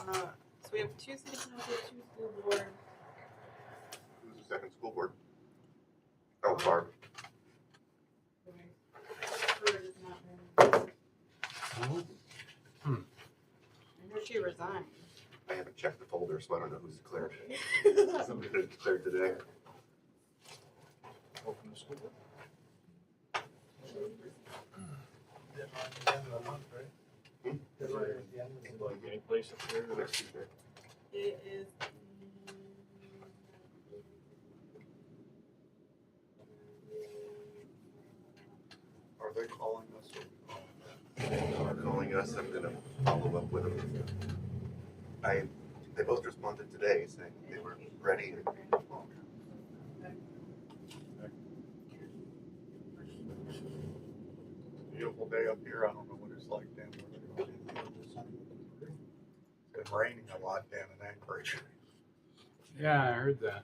So we have 2 city council, 2 school board. Who's the second school board? Oh, Barb. Bird is not there. I know she resigned. I haven't checked the folder, so I don't know who's declared. Somebody could have declared today. Open the school. Deadline at the end of the month, right? Deadline at the end of the month. Like any place up there? Next Tuesday. It is. Are they calling us or we calling them? They are calling us. I'm going to follow up with them. They both responded today saying they were ready. Beautiful day up here. I don't know what it's like down there. It's been raining a lot down in Anchorage. Yeah, I heard that.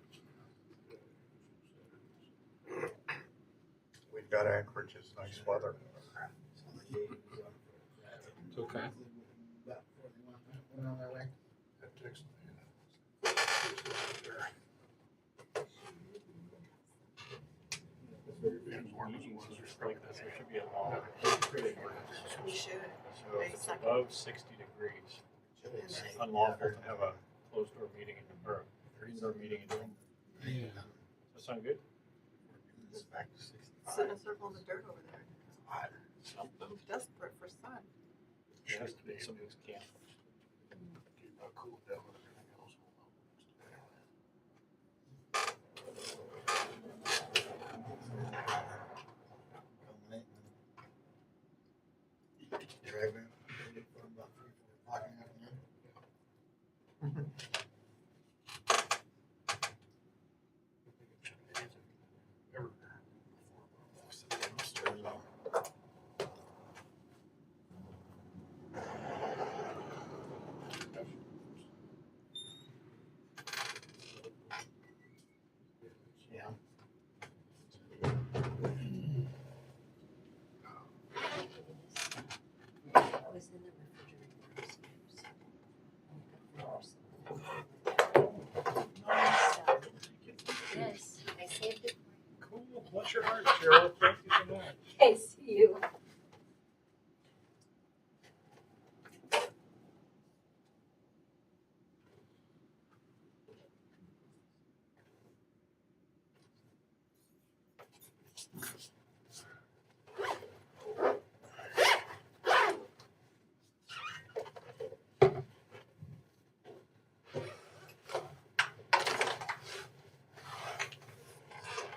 We've got Anchorage's nice weather. It's okay. Like this, there should be a law. We should. So if it's above 60 degrees, it's unlawful to have a closed door meeting in the borough. Indoor meeting in the room. Yeah. Does that sound good? Sit in a circle in the dirt over there. Something. I'm desperate for sun. It has to be somebody's camp. Drive in from about 3, 4 o'clock in the afternoon. Yeah. Was in the refrigerator. Yes, I saved it. Cool. Bless your heart, Cheryl. Thank you so much. I see you.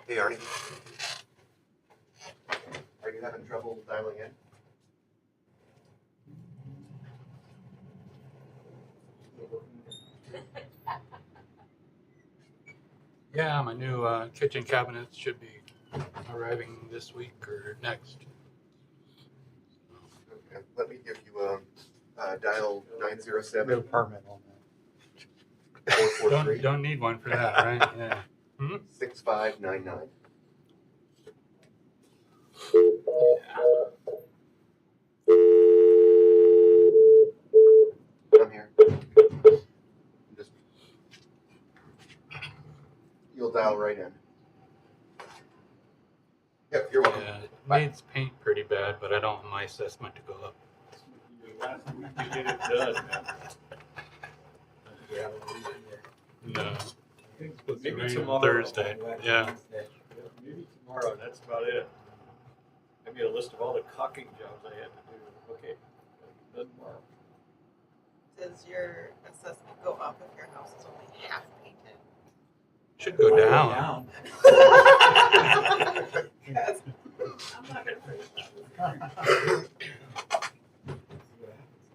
Hey, Arnie. Are you having trouble dialing in? Yeah, my new kitchen cabinets should be arriving this week or next. Okay, let me give you dial 907 No permit on that. 443 Don't need one for that, right? Yeah. 6599. I'm here. Just you'll dial right in. Yep, you're welcome. Yeah, it needs paint pretty bad, but I don't want my assessment to go up. Last week you get it done, man. No. Maybe Rain tomorrow. Thursday. Yeah. Maybe tomorrow, that's about it. I made a list of all the caulking jobs I had to do. Okay, done tomorrow. Does your assessment go up if your house is only half painted? Should go down. Yes. I'm not gonna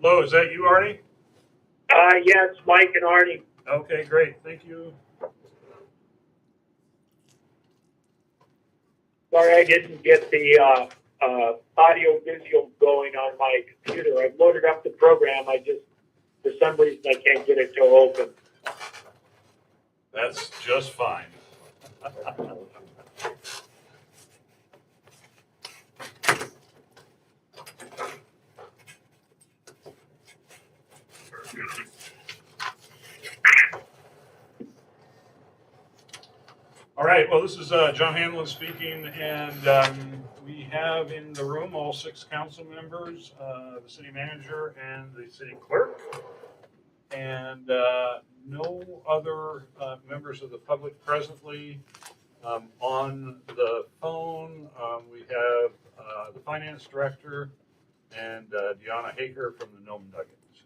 Hello, is that you, Arnie? Yes, Mike and Arnie. Okay, great, thank you. Sorry I didn't get the audio visual going on my computer. I've loaded up the program. For some reason, I can't get it to open. That's just fine. All right, well, this is John Hanlon speaking, and we have in the room all 6 council members, the city manager and the city clerk, and no other members of the public presently. On the phone, we have the finance director and Deanna Haker from the Nome Nuggets.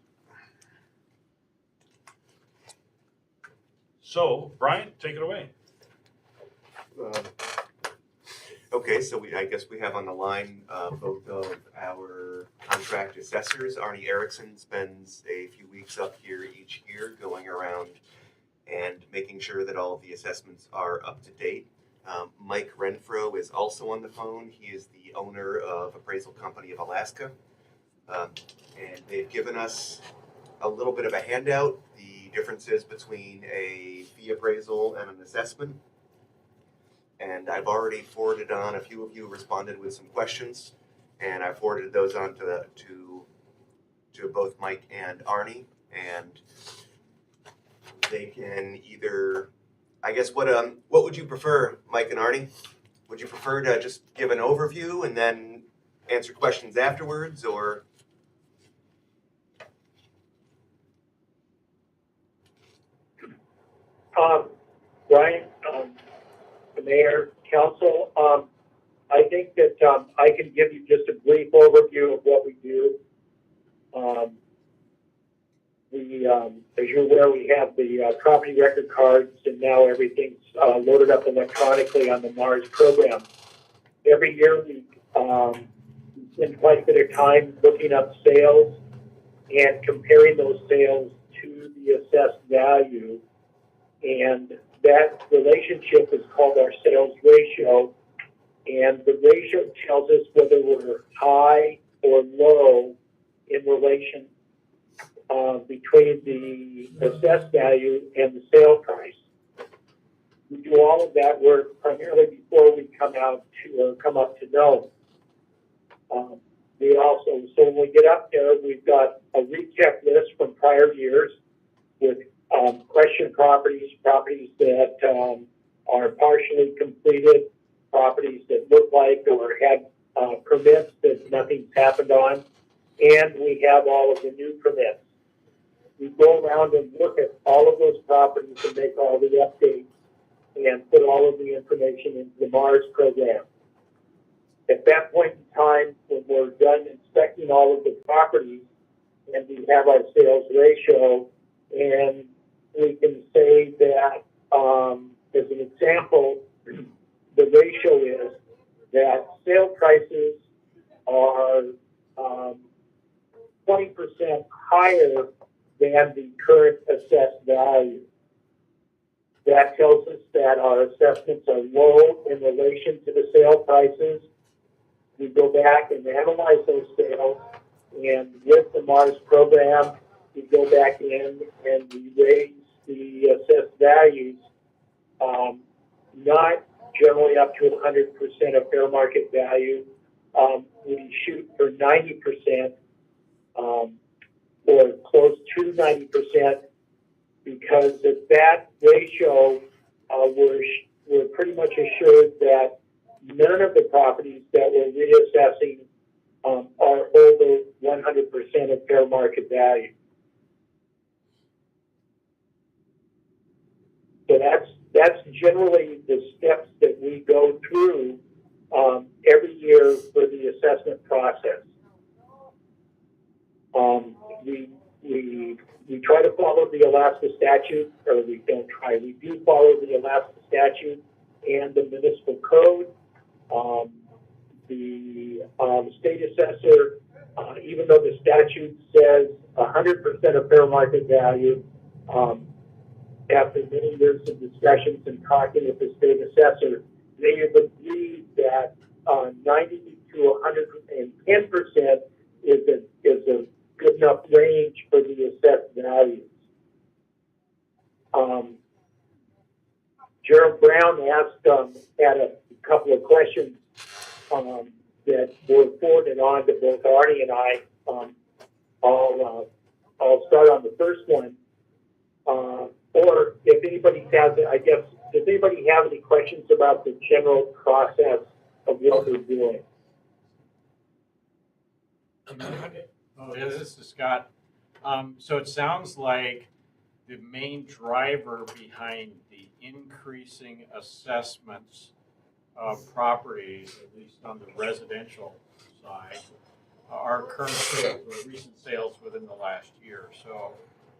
So, Brian, take it away. Okay, so I guess we have on the line both of our contract assessors. Arnie Erickson spends a few weeks up here each year going around and making sure that all of the assessments are up to date. Mike Renfro is also on the phone. He is the owner of Appraisal Company of Alaska. And they've given us a little bit of a handout, the differences between a fee appraisal and an assessment. And I've already forwarded on, a few of you responded with some questions, and I forwarded those on to both Mike and Arnie, and they can either, I guess, what would you prefer, Mike and Arnie? Would you prefer to just give an overview and then answer questions afterwards, or? Brian, the mayor, council, I think that I can give you just a brief overview of what we do. As you're aware, we have the property record cards, and now everything's loaded up electronically on the MARS program. Every year we spend quite a bit of time looking up sales and comparing those sales to the assessed value. And that relationship is called our sales ratio. And the ratio tells us whether we're high or low in relation between the assessed value and the sale price. We do all of that work primarily before we come up to Nome. So when we get up there, we've got a recheck list from prior years with question properties that are partially completed, properties that look like or had permits that nothing's happened on, and we have all of the new permits. We go around and look at all of those properties and make all the updates and put all of the information into the MARS program. At that point in time, when we're done inspecting all of the properties and we have our sales ratio, and we can say that, as an example, the ratio is that sale prices are 20% higher than the current assessed value. That tells us that our assessments are low in relation to the sale prices. We go back and analyze those sales, and with the MARS program, we go back in and we raise the assessed values, not generally up to 100% of fair market value. We shoot for 90%, or close to 90%, because at that ratio, we're pretty much assured that none of the properties that we're reassessing are over 100% of fair market value. So that's generally the steps that we go through every year for the assessment process. We try to follow the Alaska statute, or we don't try. We do follow the Alaska statute and the municipal code. The state assessor, even though the statute says 100% of fair market value, after many years of discussions and talking with the state assessor, they have agreed that 90 to 110% is a good enough range for the assessed values. Gerald Brown had a couple of questions that were forwarded on to both Arnie and I. I'll start on the first one. Or if anybody has it, I guess, does anybody have any questions about the general process of what we're doing? Oh, yeah, this is Scott. So it sounds like the main driver behind the increasing assessments of properties, at least on the residential side, are current sales or recent sales within the last year. So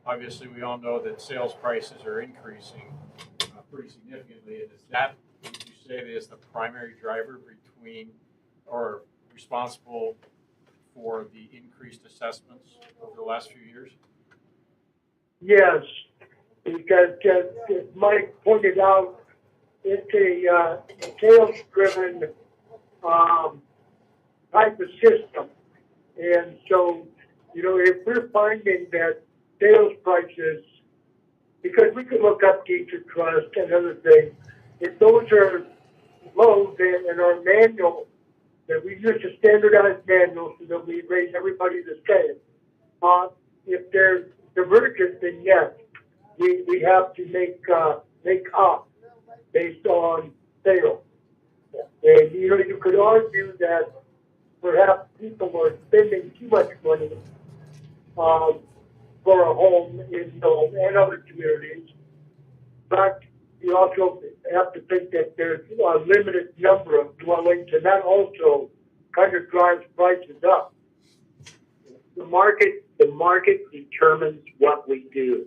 obviously, we all know that sales prices are increasing pretty significantly. And is that, would you say, is the primary driver between or responsible for the increased assessments over the last few years? Yes, because as Mike pointed out, it's a sales-driven type of system. And so, if we're finding that sales prices, because we could look up deeds of trust and other things, if those are low, then in our manual, that we use a standardized manual so that we raise everybody the same. If they're divergent, then yes, we have to make up based on sales. And you could argue that perhaps people are spending too much money for a home in Nome and other communities, but you also have to think that there's a limited number of dwellings, and that also kind of drives prices up. The market determines what we do,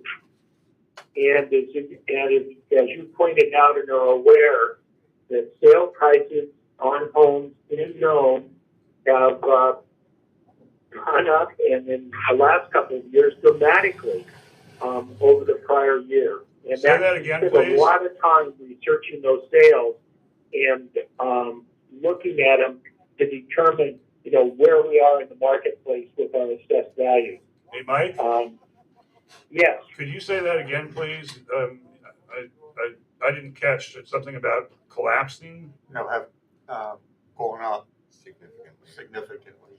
and as you pointed out and are aware, that sale prices on homes in Nome have gone up, and in the last couple of years dramatically over the prior year. And Say that again, spent please. a lot of time researching those sales and looking at them to determine, where we are in the marketplace with our assessed value. Hey, Mike, Yes. could you say that again, please? I didn't catch something about collapsing. No, have going up Significantly.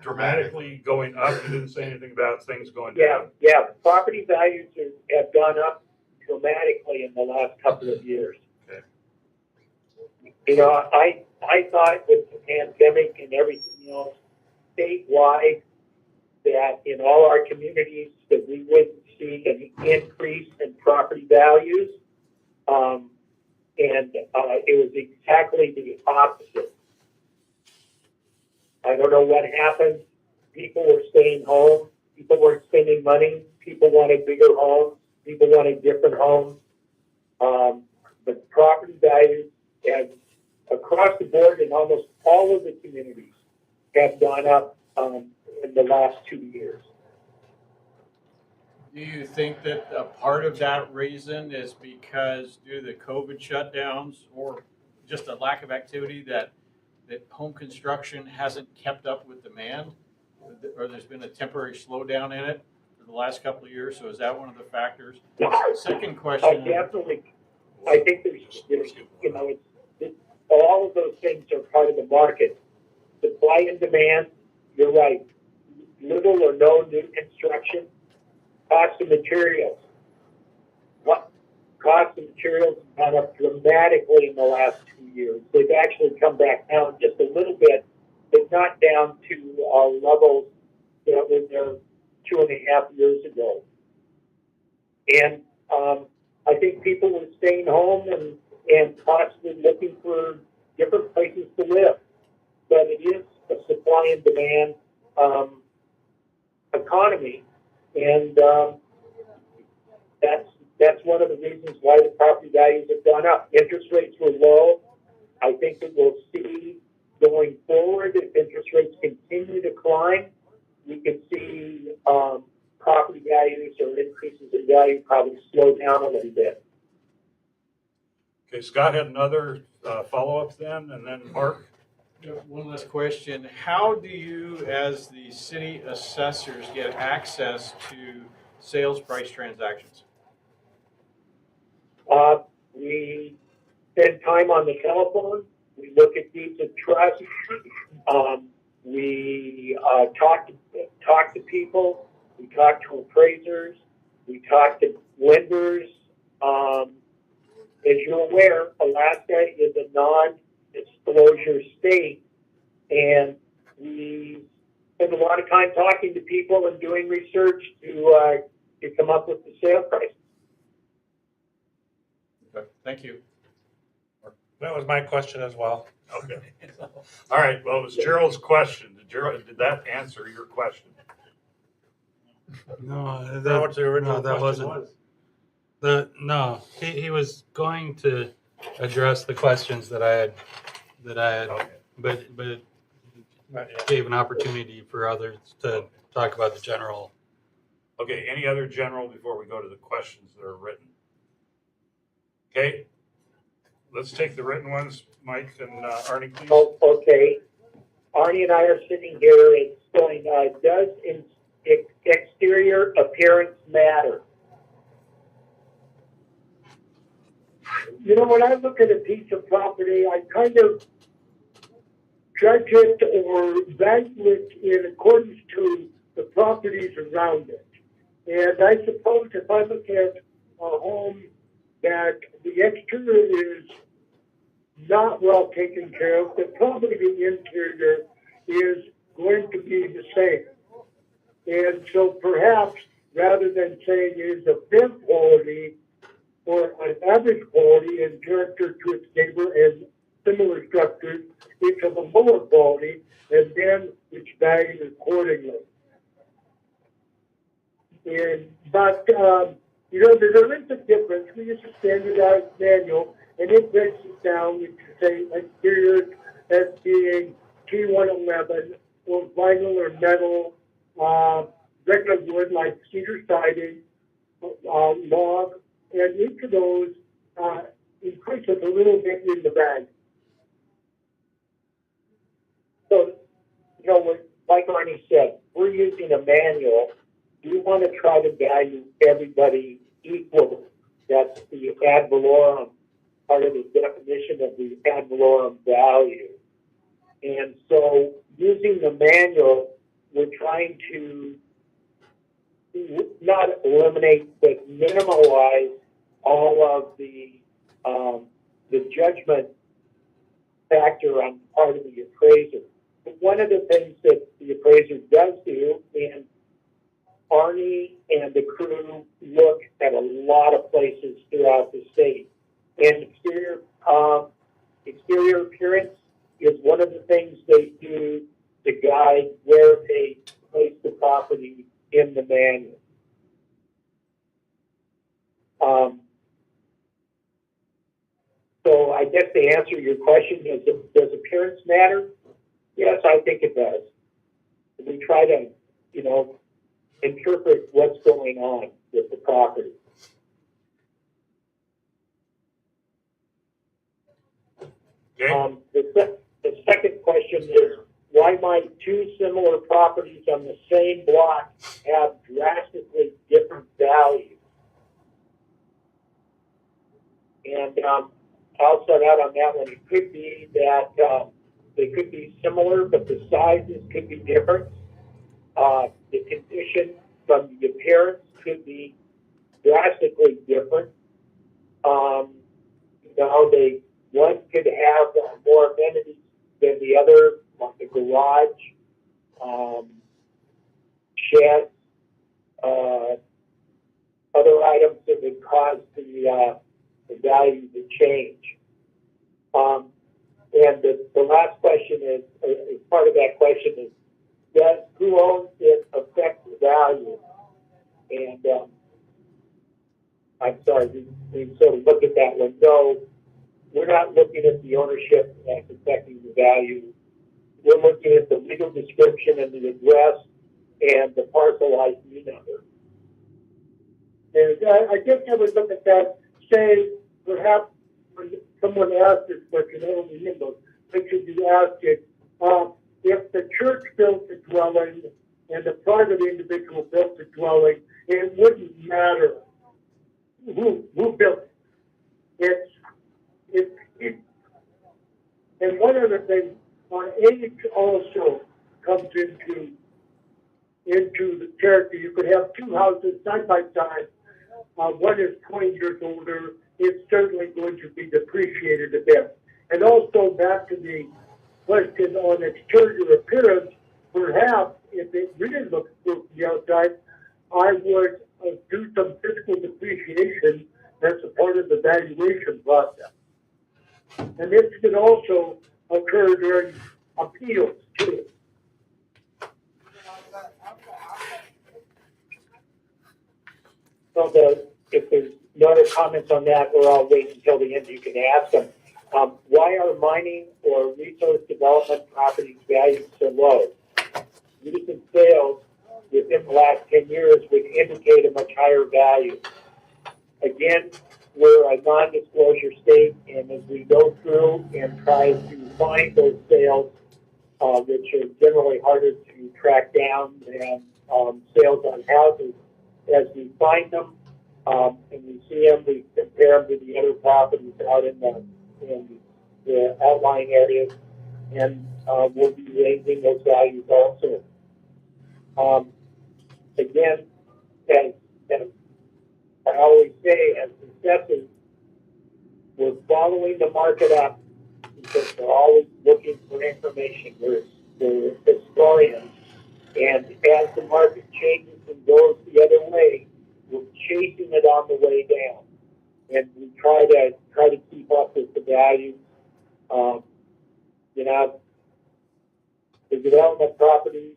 Dramatically going up. You didn't say anything about things going down. Yeah. Property values have gone up dramatically in the last couple of years. Okay. I thought with the pandemic and everything else statewide that in all our communities that we wouldn't see an increase in property values. And it was exactly the opposite. I don't know what happened. People were staying home. People weren't spending money. People wanted bigger homes. People wanted different homes. But property values have, across the board in almost all of the communities, have gone up in the last 2 years. Do you think that a part of that reason is because due to the COVID shutdowns or just a lack of activity that home construction hasn't kept up with demand, or there's been a temporary slowdown in it for the last couple of years? So is that one of the factors? Second question. I think there's all of those things are part of the market. Supply and demand, you're right. Little or no new construction. Cost of materials. Cost of materials have gone up dramatically in the last 2 years. They've actually come back down just a little bit, but not down to levels that were there 2.5 years ago. And I think people were staying home and possibly looking for different places to live. But it is a supply and demand economy, and that's one of the reasons why the property values have gone up. Interest rates were low. I think that we'll see going forward, if interest rates continue to climb, we could see property values or increases in value probably slow down a little bit. Okay, Scott had another follow-up then, and then Mark. One last question. How do you, as the city assessors, get access to sales price transactions? We spend time on the telephone. We look at deeds of trust. We talk to people. We talk to appraisers. We talk to lenders. as you're aware, Alaska is a non-disclosure state, and we spend a lot of time talking to people and doing research to come up with the sale price. Okay, thank you. That was my question as well. Okay. All right, well, it was Gerald's question. Did that answer your question? No, Is that what the original that question wasn't. was? No, he was going to address the questions that I had, Okay. but Not yet. gave an opportunity for others to talk about the general. Okay, any other general before we go to the questions that are written? Okay, let's take the written ones, Mike and Arnie, please. Oh, okay. Arnie and I are sitting here and going, does exterior appearance matter? You know, when I look at a piece of property, I kind of judge it or value it in accordance to the properties around it. And I suppose if I look at a home that the exterior is not well taken care of, then probably the interior is going to be the same. And so perhaps rather than saying it is a fair quality or an average quality in character to its neighbor and similar structures, it's of a lower quality and then it's valued accordingly. But you know, there is a difference. We use a standardized manual, and it breaks it down into, say, exteriors as being T111 or vinyl or metal, regular wood like cedar siding, log, and each of those increases a little bit in the value. So, you know, like Arnie said, we're using a manual. We want to try to value everybody equally. That's the ad valorem, part of the definition of the ad valorem value. And so using the manual, we're trying to not eliminate, but minimize all of the judgment factor on part of the appraiser. But one of the things that the appraiser does do, and Arnie and the crew look at a lot of places throughout the state. And exterior appearance is one of the things they do to guide where they place the property in the manual. So I guess to answer your question, does appearance matter? Yes, I think it does. We try to, you know, interpret what's going on with the property. Okay. The second question is, why might two similar properties on the same block have drastically different values? And I'll start out on that one. It could be that they could be similar, but the sizes could be different. The condition from the appearance could be drastically different. You know, one could have more amenities than the other, like the garage, shed, other items that would cause the value to change. And the last question is part of that question is, does who owns it affect the value? And I'm sorry, we sort of look at that one. No, we're not looking at the ownership as affecting the value. We're looking at the legal description and the address and the parcel ID number. And I guess I would look at that, say, perhaps when someone asked this question, I don't remember, but should you ask it, if the church built a dwelling and the private individual built a dwelling, it wouldn't matter who built it. And one other thing, age also comes into the character. You could have two houses side by side. One is 20 years older it's certainly going to be depreciated a bit. And also back to the question on exterior appearance, perhaps if it really looks good from the outside, I would do some physical depreciation that's a part of the valuation process. And this can also occur during appeals too. So if there's no other comments on that, or I'll wait until the end, you can ask them. Why are mining or resource development properties valued so low? Recent sales within the last 10 years would indicate a much higher value. Again, we're a non-disclosure state, and as we go through and try to find those sales, which are generally harder to track down than sales on houses, as we find them and we see them, we compare them to the other properties out in the outlying areas, and we'll be raising those values also. Again, as I always say, as assessors, we're following the market up because we're always looking for information. We're historians, and as the market changes and goes the other way, we're chasing it on the way down, and we try to keep up with the value. You know, the development property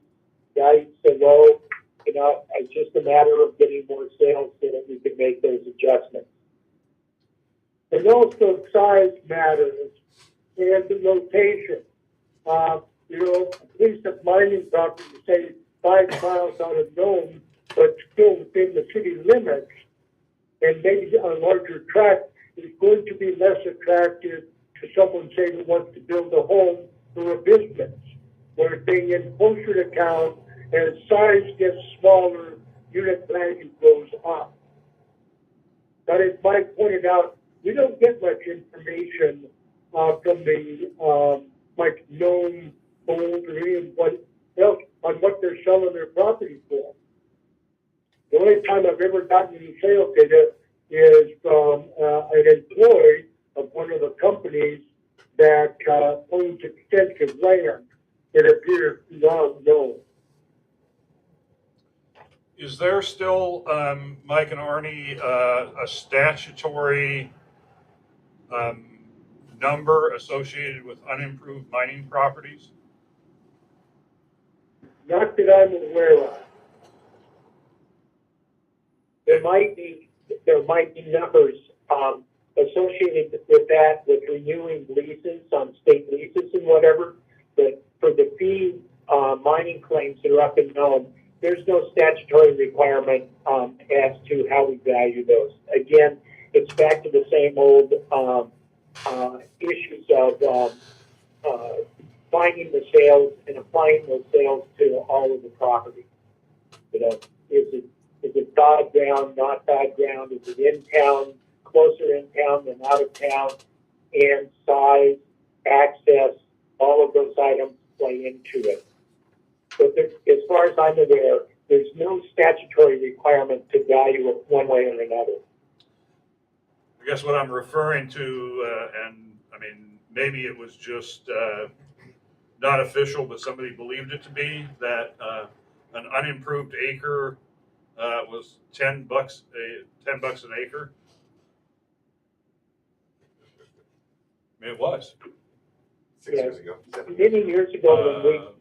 values so low. You know, it's just a matter of getting more sales so that we can make those adjustments. And also size matters and the location. You know, a piece of mining property, say 5 miles out of Nome, but still within the city limits, and maybe a larger tract is going to be less attractive to someone, say, who wants to build a home or a business. Where being in closer to town, as size gets smaller, unit value goes up. But as Mike pointed out, we don't get much information from the like Nome, Gold, or anyone else on what they're selling their property for. The only time I've ever gotten any sales data is from an employee of one of the companies that owns extensive land. It appears beyond Nome. Is there still, Mike and Arnie, a statutory number associated with unimproved mining properties? Not that I'm aware of. There might be numbers associated with that, with renewing leases on state leases and whatever. But for the fee mining claims that are up in Nome, there's no statutory requirement as to how we value those. Again, it's back to the same old issues of finding the sales and applying those sales to all of the property. You know, is it bog ground, not bog ground? Is it in town, closer in town than out of town? And size, access, all of those items play into it. So as far as I'm aware, there's no statutory requirement to value it one way or another. I guess what I'm referring to, and I mean, maybe it was just not official, but somebody believed it to be, that an unimproved acre was $10 an acre. I mean, it was. 6 years ago. 7 years Many years ago,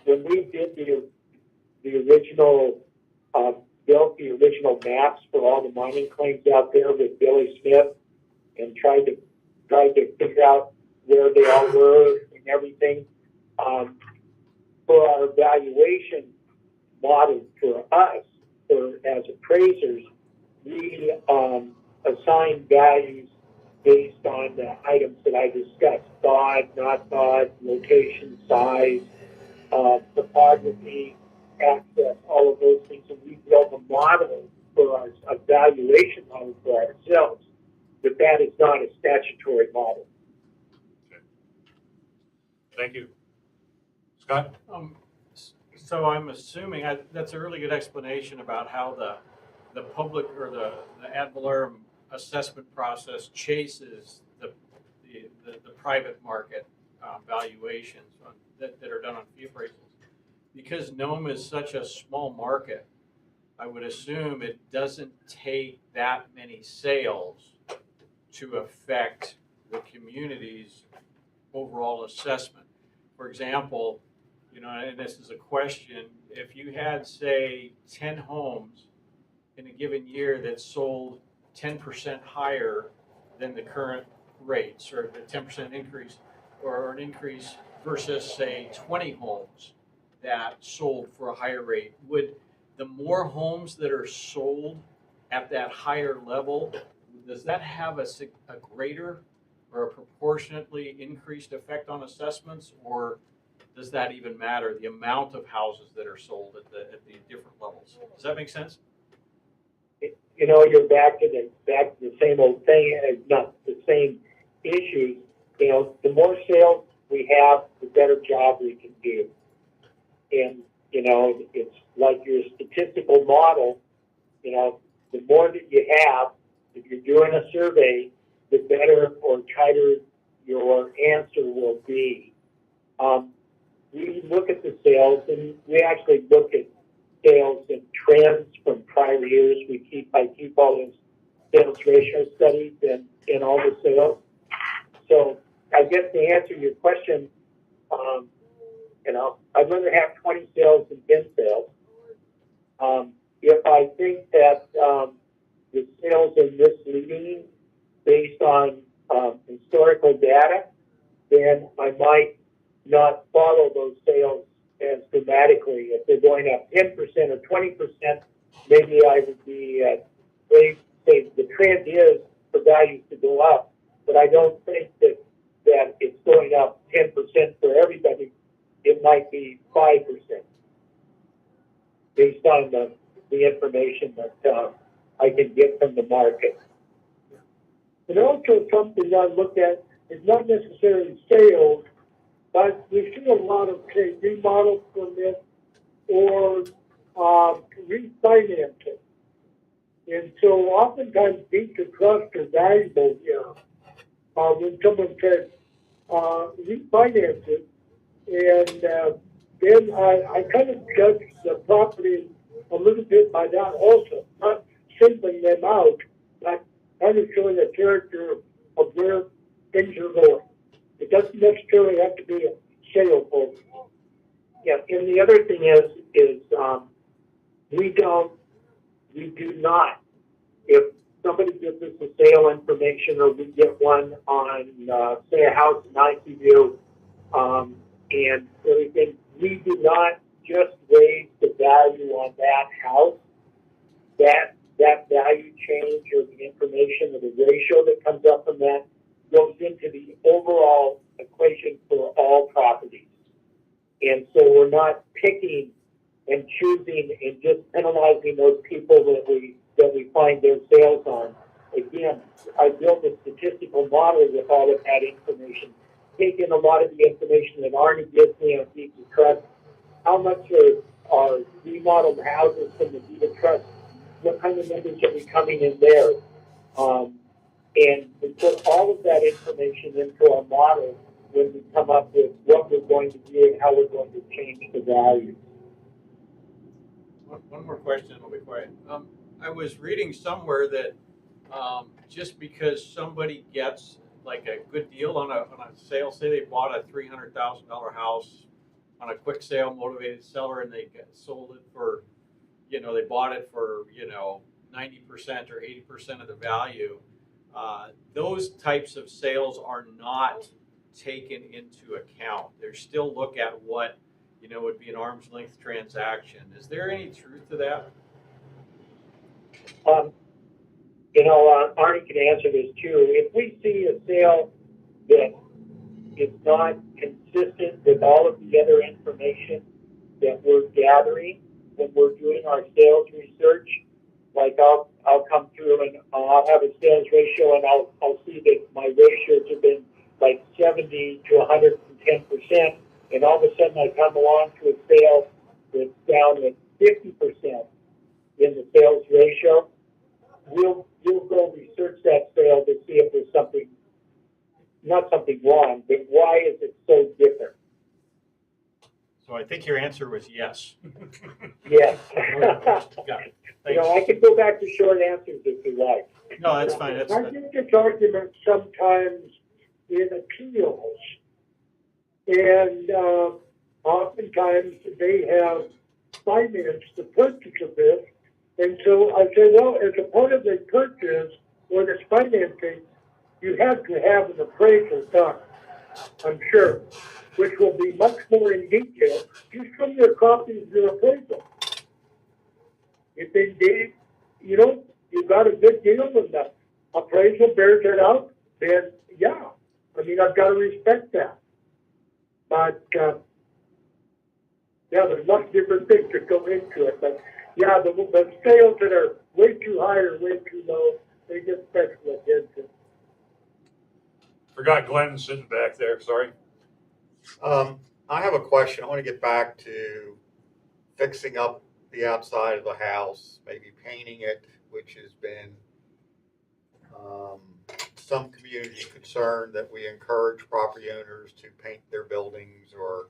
when we did the original built the original maps for all the mining claims out there with Billy Smith, and tried to figure out where they all were and everything. For our valuation model for us, as appraisers, we assign values based on the items that I discussed: thawed, not thawed, location, size, topography, access, all of those things. And we built a model for a valuation model for ourselves, but that is not a statutory model. Okay. Thank you. Scott? So I'm assuming that's a really good explanation about how the public or the ad valorem assessment process chases the private market valuations that are done on fee appraisals. Because Nome is such a small market, I would assume it doesn't take that many sales to affect the community's overall assessment. For example, and this is a question, if you had, say, 10 homes in a given year that sold 10% higher than the current rates, or the 10% increase, or an increase versus, say, 20 homes that sold for a higher rate, would the more homes that are sold at that higher level, does that have a greater or a proportionately increased effect on assessments, or does that even matter, the amount of houses that are sold at the different levels? Does that make sense? You're back to the same old thing, not the same issues. The more sales we have, the better job we can do. And, it's like your statistical model, the more that you have, if you're doing a survey, the better or tighter your answer will be. We look at the sales, and we actually look at sales and trends from prior years. I keep all those sales ratio studies and all the sales. So I guess to answer your question, I'd rather have 20 sales than 10 sales. If I think that the sales are misleading based on historical data, then I might not follow those sales as dramatically. If they're going up 10% or 20%, maybe I would be say the trend is for values to go up, but I don't think that it's going up 10% for everybody. It might be 5% based on the information that I can get from the market. And also something I look at is not necessarily sales, but we see a lot of, say, remodel permits or refinancing. And so oftentimes deed to trust are valuable here. When someone says refinance it, and then I kind of judge the property a little bit by that also, not singling them out, but kind of showing the character of where things are going. It doesn't necessarily have to be a sale for them. Yeah, and the other thing is we do not. If somebody gives us a sale information, or we get one on, say, a house in ICU, and everything, we do not just raise the value on that house. That value change or the information or the ratio that comes up from that goes into the overall equation for all properties. And so we're not picking and choosing and just penalizing those people that we find their sales on. Again, I built a statistical model with all of that information, taking a lot of the information that Arnie gives me on deed to trust. How much are remodeled houses from the deed of trust? What kind of numbers are we coming in there? And we put all of that information into our model when we come up with what we're going to do and how we're going to change the value. One more question, and I'll be quiet. I was reading somewhere that just because somebody gets like a good deal on a sale, say they bought a $300,000 house on a quick sale, motivated seller, and they sold it for, they bought it for 90% or 80% of the value. Those types of sales are not taken into account. They still look at what would be an arm's length transaction. Is there any truth to that? Arnie can answer this too. If we see a sale that is not consistent with all of the other information that we're gathering when we're doing our sales research, like I'll come through and I'll have a sales ratio, and I'll see that my ratios have been like 70 to 110%, and all of a sudden I come along to a sale that's down at 50% in the sales ratio. We'll go research think your answer was yes. Yes. Got it. You know, Thanks. I could go back to short answers if you like. No, that's fine. That's I fine. get this argument sometimes in appeals, and oftentimes they have financed the purchase of this, and so I say, well, as a part of the purchase or this financing, you have to have an appraisal done, I'm sure, which will be much more in detail. Just show me a copy of your appraisal. If indeed, you know, you got a good deal and the appraisal bears it out, then yeah, I mean, I've got to respect that. But yeah, there's lots of different things that go into it. But yeah, the scales that are way too high or way too low, they get special attention. Forgot Glenn sitting back there, sorry. I have a question. I want to get back to fixing up the outside of the house, maybe painting it, which has been some community concern that we encourage property owners to paint their buildings or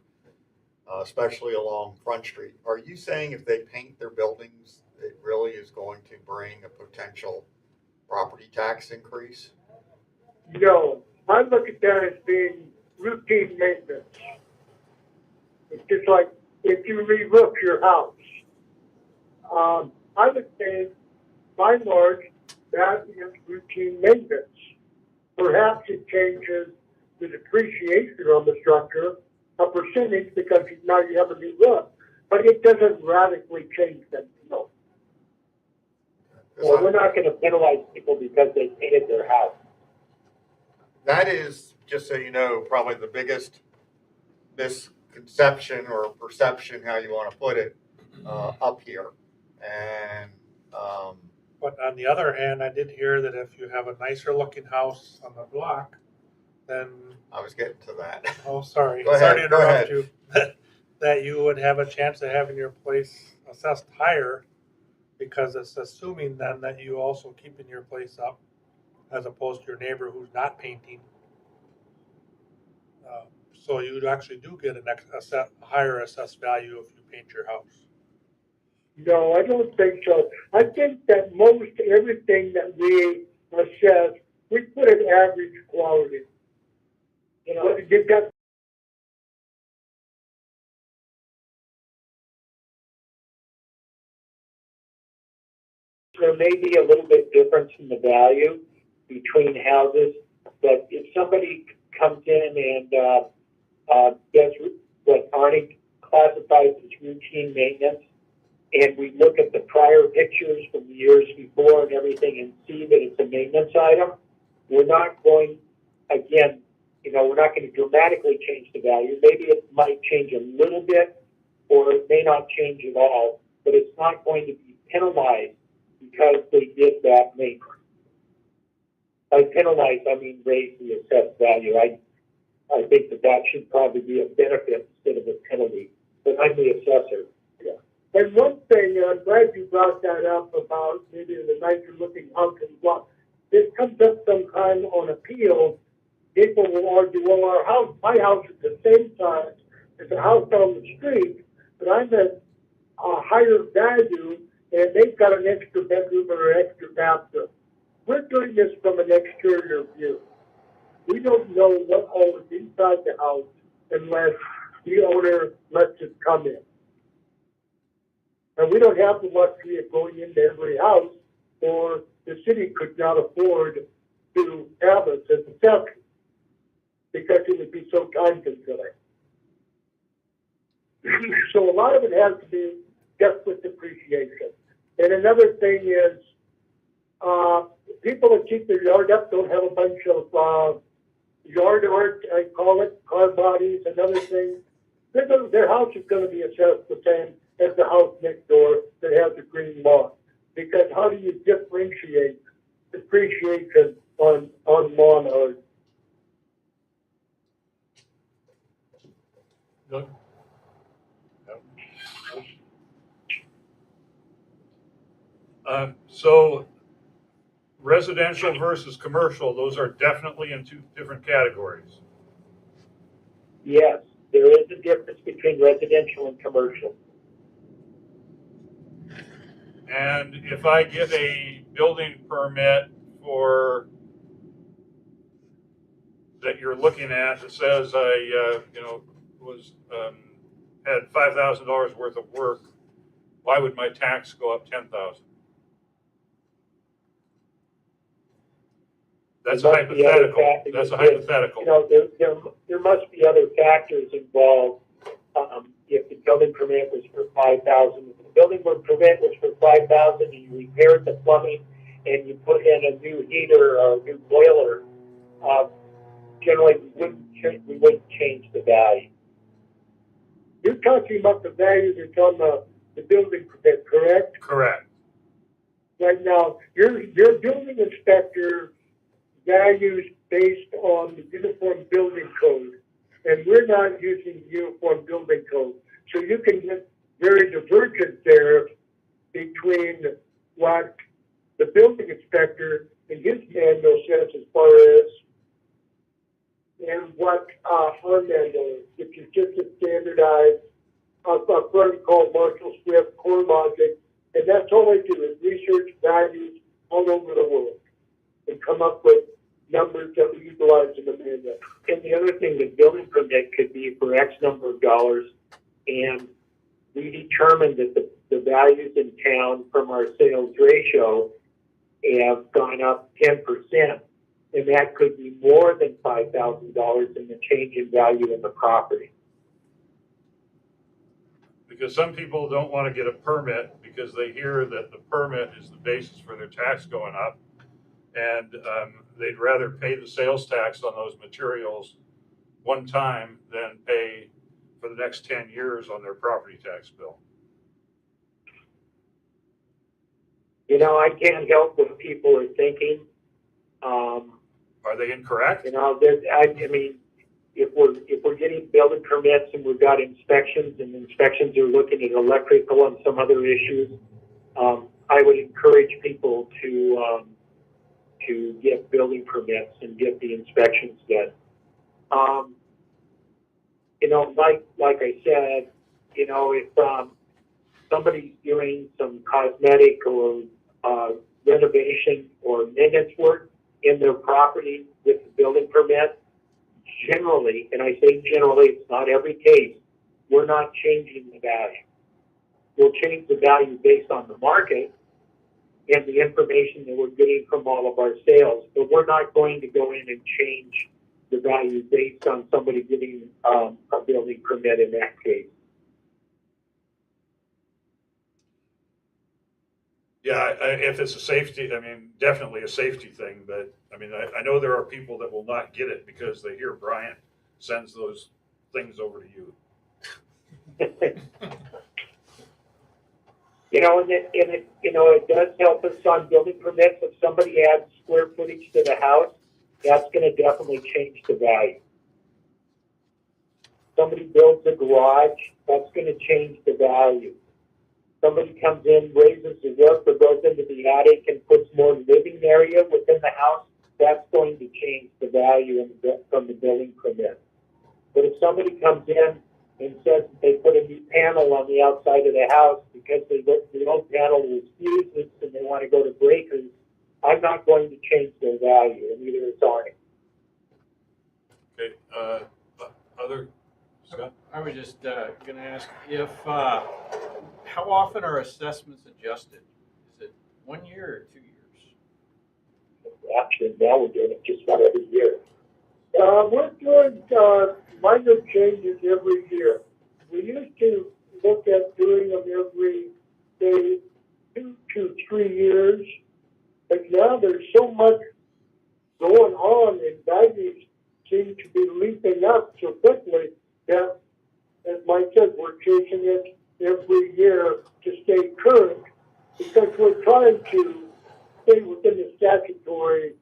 especially along Front Street. Are you saying if they paint their buildings, it really is going to bring a potential property tax increase? No, I look at that as being routine maintenance. It's just like if you re-roof your house. I would say, by and large, that is routine maintenance. Perhaps it changes the depreciation on the structure, a percentage, because now you have a new roof, but it doesn't radically change them. No. Well, we're not going to penalize people because they painted their house. That is, just so you know, probably the biggest misconception or perception, how you want to put it, up here. And But on the other hand, I did hear that if you have a nicer looking house on the block, then, I was getting to that. oh, sorry, Go ahead, sorry to go interrupt ahead. you, that you would have a chance of having your place assessed higher because it's assuming then that you also keeping your place up as opposed to your neighbor who's not painting. So you actually do get a higher assessed value if you paint your house. No, I don't think so. I think that most everything that we assess, we put an average quality. You know, you've got there may be a little bit difference in the value between houses, but if somebody comes in and does what Arnie classifies as routine maintenance, and we look at the prior pictures from the years before and everything and see that it's a maintenance item, we're not going, again, you know, we're not going to dramatically change the value. Maybe it might change a little bit, or it may not change at all, but it's not going to be penalized because they did that maintenance. By penalize, I mean raise the assessed value. I think that should probably be a benefit instead of a penalty, but I'm the assessor. Yeah. And one thing, I'm glad you brought that up about maybe the nicer looking house and block. This comes up sometime on appeal. People will argue, well, my house is the same size as the house down the street, but I'm at a higher value, and they've got an extra bedroom or an extra bathroom. We're doing this from an exterior view. We don't know what all is inside the house unless the owner lets us come in. And we don't have the luxury of going into every house, or the city could not afford to have us as assessors because it would be so time consuming. So a lot of it has to be just with depreciation. And another thing is, people that keep their yard up don't have a bunch of yard art, I call it, car bodies and other things. Their house is going to be assessed the same as the house next door that has a green lawn. Because how do you differentiate depreciation on lawn art? Doug? So residential versus commercial, those are definitely in two different categories. Yes. There is a difference between residential and commercial. And if I get a building permit for, that you're looking at, that says I, was, had $5,000 worth of work, why would my tax go up 10,000? That's a There must be other hypothetical. factors. That's a hypothetical. You know, there must be other factors involved. If the building permit was for 5,000, if the building permit was for 5,000 and you repaired the plumbing and you put in a new heater or a new boiler, generally we wouldn't change the value. You're talking about the value that's on the building permit, correct? Correct. Right now, your building inspector values based on the Uniform Building Code, and we're not using the Uniform Building Code. So you can get very divergent there between what the building inspector in his manual says as far as and what our manual is, which is just a standardized a firm called Marshall Swift Core Logic, and that's all I do is research values all over the world and come up with numbers that we utilize in the manual. And the other thing, the building permit could be for X number of dollars, and we determined that the values in town from our sales ratio have gone up 10%, and that could be more than $5,000 in the change in value in the property. Because some people don't want to get a permit because they hear that the permit is the basis for their tax going up, and they'd rather pay the sales tax on those materials one time than pay for the next 10 years on their property tax bill. You know, I can't help what people are thinking. Are they incorrect? You know, I mean, if we're getting building permits and we've got inspections and inspections are looking at electrical and some other issues, I would encourage people to get building permits and get the inspections done. You know, like I said, you know, if somebody's doing some cosmetic or renovation or maintenance work in their property with the building permit, generally, and I say generally, it's not every case, we're not changing the value. We'll change the value based on the market and the information that we're getting from all of our sales, but we're not going to go in and change the value based on somebody getting a building permit in that case. Yeah, if it's a safety, I mean, definitely a safety thing, but I mean, I know there are people that will not get it because they hear Brian sends those things over to you. You know, and it does help us on building permits. If somebody adds square footage to the house, that's going to definitely change the value. Somebody builds a garage, that's going to change the value. Somebody comes in, raises the roof, or goes into the attic and puts more living area within the house, that's going to change the value from the building permit. But if somebody comes in and says that they put a new panel on the outside of the house because the old panel was fused and they want to go to breakers, I'm not going to change their value, and neither is Arnie. Okay, other, Scott? I was just going to ask if, how often are assessments adjusted? Is it 1 year or 2 years? Actually, now we're doing it just about every year. We're doing minor changes every year. We used to look at doing them every, say, 2 to 3 years, but now there's so much going on and values seem to be leaping up so quickly that, as Mike said, we're chasing it every year to stay current because we're trying to stay within the statutory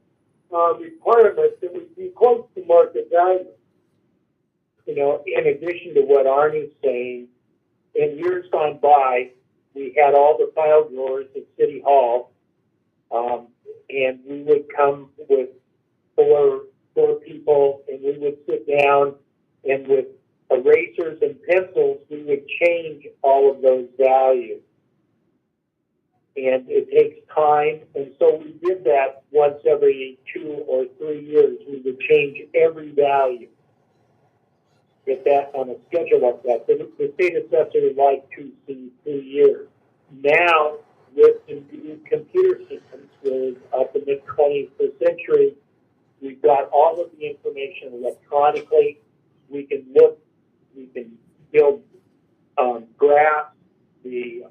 requirement that we be close to market value. You know, in addition to what Arnie's saying, in years gone by, we had all the file drawers at City Hall, and we would come with four people, and we would sit down and with erasers and pencils, we would change all of those values. And it takes time, and so we did that once every 2 or 3 years. We would change every value. Get that on a schedule like that. The state assessor would like to see 3 years. Now, with the new computer systems, with up in the 21st century, we've got all of the information electronically. We can look, we can build graphs. We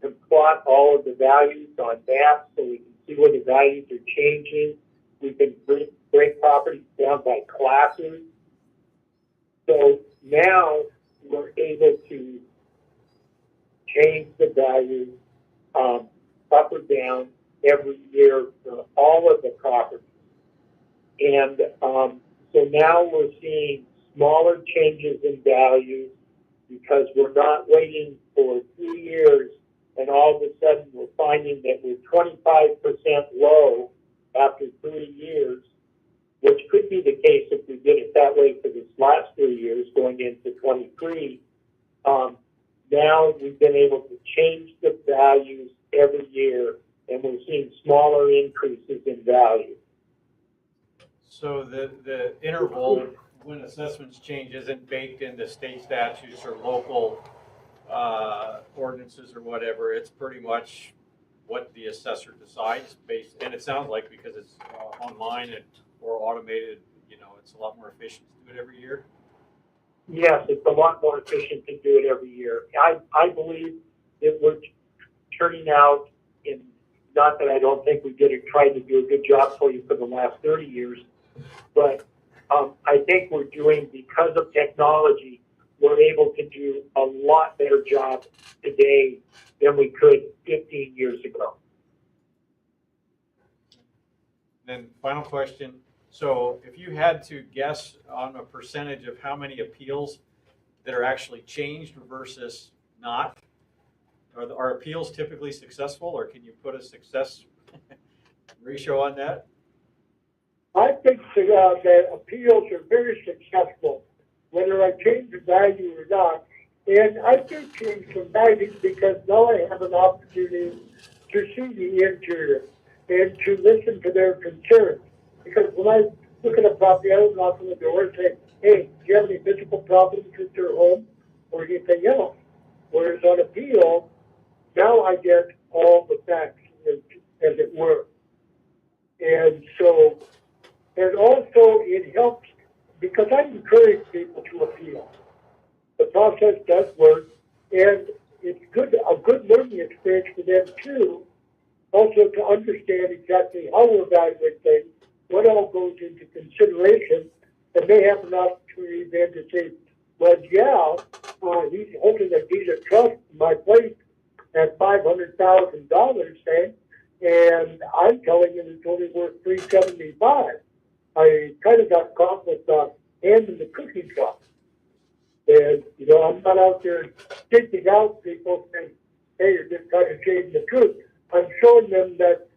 can plot all of the values on maps so we can see where the values are changing. We can break properties down by classes. So now we're able to change the values up or down every year for all of the properties. And so now we're seeing smaller changes in values because we're not waiting for 3 years and all of a sudden we're finding that we're 25% low after 3 years, which could be the case if we did it that way for this last 3 years going into 23. Now we've been able to change the values every year, and we're seeing smaller increases in value. So the interval when assessments change isn't baked into state statutes or local ordinances or whatever. It's pretty much what the assessor decides based, and it sounds like because it's online or automated, it's a lot more efficient to do it every year. Yes, it's a lot more efficient to do it every year. I believe that we're turning out in, not that I don't think we tried to do a good job for you for the last 30 years, but I think we're doing, because of technology, we're able to do a lot better job today than we could 15 years ago. Then final question. So if you had to guess on a percentage of how many appeals that are actually changed versus not, are appeals typically successful, or can you put a success ratio on that? I think the appeals are very successful, whether I change the value or not. And I do change some values because now I have an opportunity to see the interior and to listen to their concerns. Because when I look at a property, I don't knock on the door and say, hey, do you have any physical problems with your home or anything else? Whereas on appeal, now I get all the facts, as it were. And so, and also it helps because I encourage people to appeal. The process does work, and it's a good learning experience for them too, also to understand exactly how we evaluate things, what all goes into consideration, and they have an opportunity then to say, well, yeah, he's holding a deed of trust in my place at $500,000, say, and I'm telling him it's only worth $375,000. I kind of got caught with hand in the cookie jar. And, I'm not out there sticking out people saying, hey, you're just trying to change the truth. I'm showing them that,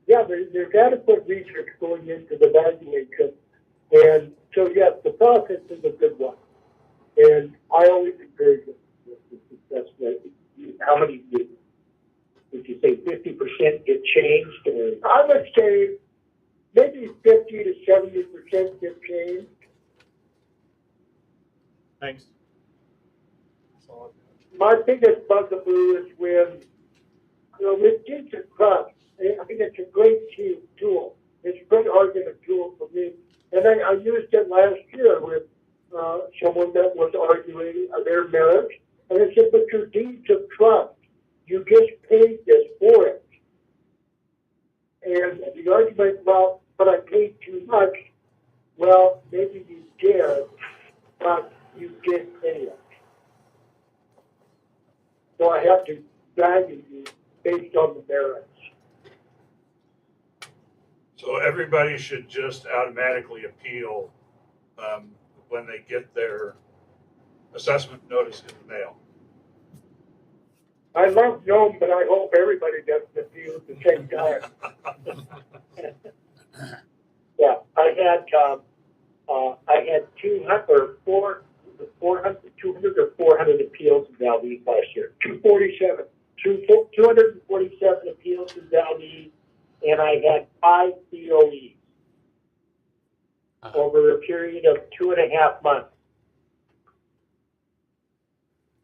yeah, there's adequate research going into the valuation. And so, yes, the process is a good one. And I always encourage them. That's what, how many would you say 50% get changed? Or I would say maybe 50 to 70% get changed. Thanks. My biggest bugaboo is when, with deeds of trust, I think it's a great tool. It's a great argument tool for me. And I used it last year with someone that was arguing their marriage. And I said, but your deeds of trust, you just paid this for it. And the argument, well, but I paid too much. Well, maybe you did, but you did pay it. So I have to value you based on the merits. So everybody should just automatically appeal when they get their assessment notice in the mail. I love Nome, but I hope everybody does the appeal at the same time. Yeah, I had 4 200 or 400 appeals in Valdez last year. 247. 247 appeals in Valdez, and I had 5 COEs over a period of 2.5 months.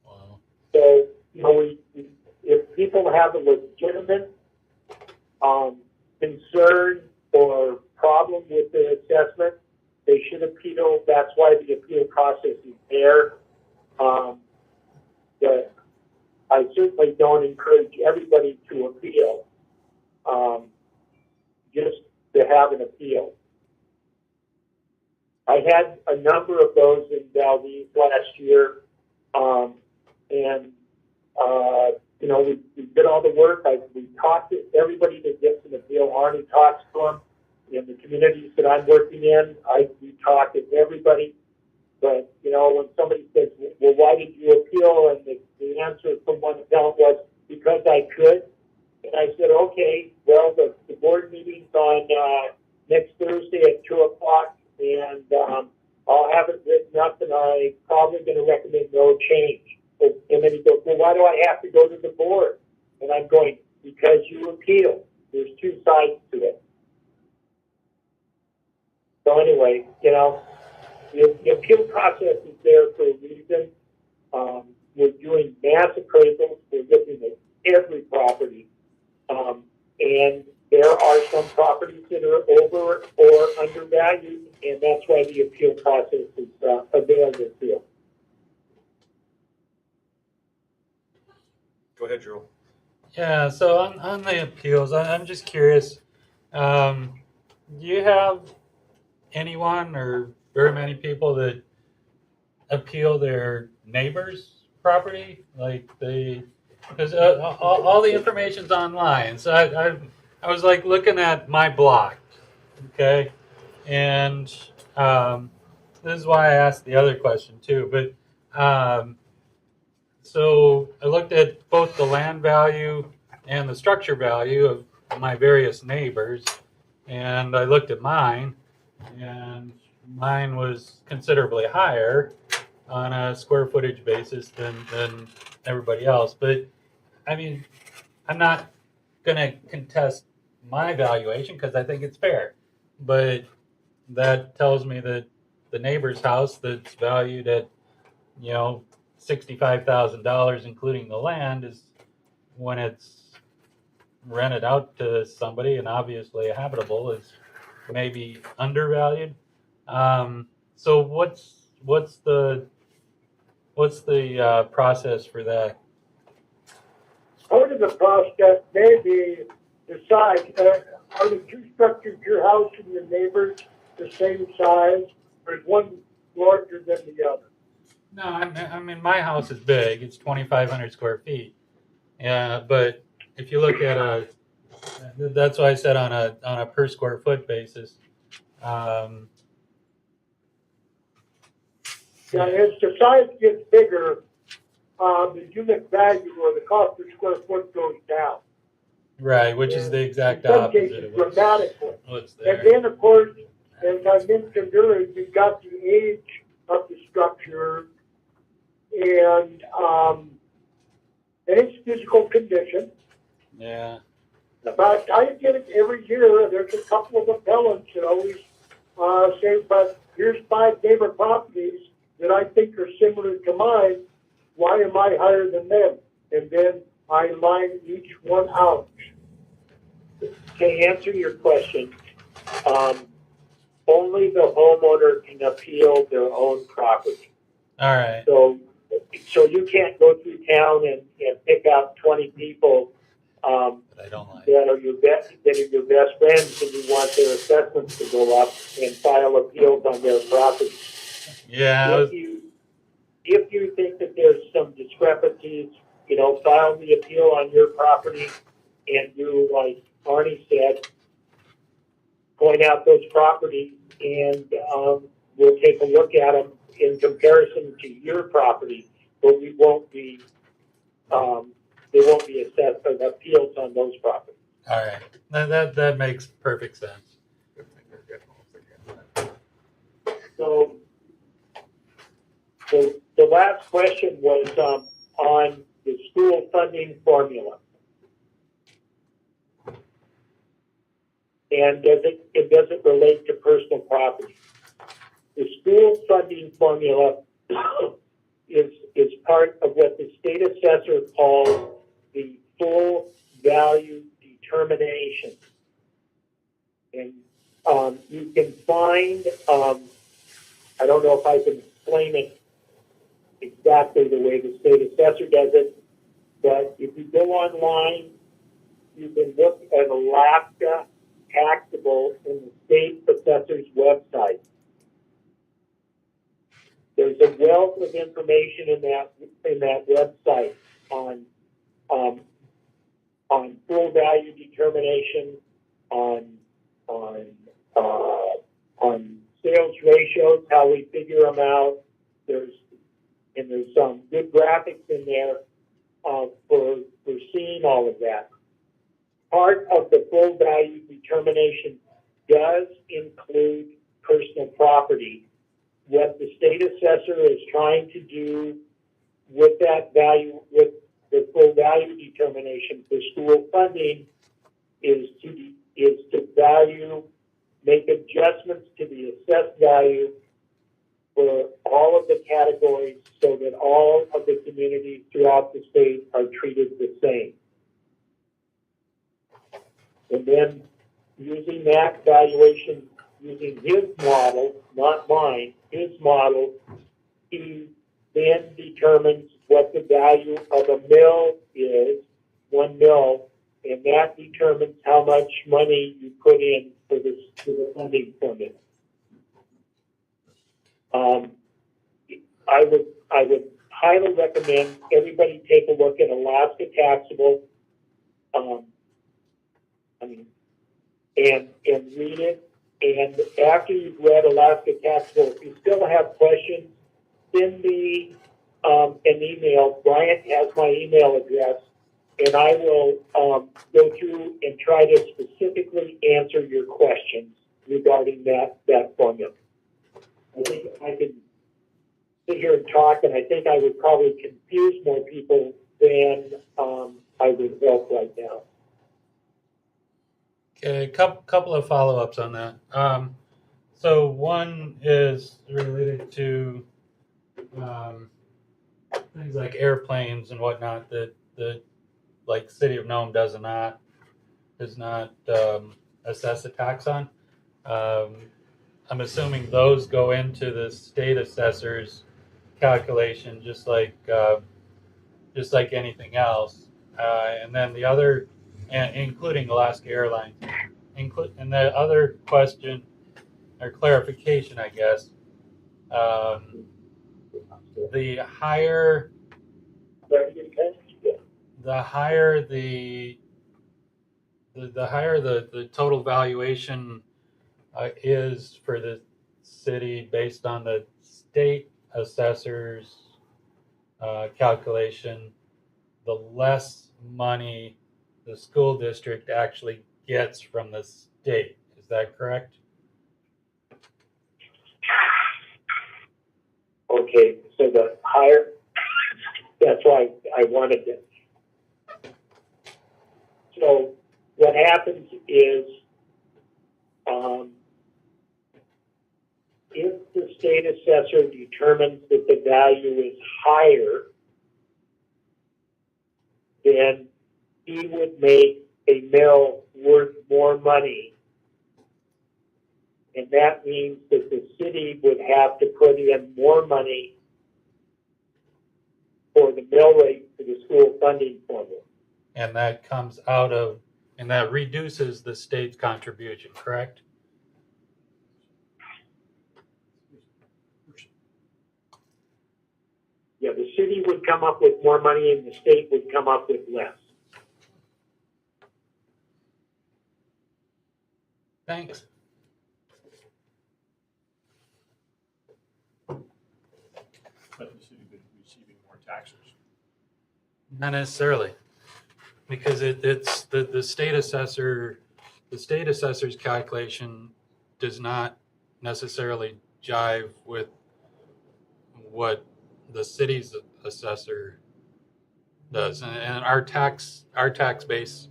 Wow. So, if people have a legitimate concern or problem with the assessment, they should appeal. That's why the appeal process is there. But I certainly don't encourage everybody to appeal, just to have an appeal. I had a number of those in Valdez last year, and we did all the work. We talked to everybody that gets an appeal. Arnie talks to them. In the communities that I'm working in, we talk to everybody. But, when somebody says, well, why did you appeal? And the answer from one appellant was, because I could. And I said, okay, well, the board meeting's on next Thursday at 2 o'clock, and I'll have it written up, and I'm probably going to recommend no change. And then he goes, well, why do I have to go to the board? And I'm going, because you appeal. There's 2 sides to it. So anyway, the appeal process is there for a reason. We're doing mass appraisals. We're looking at every property. And there are some properties that are over or undervalued, and that's why the appeal process is available to you. Go ahead, Drew. Yeah, so on the appeals, I'm just curious, do you have anyone or very many people that appeal their neighbor's property? Like because all the information's online. So I was like looking at my block, okay? And this is why I asked the other question too. But so I looked at both the land value and the structure value of my various neighbors, and I looked at mine, and mine was considerably higher on a square footage basis than everybody else. But I mean, I'm not going to contest my valuation because I think it's fair. But that tells me that the neighbor's house that's valued at, $65,000, including the land, is when it's rented out to somebody and obviously habitable is maybe undervalued. So what's the process for that? Part of the process may be decide, are the 2 structures, your house and your neighbors, the same size, or is one larger than the other? No, I mean my house is big. It's 2,500 square feet. Yeah, but if you look at that's why I said on a per square foot basis. Yeah, as the size gets bigger, the unit value or the cost per square foot goes down. Right, which is the exact in some opposite cases, of what's dramatically. there. And then, of course, as I mentioned earlier, you've got the age of the structure and its physical condition. Yeah. But I get it every year. There's a couple of appellants that always say, but here's 5 neighbor properties that I think are similar to mine. Why am I higher than them? And then I line each one out. To answer your question, only the homeowner can appeal their own property. All right. So you can't go through town and pick out 20 people But I don't like. that are your best friends, and you want their assessments to go up and file appeals on their property. Yeah. If you think that there's some discrepancies, file the appeal on your property and do like Arnie said, point out those properties, and we'll take a look at them in comparison to your property, but we won't be there won't be assessed appeals on those properties. All right. That makes perfect sense. So the last question was on the school funding formula. And does it relate to personal property? The school funding formula is part of what the state assessor calls the full value determination. And you can find, I don't know if I can explain it exactly the way the state assessor does it, but if you go online, you can look at Alaska taxable in the state assessor's website. There's a wealth of information in that website on full value determination, on sales ratios, how we figure them out. There's some good graphics in there for seeing all of that. Part of the full value determination does include personal property. What the state assessor is trying to do with that value, with the full value determination for school funding, is to value, make adjustments to the assessed value for all of the categories so that all of the communities throughout the state are treated the same. And then using that valuation, using his model, not mine, his model, he then determines what the value of a mill is, 1 mill, and that determines how much money you put in for the funding formula. I would highly recommend everybody take a look at Alaska Taxable, and read it. And after you've read Alaska Taxable, if you still have questions, send me an email. Bryant has my email address, and I will go through and try to specifically answer your questions regarding that formula. I think I could sit here and talk, and I think I would probably confuse more people than I would help right now. Okay, couple of follow-ups on that. So one is related to things like airplanes and whatnot that like City of Nome does not assess a tax on. I'm assuming those go into the state assessor's calculation, just like anything else. And then the other, including Alaska Airlines, and the other question or clarification, I guess, the higher the total valuation is for the city based on the state assessor's calculation, the less money the school district actually gets from the state. Is that correct? Okay, so the higher, that's why I wanted it. So what happens is, if the state assessor determines that the value is higher, then he would make a mill worth more money. And that means that the city would have to put in more money for the mill rate for the school funding formula. And that comes out of, and that reduces the state's contribution, correct? Yeah, the city would come up with more money and the state would come up with less. Thanks. But the city would be receiving more taxes. Not necessarily, because it's the state assessor. The state assessor's calculation does not necessarily jive with what the city's assessor does, and our tax base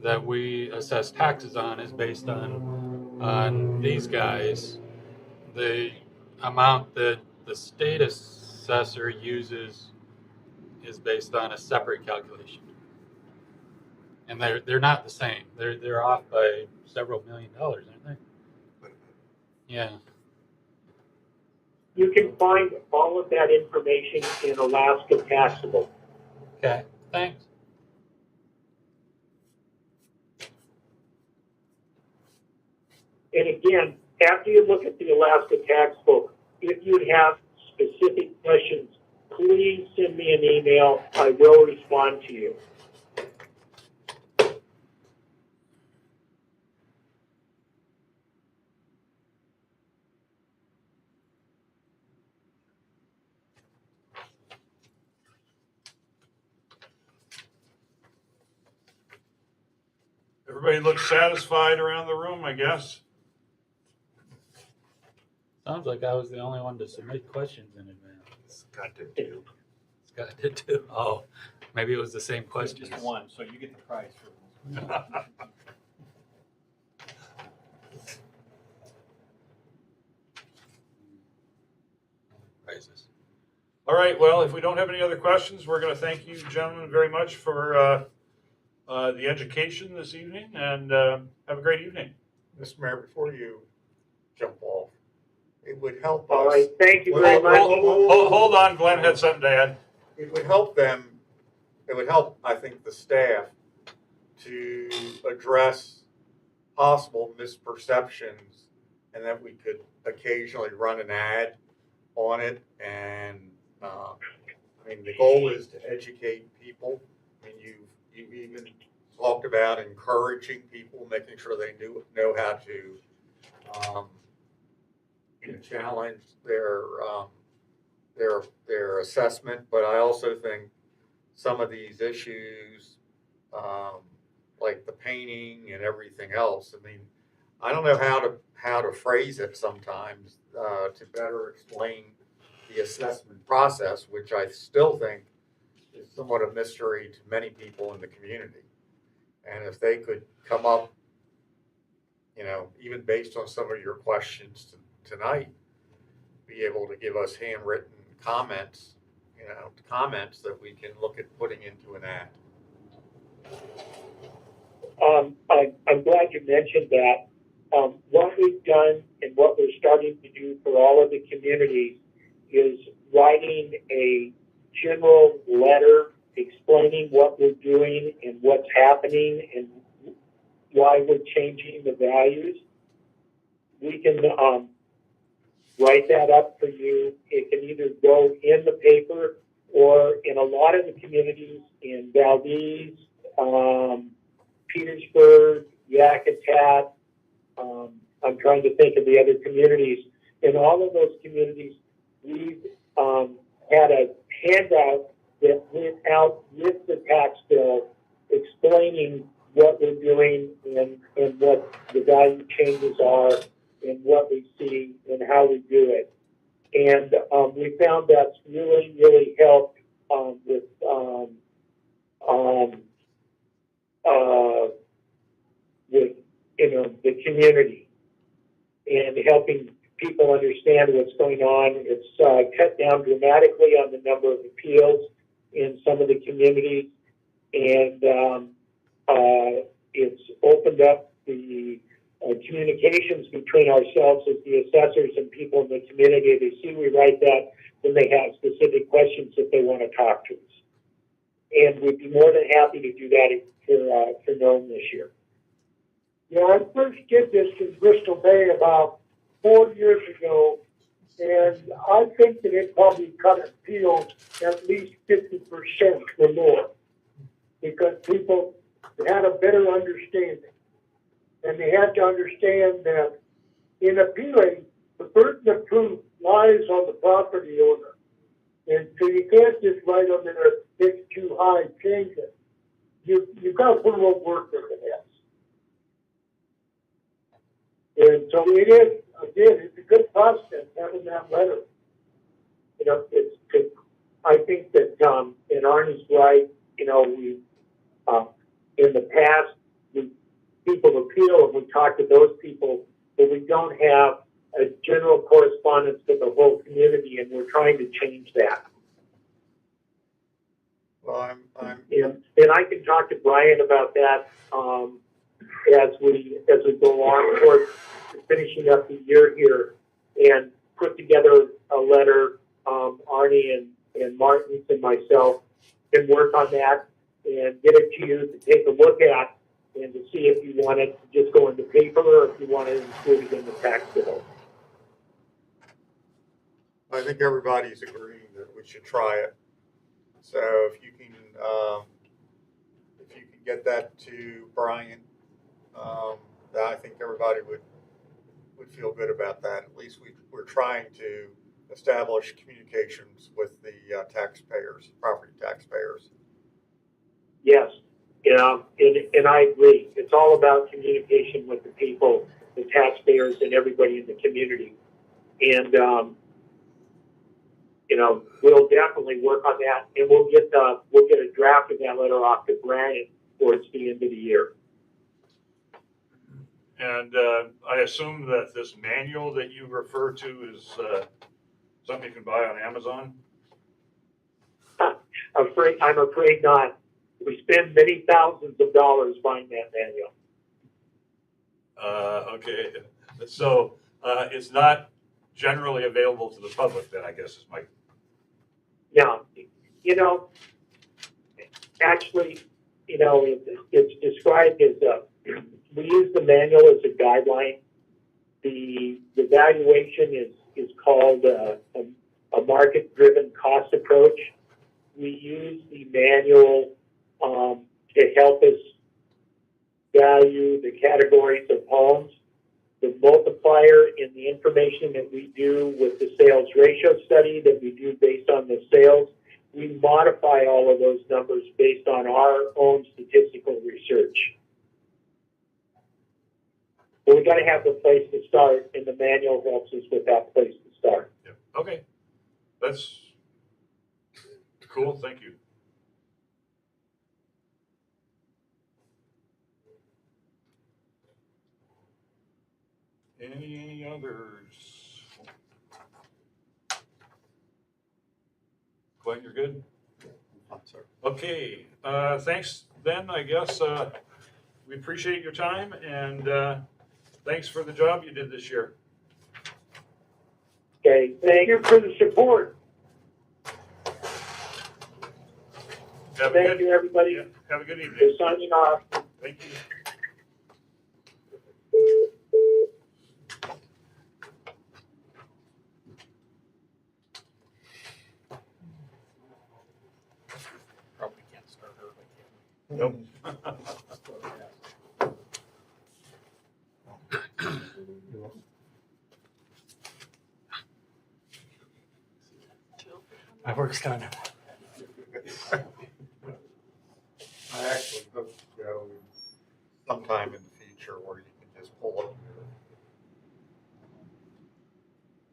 that we assess taxes on is based on these guys. The amount that the state assessor uses is based on a separate calculation, and they're not the same. They're off by several $1 million, aren't they? Yeah. You can find all of that information in Alaska Taxable. Okay. Thanks. And again, after you look at the Alaska Tax Book, if you have specific questions, please send me an email. I will respond to you. Everybody looks satisfied around the room, I guess. Sounds like I was the only one to submit questions in advance. Scott did too. Scott did too. Oh, maybe it was the same question. Just one, so you get the prize for this. Prizes. All right, well, if we don't have any other questions, we're going to thank you gentlemen very much for the education this evening, and have a great evening. Mr. Mayor, before you jump off, it would help All us. right, thank you very much. Hold on, Glenn had something to add. It would help them, it would help, I think, the staff to address possible misperceptions, and that we could occasionally run an ad on it. And I mean, the goal is to educate people. I mean, you've even talked about encouraging people, making sure they know how to challenge their assessment. But I also think some of these issues, like the painting and everything else, I mean, I don't know how to phrase it sometimes to better explain the assessment process, which I still think is somewhat a mystery to many people in the community. And if they could come up, even based on some of your questions tonight, be able to give us handwritten comments, comments that we can look at putting into an ad. I'm glad you mentioned that. What we've done and what we're starting to do for all of the communities is writing a general letter explaining what we're doing and what's happening and why we're changing the values. We can write that up for you. It can either go in the paper or in a lot of the communities in Valdez, Petersburg, Yakutat. I'm trying to think of the other communities. In all of those communities, we've had a handout that went out with the tax bill explaining what we're doing and what the value changes are and what we see and how we do it. And we found that's really, really helped with the community and helping people understand what's going on. It's cut down dramatically on the number of appeals in some of the communities, and it's opened up the communications between ourselves as the assessors and people in the community. They see we write that when they have specific questions that they want to talk to us. And we'd be more than happy to do that for Nome this year. Yeah, I first did this in Bristol Bay about 4 years ago, and I think that it probably cut appeals at least 50% or more, because people had a better understanding. And they had to understand that in appealing, the burden of proof lies on the property owner. And so you can't just write on there, it's too high, change it. You've got to put a little work into this. And so it is, again, it's a good process having that letter. I think that, and Arnie's right, we, in the past, people appeal and we talk to those people, but we don't have a general correspondence with the whole community, and we're trying to change that. Well, And I can talk to Brian about that, as we go on towards finishing up the year here, and put together a letter. Arnie and Martins and myself can work on that and get it to you to take a look at, and to see if you want it to just go in the paper or if you want to include it in the tax bill. I think everybody's agreeing that we should try it. So if you can get that to Brian, I think everybody would feel good about that. At least we're trying to establish communications with the taxpayers, property taxpayers. Yes, and I agree. It's all about communication with the people, the taxpayers, and everybody in the community. And we'll definitely work on that, and we'll get a draft of that letter off to Brian towards the end of the year. And I assume that this manual that you refer to is something you can buy on Amazon? I'm afraid not. We spend many thousands of dollars buying that manual. Okay, so it's not generally available to the public then, I guess is my... Now, actually, it's described as we use the manual as a guideline. The valuation is called a market-driven cost approach. We use the manual to help us value the categories of homes. The multiplier in the information that we do with the sales ratio study that we do based on the sales, we modify all of those numbers based on our own statistical research. But we got to have the place to start, and the manual helps us with that place to start. Yeah. Okay, that's cool. Thank you. Any others? Glenn, you're good? Okay, thanks then, I guess. We appreciate your time, and thanks for the job you did this year. Okay, thank you for the support. Thank you, everybody. Yeah, have a good evening. We're signing off. Thank you. Probably can't start her, but Nope. My work's done. I actually hope to go sometime in the future where you can just pull up your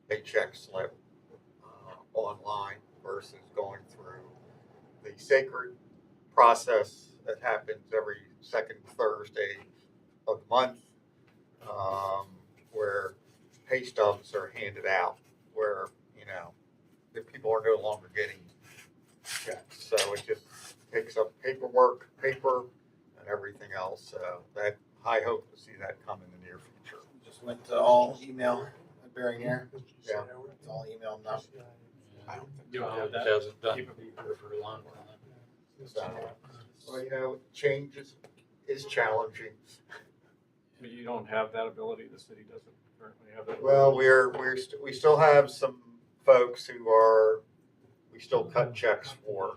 paycheck slip online versus going through the sacred process that happens every second Thursday of the month, where pay stubs are handed out, where the people are no longer getting checks. So it just takes up paperwork, paper, and everything else. So that I hope to see that come in the near future. Just went to all email at Bearing Air. Yeah. It's all email now. you don't have It that. hasn't done Keep it for a long time. So change is challenging. But you don't have that ability. The city doesn't currently have that. Well, we still have some folks who we still cut checks for.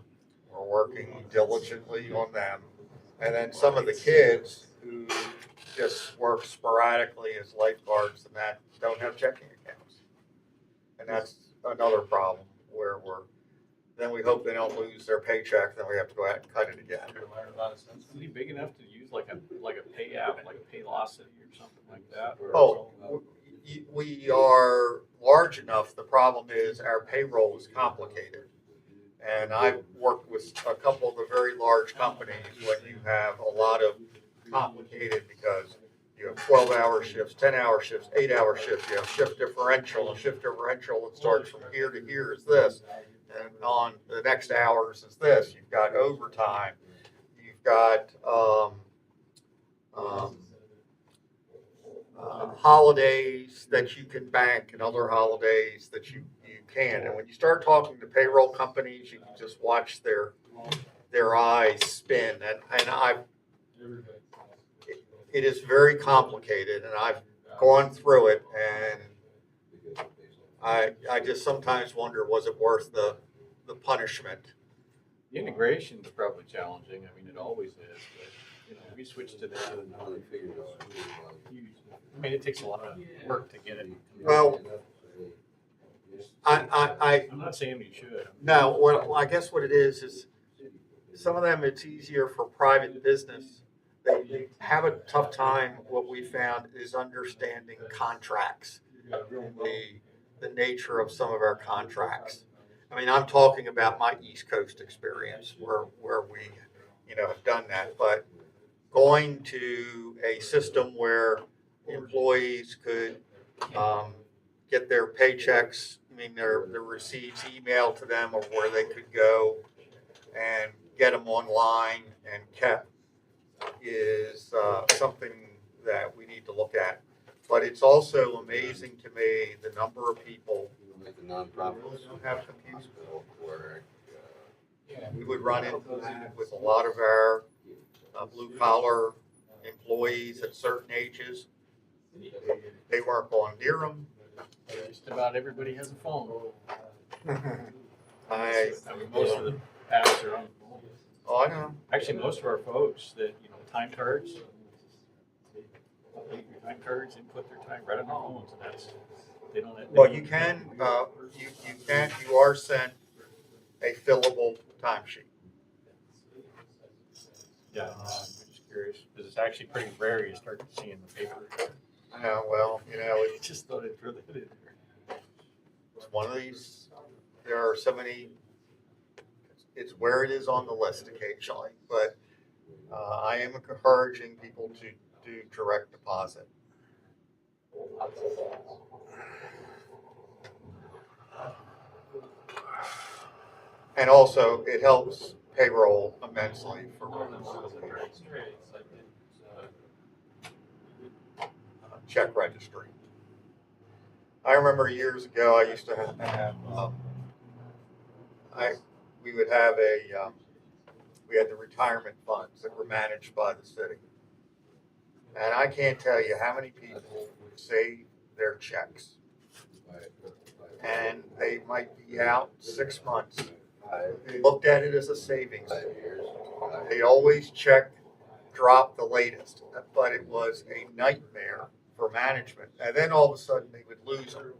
We're working diligently on them. And then some of the kids who just work sporadically as lifeguards and that don't have checking accounts. And that's another problem where then we hope they don't lose their paycheck, then we have to go out and cut it again. Is he big enough to use like a pay app, like a Paylocity or something like that? Oh, we are large enough, the problem is our payroll is complicated. And I've worked with a couple of the very large companies when you have a lot of complicated, because you have 12-hour shifts, 10-hour shifts, 8-hour shifts, you have shift differential. A shift differential that starts from here to here is this, and on the next hours is this. You've got overtime, you've got holidays that you can bank and other holidays that you can. And when you start talking to payroll companies, you can just watch their eyes spin. And it is very complicated, and I've gone through it, and I just sometimes wonder, was it worth the punishment? The integration is probably challenging. I mean, it always is, but you know, we switched to that. And I mean, it takes a lot of work to get it. Well, I'm not saying you should. No, well, I guess what it is some of them it's easier for private business. They have a tough time. What we found is understanding contracts, the nature of some of our contracts. I mean, I'm talking about my East Coast experience where we, have done that. But going to a system where employees could get their paychecks, their receipts emailed to them, or where they could go and get them online and kept, is something that we need to look at. But it's also amazing to me the number of people who don't have computers. We would run into that with a lot of our blue collar employees at certain ages. They work on Deerham. Just about everybody has a phone. I mean, most of the apps are on the phone. Oh, I know. Actually, most of our folks that, time cards, update your time cards, input their time right on their phones, and that's, they don't. Well, you are sent a fillable timesheet. Yeah, I'm just curious, because it's actually pretty rare you start to see in the paper. I know, well, I just thought I'd throw that in there. It's one of these, there are so many, it's where it is on the list occasionally, but I am encouraging people to do direct deposit. And also, it helps payroll immensely for check registry. I remember years ago, I used to have we would have we had the retirement funds that were managed by the city. And I can't tell you how many people save their checks. And they might be out 6 months. They looked at it as a savings. They always drop the latest, but it was a nightmare for management. And then all of a sudden they would lose them.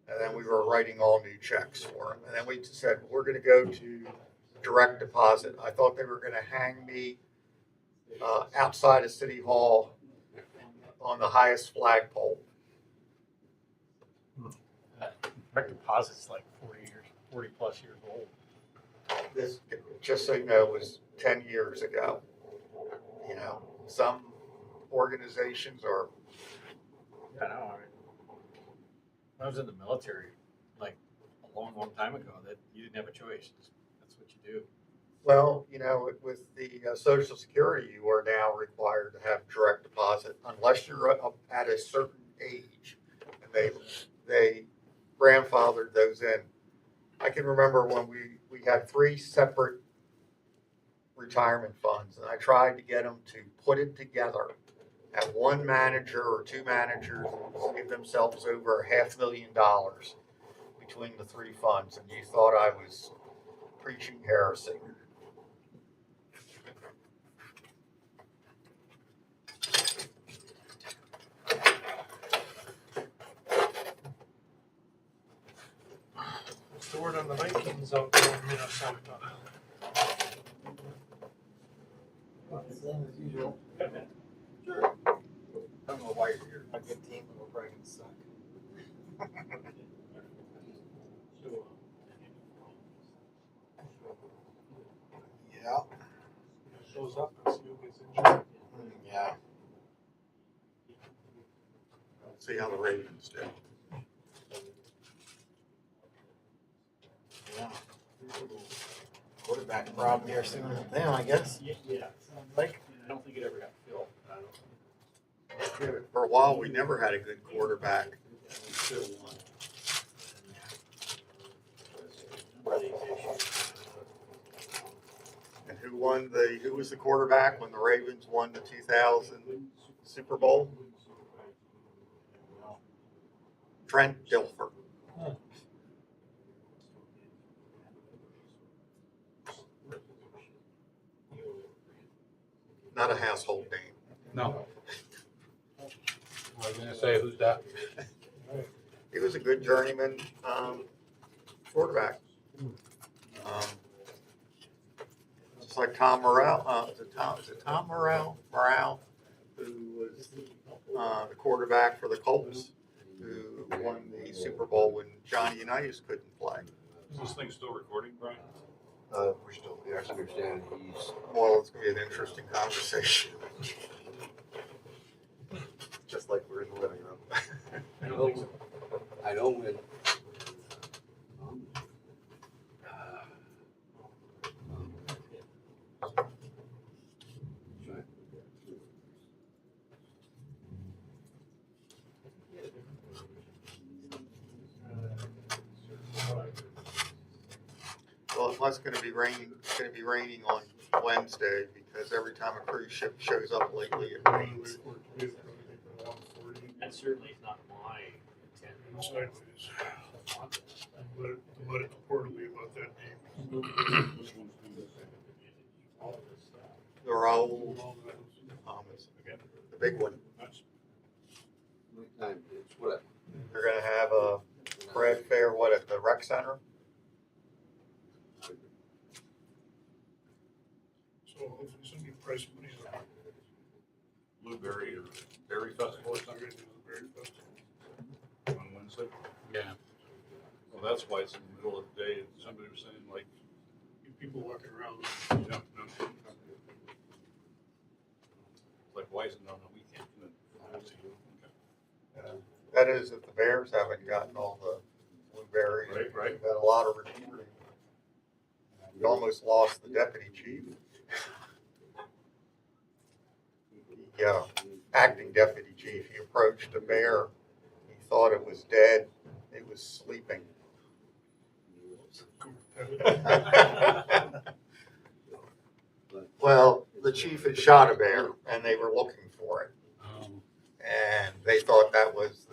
And then we were writing all new checks for them. And then we said, we're going to go to direct deposit. I thought they were going to hang me outside of City Hall on the highest flagpole. Direct deposit's like 40 plus years old. This, just so you know, was 10 years ago. Some organizations are. I know. When I was in the military, like a long, long time ago, that you didn't have a choice. That's what you do. Well, with the Social Security, you are now required to have direct deposit unless you're at a certain age, and they grandfathered those in. I can remember when we had 3 separate retirement funds, and I tried to get them to put it together. Have one manager or 2 managers give themselves over $500,000 between the 3 funds, and you thought I was preaching heresy. What's the word on the Vikings out there in Minnesota? Same as usual. Sure. I don't know why you're here. A good team, but we're probably gonna suck. Yeah. Shows up and see who gets injured. Yeah. See how the Ravens do. Yeah. Quarterback problem here soon with them, I guess. Yeah, Like, I don't think it ever got filled. I don't For a while, we never had a good quarterback. still want. Number of these issues. And who was the quarterback when the Ravens won the 2000 Super Bowl? Trent Dilfer. Not a household name. No. I was gonna say, who's that? He was a good journeyman quarterback. Just like Tom Morrell. Is it Tom Morrell? Morrell, who was the quarterback for the Colts, who won the Super Bowl when Johnny Unitas couldn't play. Is this thing still recording, Brian? we're still, yes, I understand he's. Well, it's going to be an interesting conversation. Just like we're in the living room. I don't think so. I know when. Well, it's going to be raining. It's going to be raining on Wednesday because every time a cruise ship shows up lately, it rains. That certainly is not my intent. Sideways. Let it reportedly about that name. The Raoul, the big one. They're going to have a bread fair. What, at the rec center? So hopefully somebody price money on Blueberry or Berry Festival or something. Berry Festival on Wednesday. Yeah. Well, that's why it's in the middle of the day. Somebody was saying like, people walking around. Yeah, no. Like, why isn't it on the weekend? That is if the Bears haven't gotten all the blueberries. Right. We've got a lot of reporting. We almost lost the deputy chief. The acting deputy chief, he approached a bear. He thought it was dead. It was sleeping. Well, the chief had shot a bear and they were looking for it. And they thought that was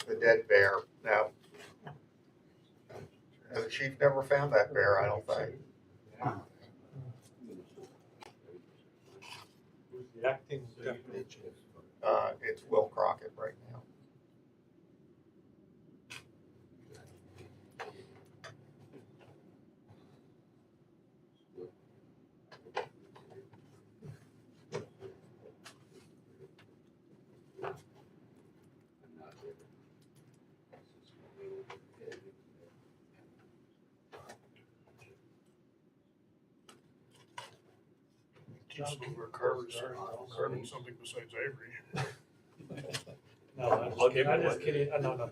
the dead bear. Now, the chief never found that bear, I don't think. The acting deputy chief. It's Will Crockett right now. Keeps some of our carving something besides ivory. No, I'm just kidding. No.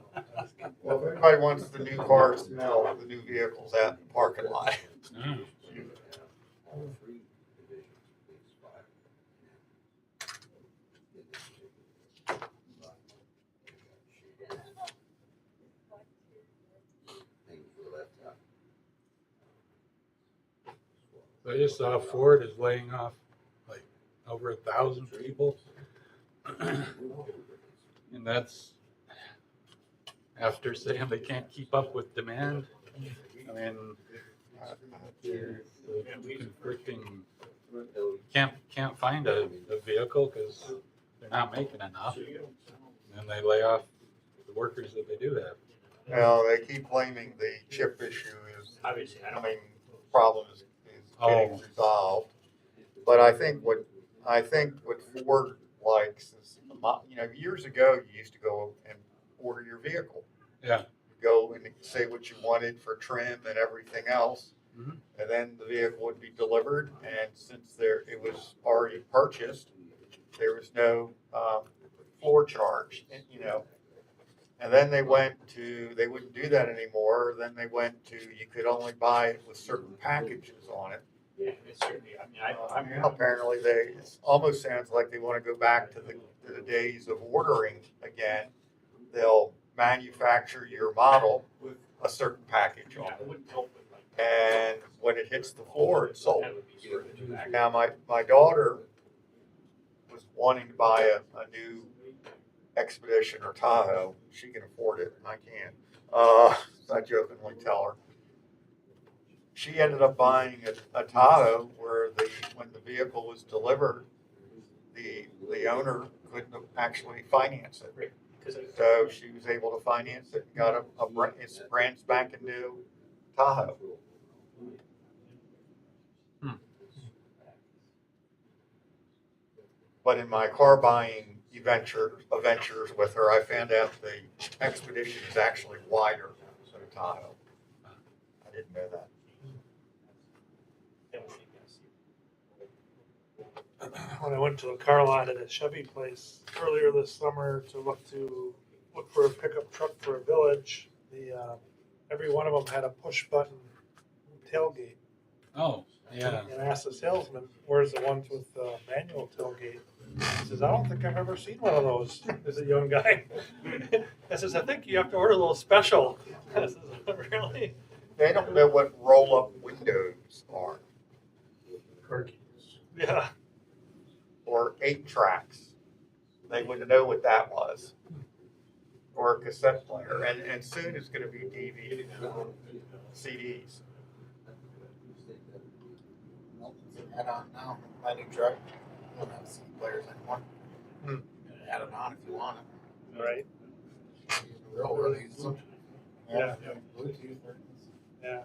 Well, if anybody wants the new car smell, the new vehicles out in the parking lot. So I just saw Ford is laying off like over 1,000 people. And that's after saying they can't keep up with demand. I mean, they're conflicting. Can't find a vehicle because they're not making enough. And they lay off the workers that they do have. Well, they keep blaming the chip issue is, Obviously, I don't. problem is getting resolved. But I think what Ford likes is, years ago you used to go and order your vehicle. Yeah. Go and say what you wanted for trim and everything else. Mhm. And then the vehicle would be delivered, and since it was already purchased, there was no floor charge, you know. And then they wouldn't do that anymore. Then they went to, you could only buy it with certain packages on it. Yeah, it's certainly, I mean, Apparently it almost sounds like they want to go back to the days of ordering again. They'll manufacture your model with a certain package on yeah, it. it wouldn't help with like. And when it hits the floor, it's sold. Now, my daughter was wanting to buy a new Expedition or Tahoe. She can afford it, and I can't. I jokingly tell her. She ended up buying a Tahoe where when the vehicle was delivered, the owner couldn't actually finance it. So she was able to finance it and got it's brand spanking new Tahoe. But in my car buying adventures with her, I found out the Expedition is actually wider than a Tahoe. I didn't know that. When I went to a car lot at a Chevy place earlier this summer to look for a pickup truck for a village, every one of them had a push button tailgate. Oh, yeah. And I asked the salesman, "Where's the ones with the manual tailgate?" He says, "I don't think I've ever seen one of those." As a young guy, I says, "I think you have to order a little special." I says, "Really?" They don't know what roll-up windows are. Yeah. Or 8-tracks. They wouldn't know what that was. Or a cassette player. And soon it's going to be DVD, CDs. Nope, it's an add-on now. My new truck, I don't have CD players anymore. Add it on if you want it. Right. The real world uses them. Yeah. Bluetooth. Yeah.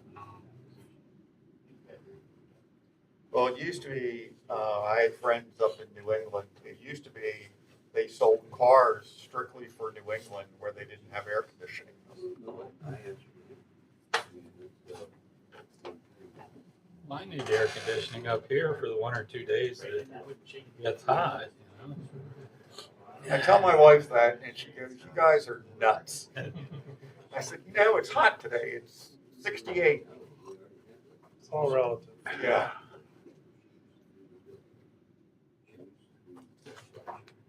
Well, it used to be, I had friends up in New England. It used to be they sold cars strictly for New England where they didn't have air conditioning. Mine need air conditioning up here for the 1 or 2 days that it gets hot, you know. I tell my wife that, and she goes, "You guys are nuts." I said, "No, it's hot today. It's 68. It's all relative. Yeah.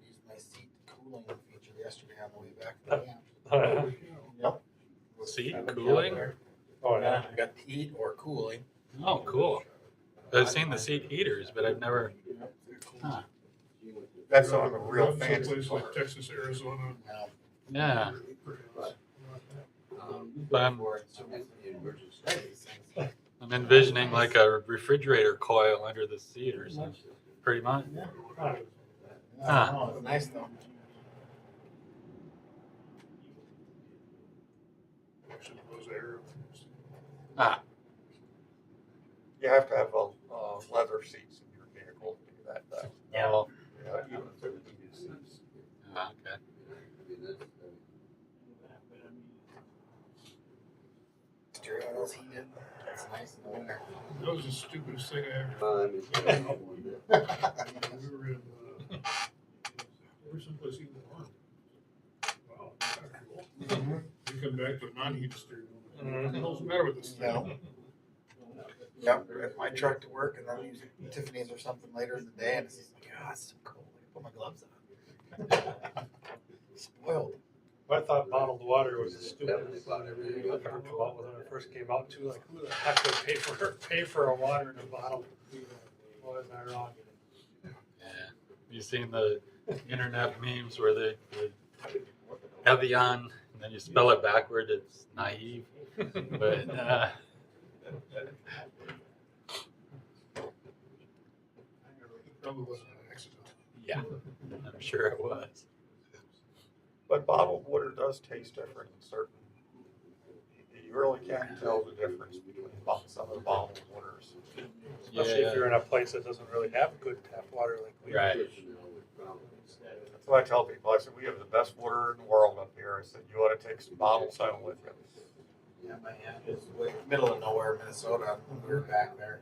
Used my seat cooling feature yesterday on the way back from camp. Yep. Seat cooling? Oh yeah. I got heat or cooling. Oh, cool. I've seen the seat heaters, but I've never. Huh. That's on a real fancy Someplace car. like Texas, Arizona. Yeah. I'm envisioning like a refrigerator coil under the seat or something. Pretty much. It's nice though. Ah, You have to have leather seats in your vehicle to do that, though. well, Yeah, even if they're heated seats. okay. Steering wheel's heated. That's nice in the winter. That was the stupidest thing I ever. We were in, someplace even warm. Wow, that's cool. We come back to a non-heated steering wheel. What the hell's the matter with this thing? No. Yep, with my truck to work and then use Tiffany's or something later in the day, and it's just like, oh, it's so cold. I put my gloves on. Spoiled. I thought bottled water was the stupidest thing ever talked about when it first came out too. Like, who the heck would pay for a water in a bottle? Was I wrong? Yeah. You seen the internet memes where they Evian, and then you spell it backward, it's naive. But Probably wasn't an accident. yeah, I'm sure it was. But bottled water does taste different in certain. You really can't tell the difference between some of the bottled waters. Especially if you're in a place that doesn't really have good tap water like we do. Right. That's what I tell people. I said, we have the best water in the world up here. I said, you ought to take some bottles home with you. Yeah, my aunt is way middle of nowhere, Minnesota. When we were back there,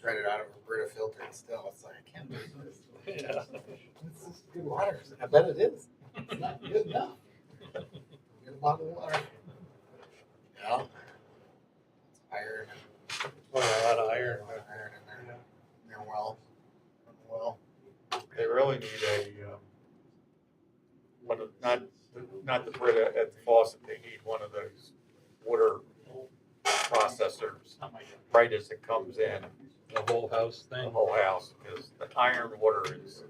tried it out of a Brita filter, and still, it's like I can't do this. Yeah. This is good water. I bet it is. It's not good enough. Get a bottle of water. Yeah. It's iron and Oh, yeah, a lot of iron. a lot of iron in there. Near well. Well. They really need one of, not the Brita at the faucet. They need one of those water processors right as it comes in, The whole house the thing. whole house, because the iron water is,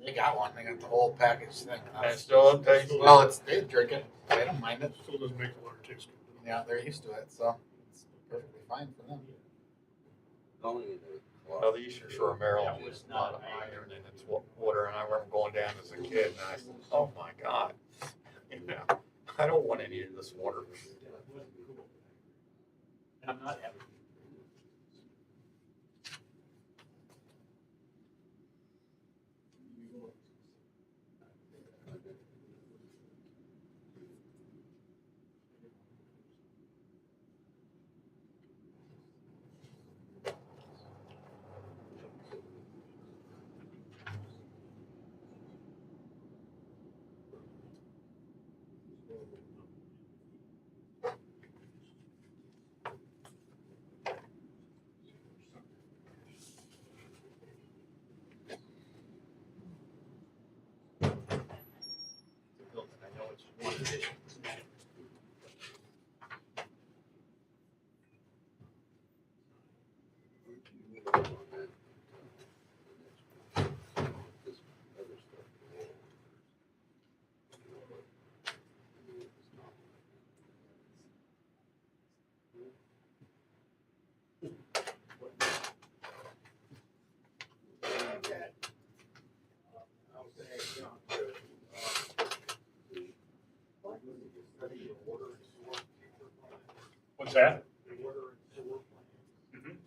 They got one. They got the whole package thing. and it still doesn't taste. Well, it's they drink it. They don't mind it. Still doesn't make the water taste good. Yeah, they're used to it, so it's perfectly fine for them. Well, the Eastern Shore of Maryland is a lot of iron and it's water, and I remember going down as a kid and I said, oh my God, you know, I don't want any of this water. I'm not happy. I know it's one addition. What's that? Mhm.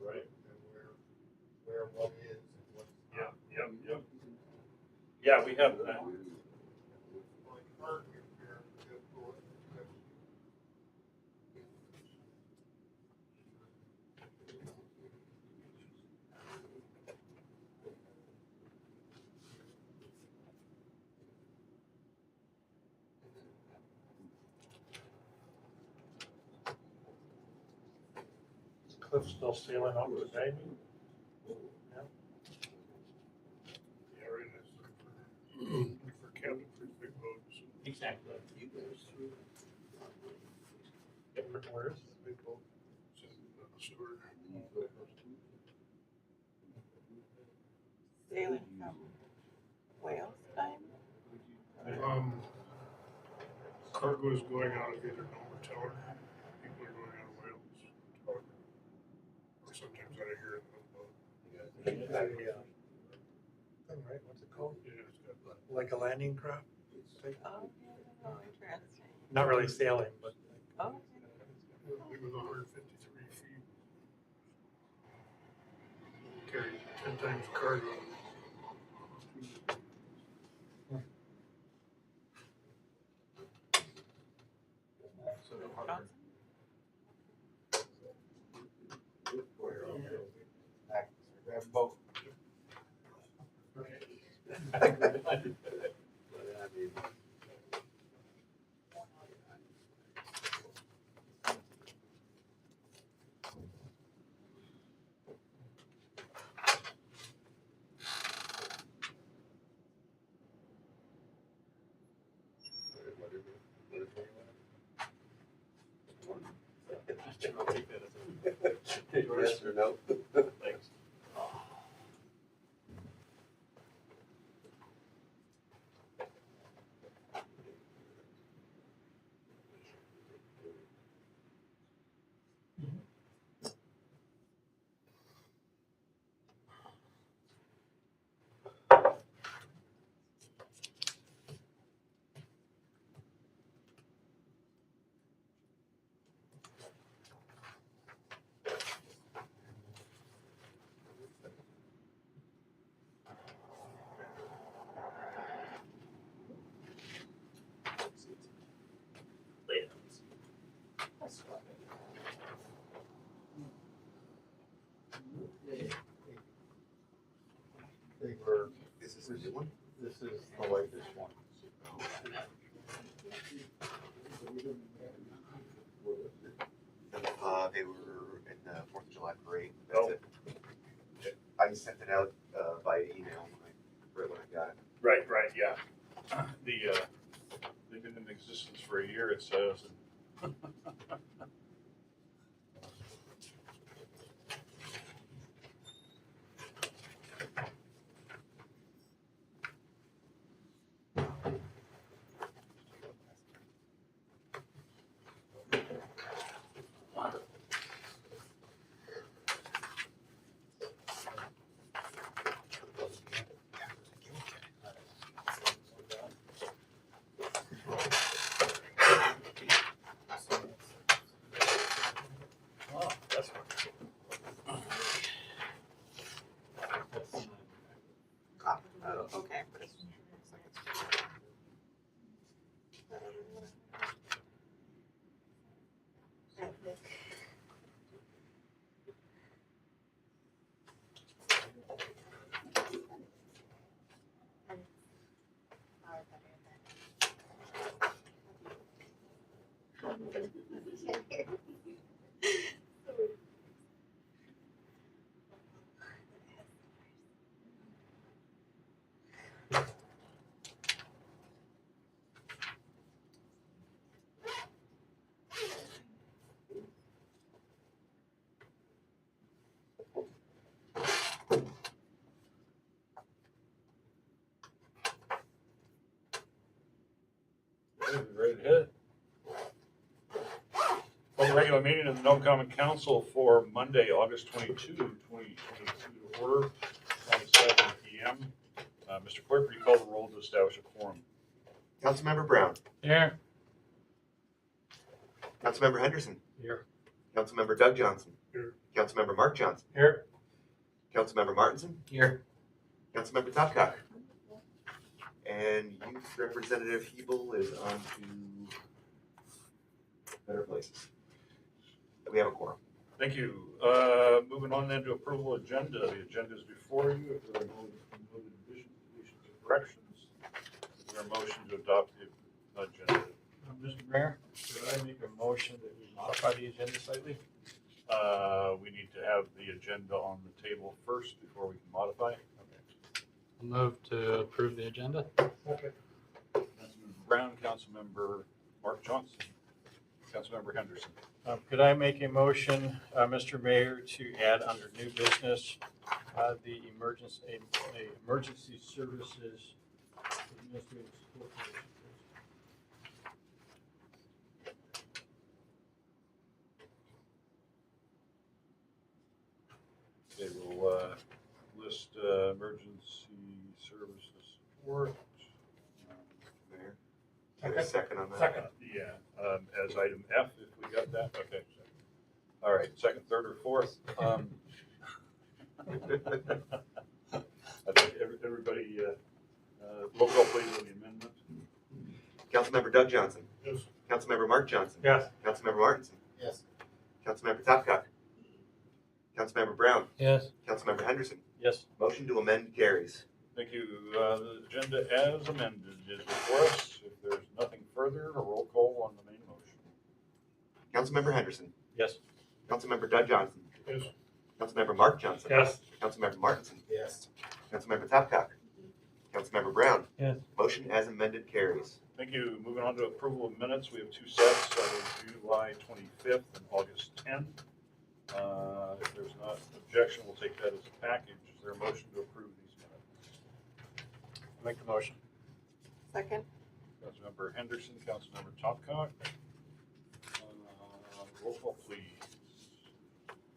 Right, and where what is and what's Yep, yep, yep. Yeah, we have that. Cliff's still sealing up today. Yeah, right. Looking for cabin for big boats. Exactly. Where is it? Big boat. It's in the sewer. Sailing from Wales time? Cargo is going out of either Nome or Teller. People are going out of Wales. Or sometimes out of here in the boat. Thing, right? What's it called? Yeah, it's got Like a landing craft? Oh, interesting. Not really sailing, but Oh, it was 153 feet. Carried 10 times cargo. Johnson? Grab a boat. Yes or no? Thanks. the new one? This is the latest one. They were in the 4th of July parade. That's Oh. it. I sent it out via email right when I got it. Right, yeah. They've been in existence for a year, it says. Oh, that's Oh, okay. But it's like it's. Ready to hit. Call the regular meeting of the Nome Common Council for Monday, August 22, 2022 to order, 7 p.m. Mr. Clerk, will you call the roll to establish a quorum? Councilmember Brown. here. Councilmember Henderson. Here. Councilmember Doug Johnson. Here. Councilmember Mark Johnson. Here. Councilmember Martinson. Here. Councilmember Topcock. And Youth Representative Hebel is on to Better Places. We have a quorum. Thank you. Moving on then to approval agenda. The agenda is before you. If there are no additions, deletions, or corrections, is there a motion to adopt the agenda? Mr. Mayor, should I make a motion that we modify the agenda slightly? We need to have the agenda on the table first before we can modify. I'll move to approve the agenda. Councilmember Brown, Councilmember Mark Johnson, Councilmember Henderson. Could I make a motion, Mr. Mayor, to add under new business, the emergency services administrative support position, They will list emergency services support. Mayor. Get a second on that. Second, yeah, as item F, if we got that, okay. All right, second, third, or fourth. I think everybody, roll call please on the amendment. Councilmember Doug Johnson. Yes. Councilmember Mark Johnson. Yes. Councilmember Martinson. Yes. Councilmember Topcock. Councilmember Brown. Yes. Councilmember Henderson. Yes. Motion to amend carries. Thank you. The agenda as amended is before us. If there's nothing further, a roll call on the main motion. Councilmember Henderson. Yes. Councilmember Doug Johnson. Yes. Councilmember Mark Johnson. Yes. Councilmember Martinson. Yes. Councilmember Topcock. Councilmember Brown. Yes. Motion as amended carries. Thank you. Moving on to approval of minutes. We have two sets of July 25th and August 10th. If there's not an objection, we'll take that as a package. Is there a motion to approve these minutes? Make the motion. Second? Councilmember Henderson, Councilmember Topcock. Roll call, please.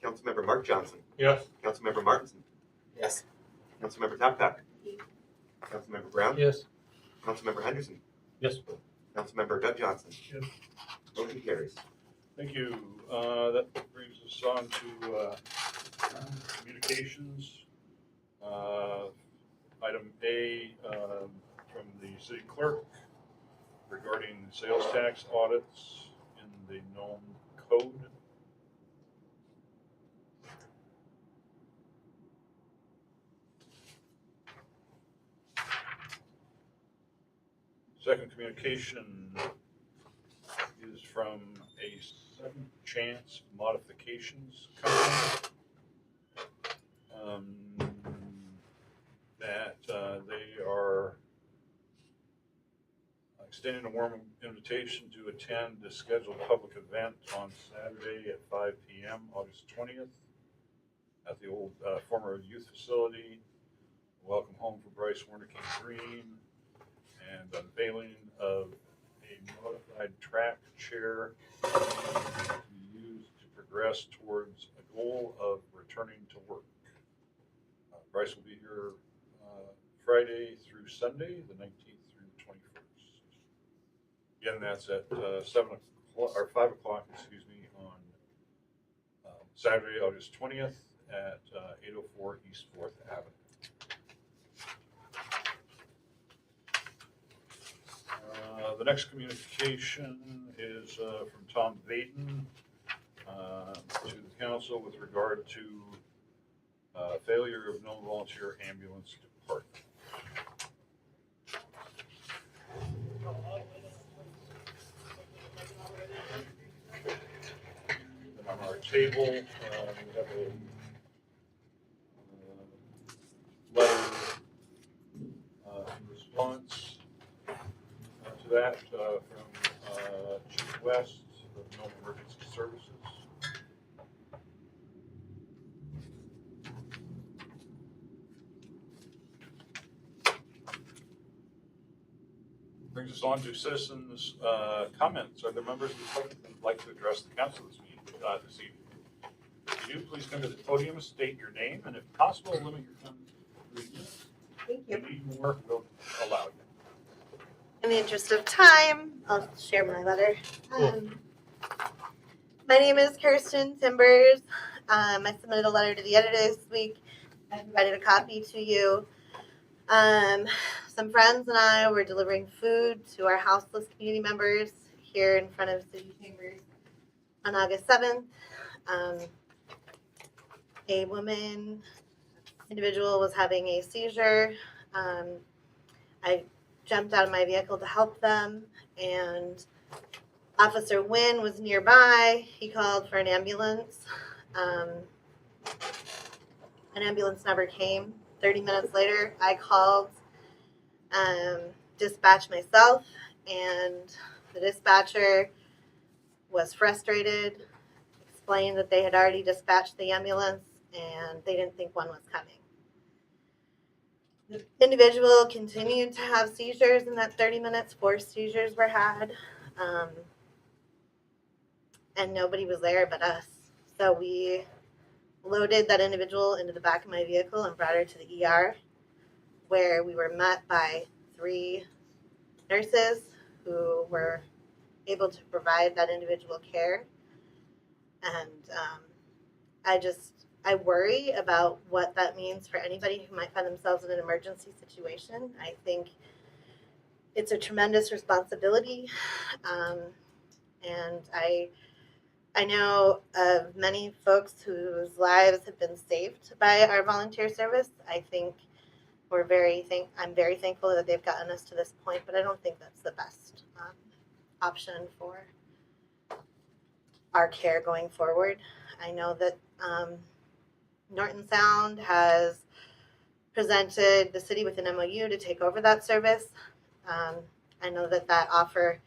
Councilmember Mark Johnson. Yes. Councilmember Martinson. Yes. Councilmember Topcock. Councilmember Brown. Yes. Councilmember Henderson. Yes. Councilmember Doug Johnson. Yes. Motion carries. Thank you. That brings us on to communications. Item A from the city clerk regarding sales tax audits in the Nome code. Second communication is from a Second Chance Modifications Company. That they are extending a warm invitation to attend the scheduled public event on Saturday at 5 p.m., August 20th, at the old former youth facility. Welcome home for Bryce Warner King Green, and unveiling of a modified track chair to be used to progress towards a goal of returning to work. Bryce will be here Friday through Sunday, the 19th through the 21st. Again, that's at 7 o'clock or 5 o'clock, excuse me, on Saturday, August 20th at 804 East 4th Avenue. The next communication is from Tom Vaden to the council with regard to failure of Nome volunteer ambulance department. And on our table, we have a letter in response to that from Chief West of Nome Emergency Services. Brings us on to citizens' comments. Are there members of the public who would like to address the council this evening? If you do, please come to the podium, state your name, and if possible, limit your time to 3 minutes. Thank you. If you need more, we'll allow you. In the interest of time, I'll share my letter. My name is Kirsten Timbers. I submitted a letter to the editor this week. I provided a copy to you. Some friends and I were delivering food to our houseless community members here in front of City Chambers on August 7th. A individual was having a seizure. I jumped out of my vehicle to help them, and Officer Wynn was nearby. He called for an ambulance. An ambulance never came. 30 minutes later, I called dispatch myself, and the dispatcher was frustrated, explained that they had already dispatched the ambulance and they didn't think one was coming. The individual continued to have seizures in that 30 minutes. 4 seizures were had, and nobody was there but us. So we loaded that individual into the back of my vehicle and brought her to the ER, where we were met by 3 nurses who were able to provide that individual care. And I worry about what that means for anybody who might find themselves in an emergency situation. I think it's a tremendous responsibility. And I know of many folks whose lives have been saved by our volunteer service. I think I'm very thankful that they've gotten us to this point, but I don't think that's the best option for our care going forward. I know that Norton Sound has presented the city with an MOU to take over that service. I know that offer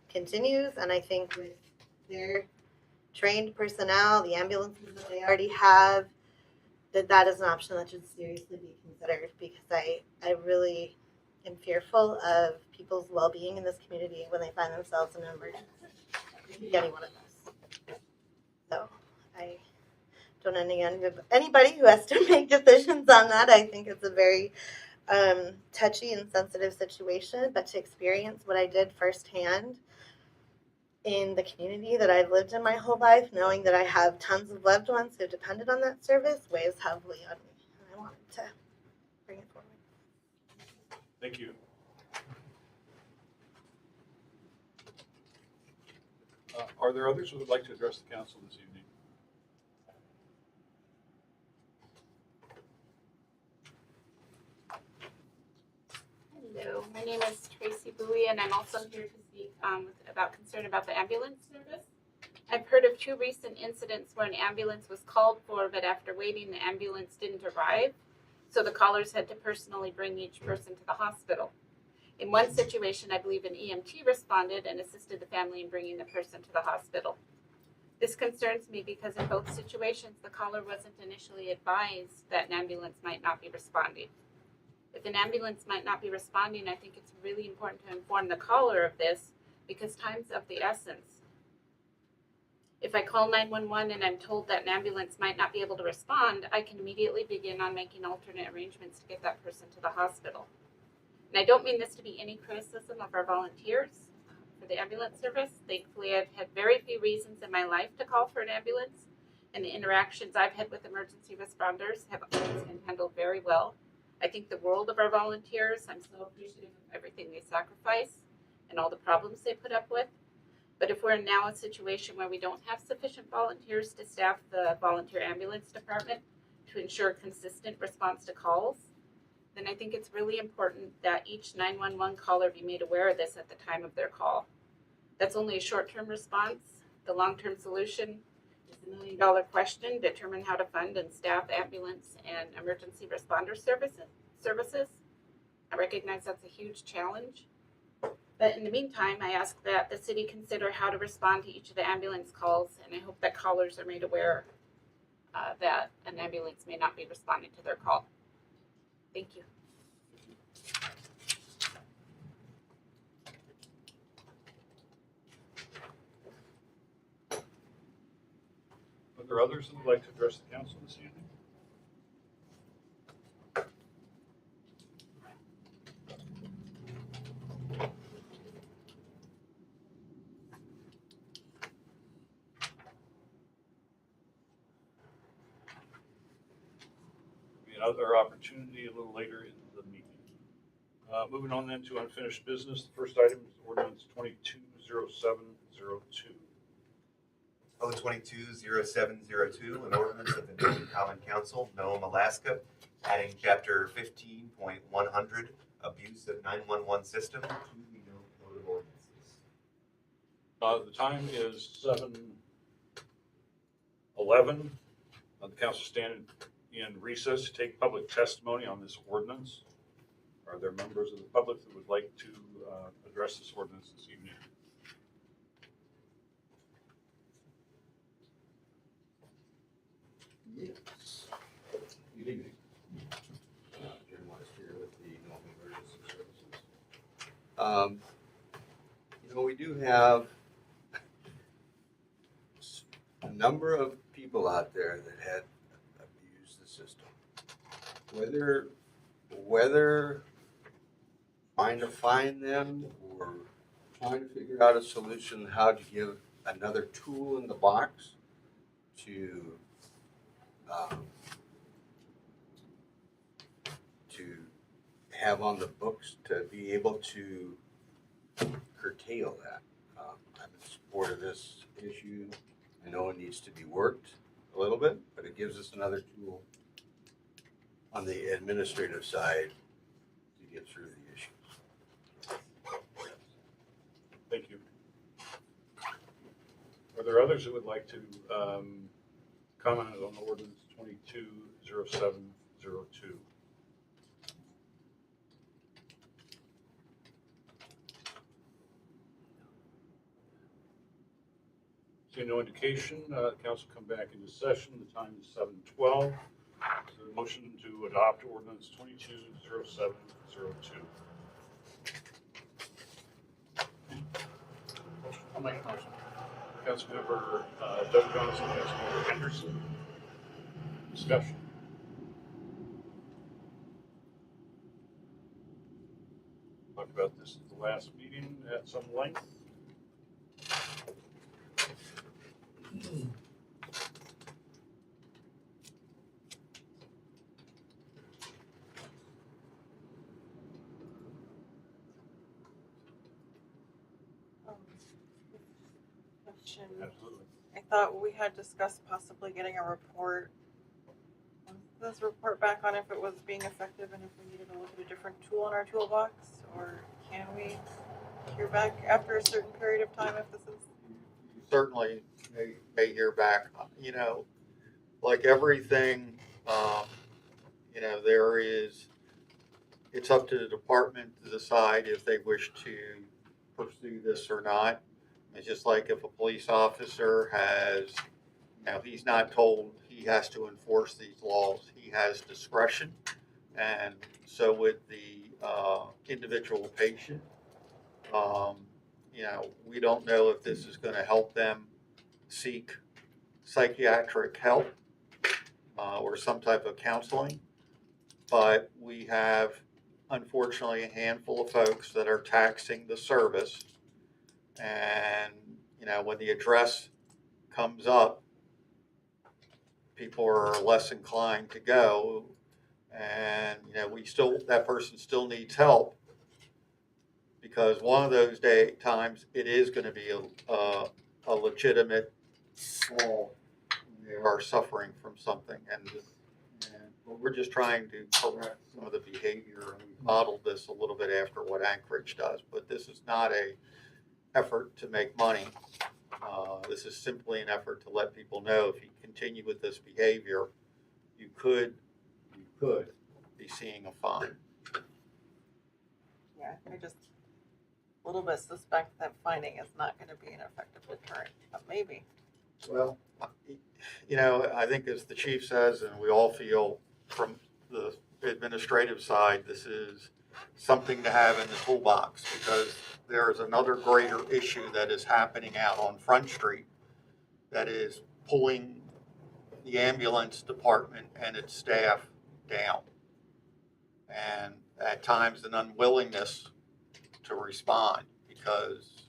continues, and I think with their trained personnel, the ambulances that they already have, that is an option that should seriously be considered, because I really am fearful of people's well-being in this community when they find themselves in an emergency. It could be any one of us. So I don't envy anybody who has to make decisions on that. I think it's a very touchy and sensitive situation, but to experience what I did firsthand in the community that I've lived in my whole life, knowing that I have tons of loved ones who depended on that service, weighs heavily on me. And I wanted to bring it forward. Thank you. Are there others who would like to address the council this evening? Hello, my name is Tracy Bowie, and I'm also here to speak about concern about the ambulance service. I've heard of 2 recent incidents where an ambulance was called for, but after waiting, the ambulance didn't arrive. So the callers had to personally bring each person to the hospital. In one situation, I believe an EMT responded and assisted the family in bringing the person to the hospital. This concerns me because in both situations, the caller wasn't initially advised that an ambulance might not be responding. If an ambulance might not be responding, I think it's really important to inform the caller of this because time's of the essence. If I call 911 and I'm told that an ambulance might not be able to respond, I can immediately begin on making alternate arrangements to get that person to the hospital. And I don't mean this to be any criticism of our volunteers for the ambulance service. Thankfully, I've had very few reasons in my life to call for an ambulance, and the interactions I've had with emergency responders have always been handled very well. I think the world of our volunteers. I'm so appreciative of everything they sacrifice and all the problems they put up with. But if we're now in a situation where we don't have sufficient volunteers to staff the volunteer ambulance department to ensure consistent response to calls, then I think it's really important that each 911 caller be made aware of this at the time of their call. That's only a short-term response. The long-term solution is the million-dollar question: determine how to fund and staff ambulance and emergency responder services. I recognize that's a huge challenge. But in the meantime, I ask that the city consider how to respond to each of the ambulance calls, and I hope that callers are made aware that an ambulance may not be responding to their call. Thank you. Are there others that would like to address the council this evening? Another opportunity a little later in the meeting. Moving on then to unfinished business. The first item is ordinance 220702. O220702, an ordinance of the Nome Common Council, Nome, Alaska, adding chapter 15.100, abuse of 911 system to the Nome Code of Ordinances. The time is 7:11. The council standing in recess to take public testimony on this ordinance. Are there members of the public that would like to address this ordinance this evening? Yes. Good evening. Jim West here with the Nome Emergency Services. We do have a number of people out there that had abused the system. Whether trying to find them or trying to figure out a solution how to give another tool in the box to have on the books to be able to curtail that. I'm in support of this issue. I know it needs to be worked a little bit, but it gives us another tool on the administrative side to get through the issues. Thank you. Are there others who would like to comment on ordinance 220702? Seeing no indication, council come back into session. The time is 7:12. Is there a motion to adopt ordinance 220702? I'll make a motion. Councilmember Doug Johnson, Councilmember Henderson. Discussion. Talked about this at the last meeting at some length. Question. Absolutely. I thought we had discussed possibly getting a report. This report back on if it was being effective and if we needed to look at a different tool in our toolbox, or can we? hear back after a certain period of time if this is? You certainly may hear back. You know, like everything, there is, it's up to the department to decide if they wish to pursue this or not. It's just like if a police officer has, he's not told he has to enforce these laws. He has discretion. And so with the individual patient, we don't know if this is going to help them seek psychiatric help or some type of counseling. But we have, unfortunately, a handful of folks that are taxing the service. And, when the address comes up, people are less inclined to go. And, that person still needs help, because one of those times it is going to be a legitimate fall. They are suffering from something, and we're just trying to correct some of the behavior, and we modeled this a little bit after what Anchorage does. But this is not a effort to make money. This is simply an effort to let people know if you continue with this behavior, you could be seeing a fine. Yeah, I just a little bit suspect that fining is not going to be an effective deterrent, but maybe. Well, I think as the chief says, and we all feel from the administrative side, this is something to have in the toolbox, because there's another greater issue that is happening out on Front Street that is pulling the ambulance department and its staff down. And at times an unwillingness to respond, because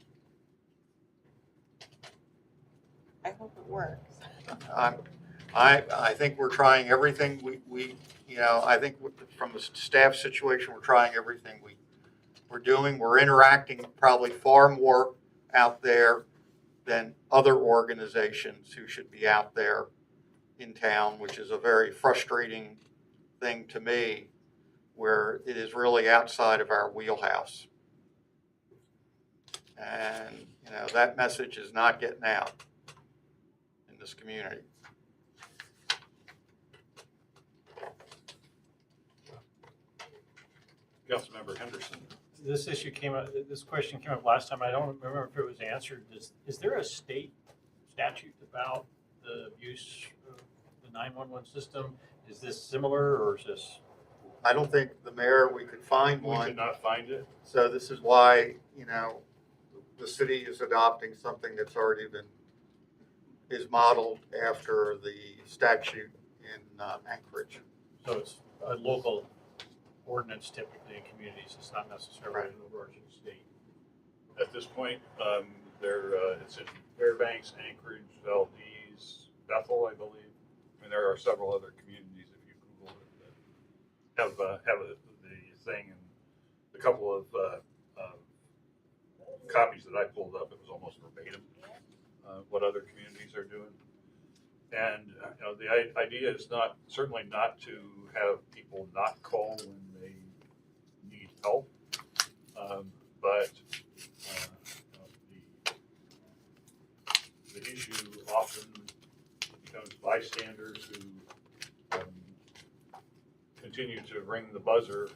I hope it works. I think we're trying everything I think from a staff situation, we're trying everything we're doing. We're interacting probably far more out there than other organizations who should be out there in town, which is a very frustrating thing to me, where it is really outside of our wheelhouse. And, that message is not getting out in this community. Councilmember Henderson. This issue came up, this question came up last time. I don't remember if it was answered. Is there a state statute about the use of the 911 system? Is this similar, or is this? I don't think the mayor, we could find We one. could not find it. So this is why, the city is adopting something that's already is modeled after the statute in Anchorage. So it's a local ordinance typically in communities. It's not necessarily an overarching state. At this point, it's in Fairbanks, Anchorage, Valdez, Bethel, I believe. I mean, there are several other communities, if you Google it, that have the thing. And a couple of copies that I pulled up, it was almost verbatim what other communities are doing. And the idea is certainly not to have people not call when they need help, but the issue often becomes bystanders who continue to ring the buzzer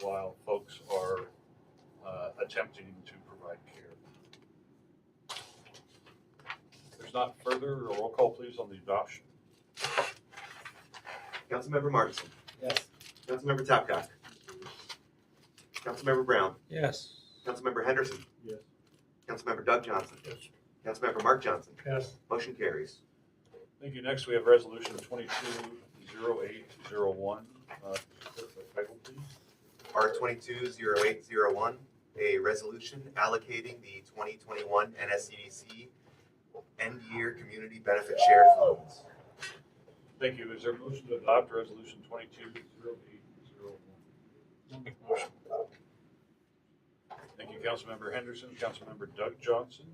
while folks are attempting to provide care. If there's not further, a roll call please on the adoption. Councilmember Martinson. Yes. Councilmember Tapcock. Councilmember Brown. Yes. Councilmember Henderson. Yes. Councilmember Doug Johnson. Yes. Councilmember Mark Johnson. Yes. Motion carries. Thank you. Next, we have resolution 220801. Title, please. R220801, a resolution allocating the 2021 NSCDC end-year community benefit share funds. Thank you. Is there a motion to adopt resolution 220801? I'll make the motion. Thank you, Councilmember Henderson. Councilmember Doug Johnson.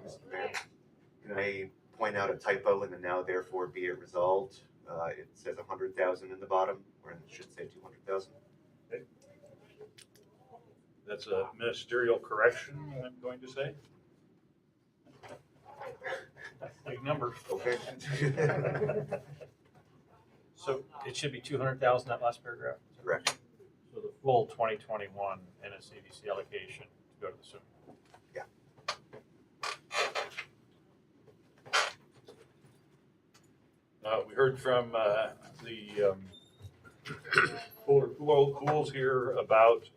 Mr. Mayor, can I point out a typo in the now therefore be it resolved? It says 100,000 in the bottom, where it should say 200,000. That's a ministerial correction, I'm going to say. Big number. Okay. So it should be 200,000, that last paragraph? Correct. So the full 2021 NSCDC allocation to go to the sewer. We heard from the pools here about,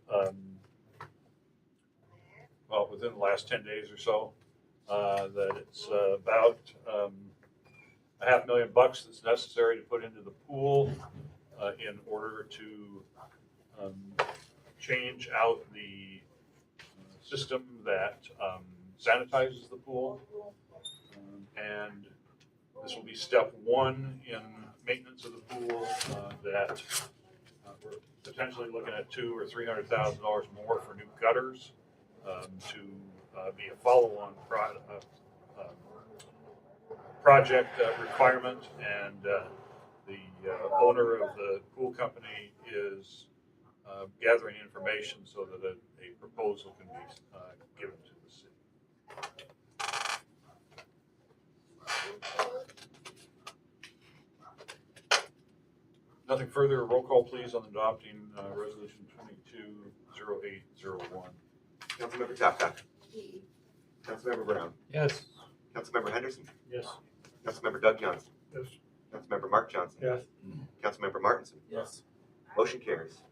well, within the last 10 days or so, that it's about $500,000 that's necessary to put into the pool in order to change out the system that sanitizes the pool. And this will be step one in maintenance of the pool that we're potentially looking at $200,000 or $300,000 more for new gutters to be a follow-on project requirement. And the owner of the pool company is gathering information so that a proposal can be given to the city. Nothing further. Roll call, please, on adopting resolution 220801. Councilmember Topcott. Councilmember Brown. Yes. Councilmember Henderson. Yes. Councilmember Doug Johnson. Yes. Councilmember Mark Johnson. Yes. Councilmember Martinson. Yes. Motion carries.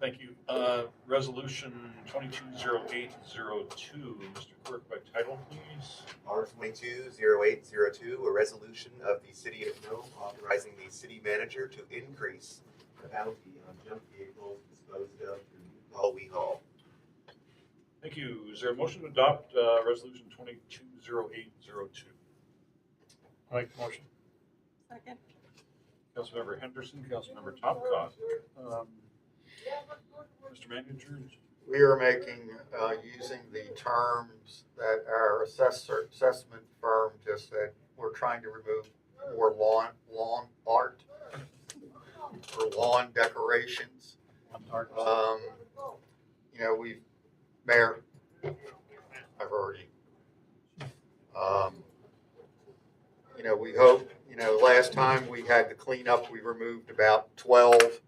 Thank you. Resolution 220802. Mr. Clerk, by title, please. R220802, a resolution of the City of Nome authorizing the city manager to increase the bounty on junk vehicles disposed of through Haul We Haul. Thank you. Is there a motion to adopt resolution 220802? I'll make the motion. Second. Councilmember Henderson, Councilmember Topcott. Mr. Manager? We are making, using the terms that our assessment firm just said, we're trying to remove more lawn art or lawn decorations. You know, Mayor, I've already, you know, we hope, you know, last time we had the cleanup, we removed about 12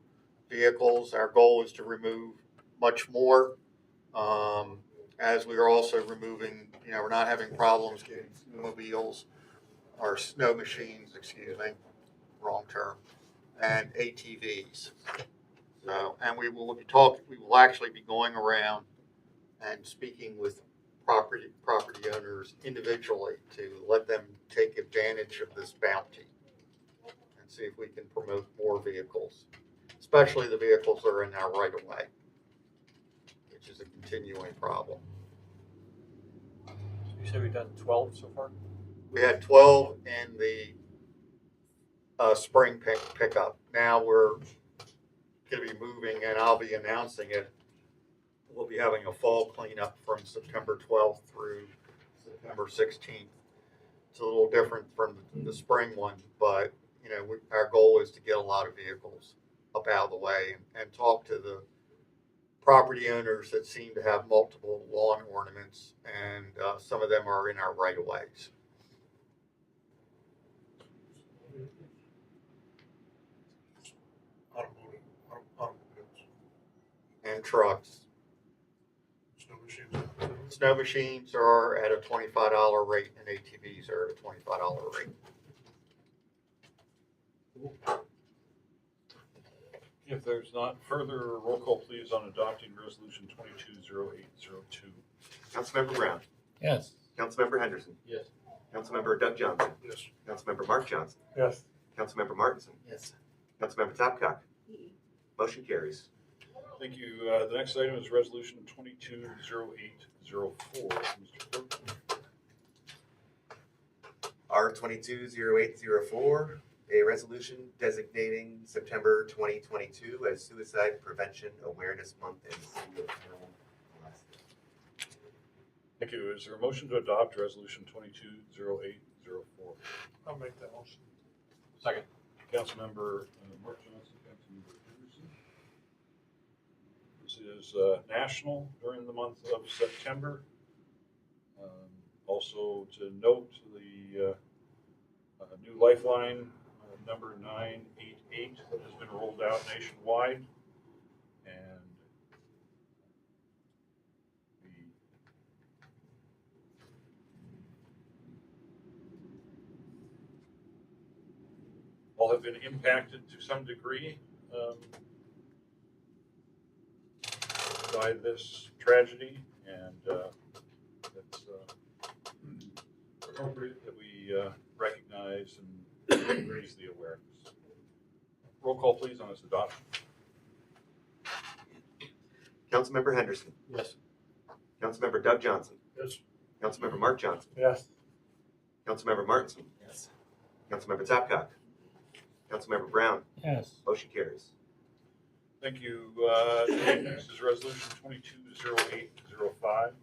vehicles. Our goal is to remove much more, as we are also removing, you know, we're not having problems getting snowmobiles or snow machines, excuse me, wrong term, and ATVs. So, and we will actually be going around and speaking with property owners individually to let them take advantage of this bounty and see if we can promote more vehicles, especially the vehicles that are in our right of way, which is a continuing problem. You said we've done 12 so far? We had 12 in the spring pickup. Now we're going to be moving, and I'll be announcing it. We'll be having a fall cleanup from September 12th through September 16th. It's a little different from the spring one, but you know, our goal is to get a lot of vehicles up out of the way and talk to the property owners that seem to have multiple lawn ornaments, and some of them are in our right of ways. Automobiles. And trucks. Snow machines. Snow machines are at a $25 rate, and ATVs are at a $25 rate. If there's not further, roll call, please, on adopting resolution 220802. Councilmember Brown. Yes. Councilmember Henderson. Yes. Councilmember Doug Johnson. Yes. Councilmember Mark Johnson. Yes. Councilmember Martinson. Yes. Councilmember Topcott. Motion carries. Thank you. The next item is resolution 220804. Mr. Clerk. R220804, a resolution designating September 2022 as Suicide Prevention Awareness Month in the City of Nome, Alaska. Thank you. Is there a motion to adopt resolution 220804? I'll make that motion. Second. Councilmember Mark Johnson, Councilmember Henderson. This is national during the month of September. Also to note the new Lifeline number 988 that has been rolled out nationwide. And all have been impacted to some degree by this tragedy, and it's appropriate that we recognize and raise the awareness. Roll call, please, on this adoption. Councilmember Henderson. Yes. Councilmember Doug Johnson. Yes. Councilmember Mark Johnson. Yes. Councilmember Martinson. Yes. Councilmember Tapcock. Councilmember Brown. Yes. Motion carries. Thank you. Next is resolution 220805.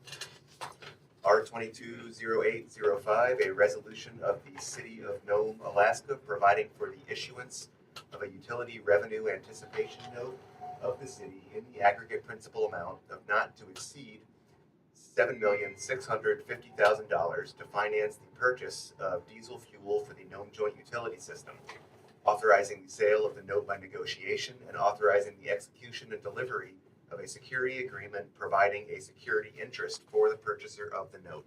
R220805, a resolution of the City of Nome, Alaska, providing for the issuance of a utility revenue anticipation note of the city in the aggregate principal amount of not to exceed $7,650,000 to finance the purchase of diesel fuel for the Nome Joint Utility System, authorizing the sale of the note by negotiation, and authorizing the execution and delivery of a security agreement providing a security interest for the purchaser of the note.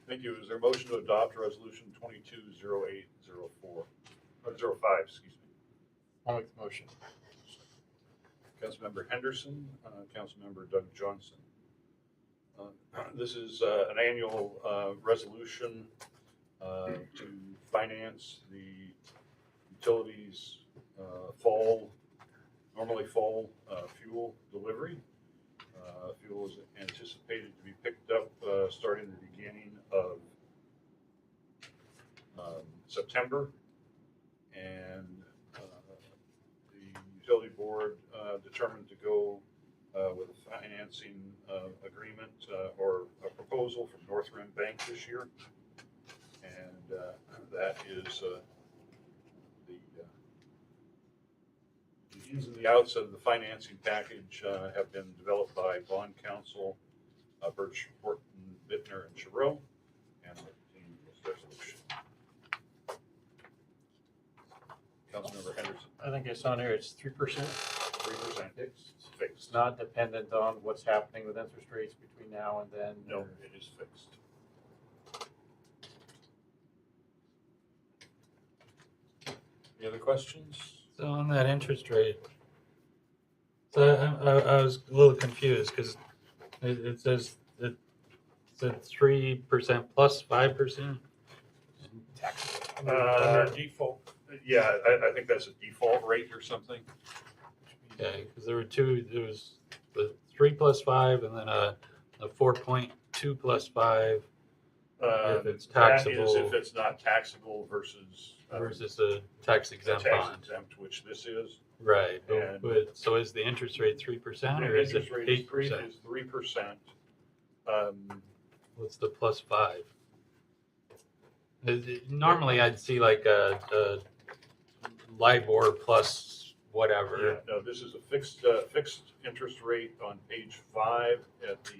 Thank you. Is there a motion to adopt resolution 220804 or 05? Excuse me. I'll make the motion. Councilmember Henderson, Councilmember Doug Johnson. This is an annual resolution to finance the utilities normally fall fuel delivery. Fuel is anticipated to be picked up starting the beginning of September, and the utility board determined to go with a financing agreement or a proposal from Northrim Bank this year, and that is the ins and the outs of the financing package have been developed by bond counsel Birch, Horton, Bittner, and Giroux, and in this resolution. Councilmember Henderson. I think it's on here, it's 3%. 3% fixed. It's not dependent on what's happening with interest rates between now and then. No, it is fixed. Any other questions? So on that interest rate, so I was a little confused because it says it said 3% plus 5%. Default. Yeah, I think that's a default rate or something. Okay, because there were two. There was the 3 plus 5, and then a 4.2 plus 5. If it's taxable. That is if it's not taxable versus versus a tax exempt tax bond. exempt, which this is. Right. And But so is the interest rate 3% or is it 8%? Is 3%. What's the plus 5? Normally, I'd see like a LIBOR plus whatever. Yeah, no, this is a fixed interest rate on page 5 at the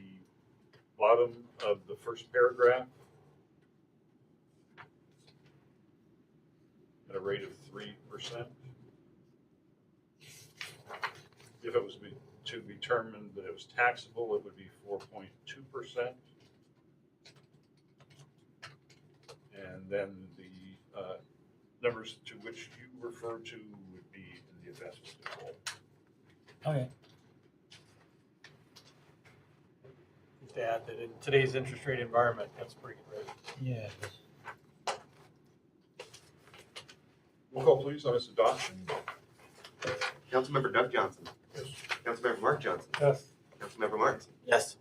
bottom of the first paragraph. At a rate of 3%. If it was to be determined that it was taxable, it would be 4.2%. And then the numbers to which you refer to would be in the investment default. Okay. Just to add that in today's interest rate environment, that's pretty good rate. Yeah. Roll call, please, on its adoption. Councilmember Doug Johnson. Yes. Councilmember Mark Johnson. Yes. Councilmember Martinson. Yes.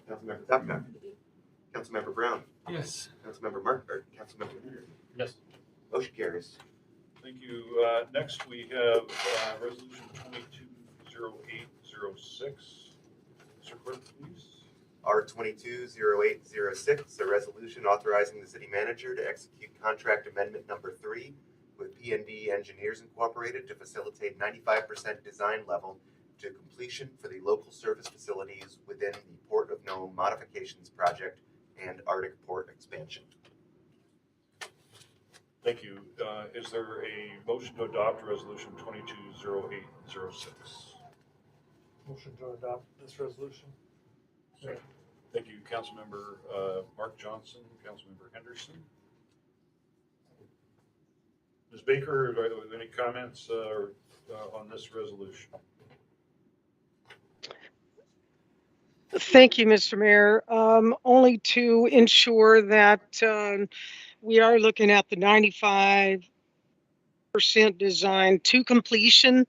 Councilmember Tapcock. Councilmember Brown. Yes. Councilmember Henderson. Yes. Motion carries. Thank you. Next, we have resolution 220806. Mr. Clerk, please. R220806, a resolution authorizing the city manager to execute contract amendment number 3 with P&D Engineers Incorporated to facilitate 95% design level to completion for the local service facilities within the Port of Nome Modifications Project and Arctic Port Expansion. Thank you. Is there a motion to adopt resolution 220806? Motion to adopt this resolution. Thank you, Councilmember Mark Johnson, Councilmember Henderson. Ms. Baker, are there any comments on this resolution? Thank you, Mr. Mayor. Only to ensure that we are looking at the 95% design to completion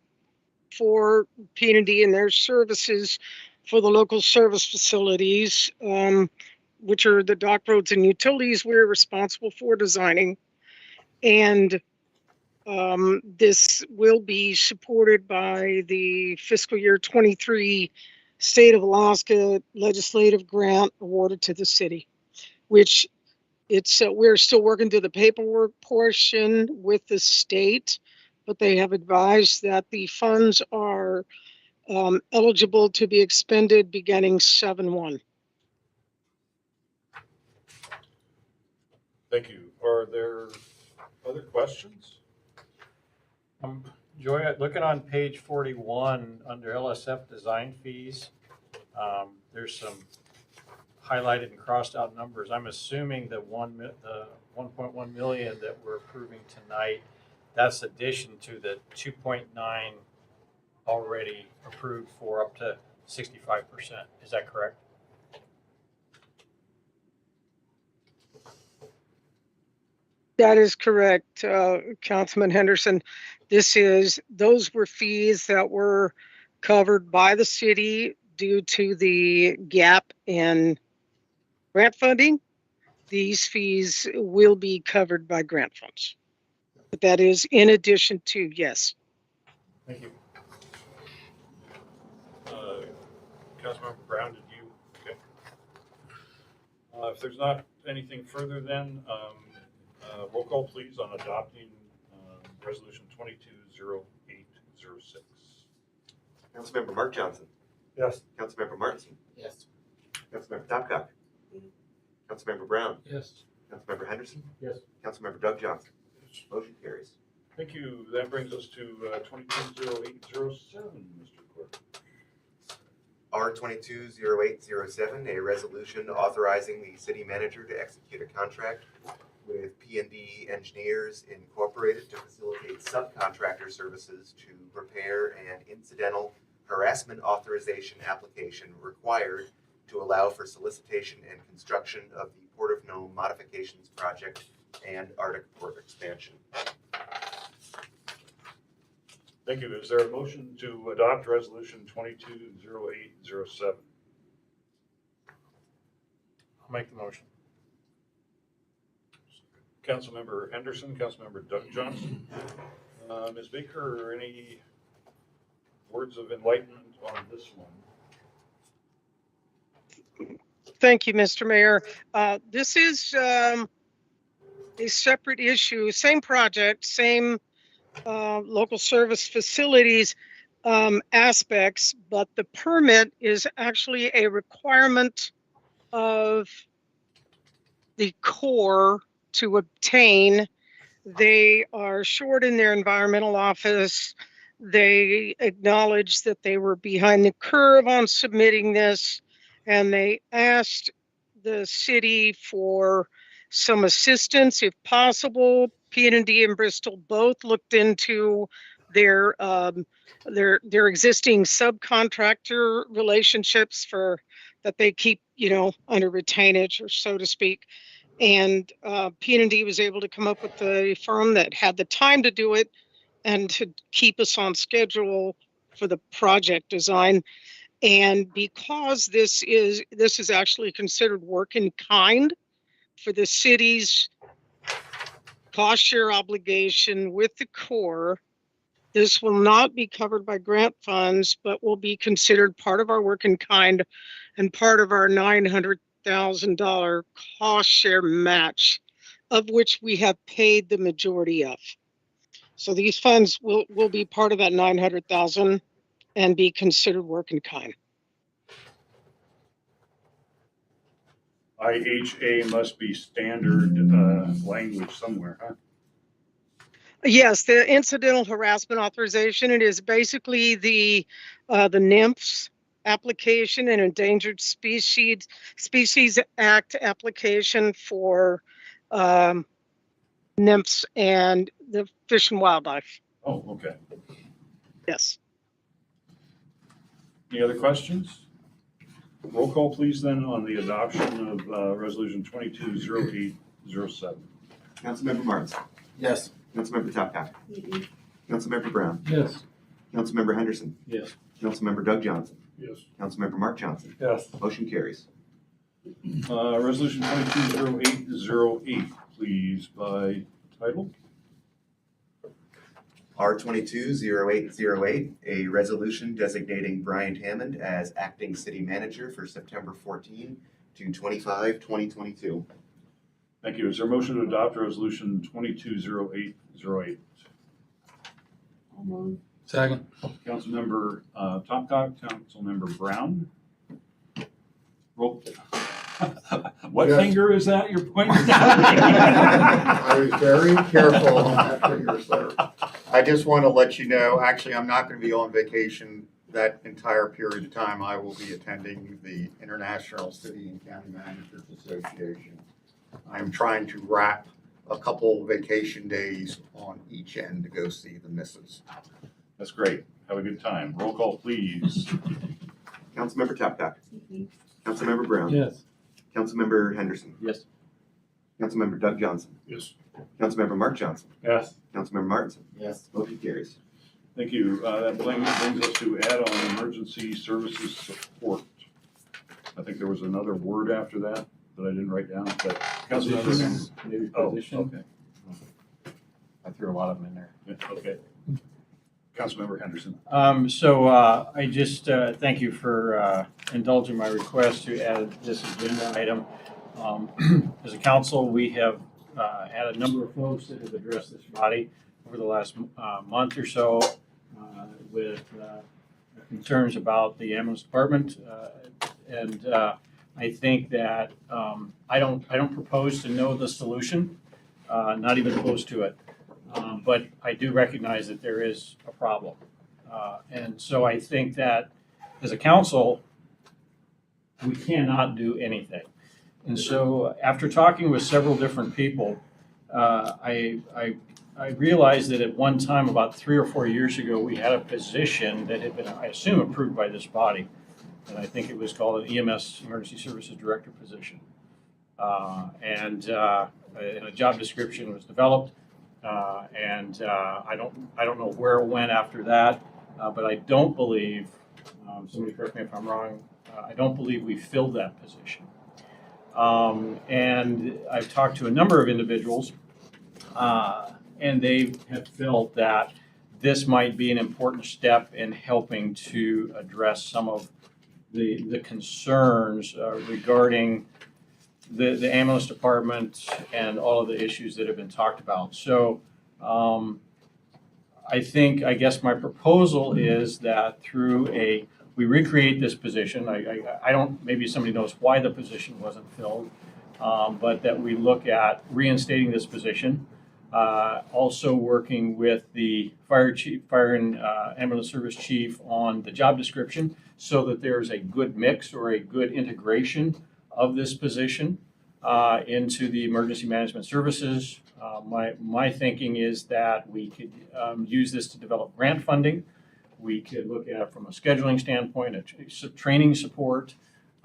for P&D and their services for the local service facilities, which are the dock, roads, and utilities we're responsible for designing. And this will be supported by the fiscal year 23 State of Alaska legislative grant awarded to the city, which we're still working through the paperwork portion with the state, but they have advised that the funds are eligible to be expended beginning 7/1. Thank you. Are there other questions? Joy, looking on page 41 under LSF design fees, there's some highlighted and crossed out numbers. I'm assuming that the 1.1 million that we're approving tonight, that's addition to the 2.9 already approved for up to 65%. Is that correct? That is correct, Councilman Henderson. Those were fees that were covered by the city due to the gap in grant funding. These fees will be covered by grant funds. But that is in addition to, yes. Thank you. Councilmember Brown, did you? Okay. If there's not anything further, then roll call, please, on adopting resolution 220806. Councilmember Mark Johnson. Yes. Councilmember Martin. Yes. Councilmember Topcock. Councilmember Brown. Yes. Councilmember Henderson. Yes. Councilmember Doug Johnson. Motion carries. Thank you. That brings us to 220807, Mr. Clerk. R220807, a resolution authorizing the city manager to execute a contract with P&D Engineers Incorporated to facilitate subcontractor services to prepare an incidental harassment authorization application required to allow for solicitation and construction of the Port of Nome Modifications Project and Arctic Port Expansion. Thank you. Is there a motion to adopt resolution 220807? I'll make the motion. Councilmember Henderson, Councilmember Doug Johnson. Ms. Baker, any words of enlightenment on this one? Thank you, Mr. Mayor. This is a separate issue, same project, same local service facilities aspects, but the permit is actually a requirement of the Corps to obtain. They are short in their environmental office. They acknowledged that they were behind the curve on submitting this, and they asked the city for some assistance if possible. P&D and Bristol both looked into their existing subcontractor relationships that they keep, under retainage, or so to speak. And P&D was able to come up with a firm that had the time to do it and to keep us on schedule for the project design. And because this is actually considered work in kind for the city's cost share obligation with the Corps, this will not be covered by grant funds, but will be considered part of our work in kind and part of our $900,000 cost share match, of which we have paid the majority of. So these funds will be part of that $900,000 and be considered work in kind. IHA must be standard language somewhere, huh? Yes, the incidental harassment authorization, it is basically the NIMPS application and Endangered Species Act application for NIMPS and the Fish and Wildlife. Oh, okay. Yes. Any other questions? Roll call, please, then, on the adoption of Resolution 220807. Councilmember Martins. Yes. Councilmember Topcott. Councilmember Brown. Yes. Councilmember Henderson. Yes. Councilmember Doug Johnson. Yes. Councilmember Mark Johnson. Yes. Motion carries. Resolution 220808, please, by title. R220808, a resolution designating Brian Hammond as acting city manager for September 14 to 25, 2022. Thank you. Is there a motion to adopt Resolution 220808? Second. Councilmember Topcott, Councilmember Brown. Roll. What Yes. finger is that you're pointing at? I was very careful on that finger, sir. I just want to let you know, actually, I'm not going to be on vacation that entire period of time. I will be attending the International City and County Managers Association. I'm trying to wrap a couple vacation days on each end to go see the missus. That's great. Have a good time. Roll call, please. Councilmember Topcott. Councilmember Brown. Yes. Councilmember Henderson. Yes. Councilmember Doug Johnson. Yes. Councilmember Mark Johnson. Yes. Councilmember Martinson. Yes. Motion carries. Thank you. That brings us to add-on emergency services support. I think there was another word after that that I didn't write down, but Councilmember. Maybe Oh, position. okay. I threw a lot of them in there. Yeah, okay. Councilmember Henderson. I just thank you for indulging my request to add this agenda item. As a council, we have had a number of folks that have addressed this body over the last month or so with concerns about the ambulance department, and I think that I don't propose to know the solution, not even close to it. But I do recognize that there is a problem. And so I think that as a council, we cannot do anything. And so after talking with several different people, I realized that at one time, about 3 or 4 years ago, we had a position that had been, I assume, approved by this body. And I think it was called an EMS, Emergency Services Director position. And a job description was developed. I don't know where it went after that, but I don't believe, somebody correct me if I'm wrong, I don't believe we filled that position. And I've talked to a number of individuals, and they have felt that this might be an important step in helping to address some of the concerns regarding the ambulance department and all of the issues that have been talked about. So I guess my proposal is that we recreate this position. I don't, maybe somebody knows why the position wasn't filled, but that we look at reinstating this position, also working with the fire and ambulance service chief on the job description so that there's a good mix or a good integration of this position into the emergency management services. My thinking is that we could use this to develop grant funding. We could look at it from a scheduling standpoint, training support,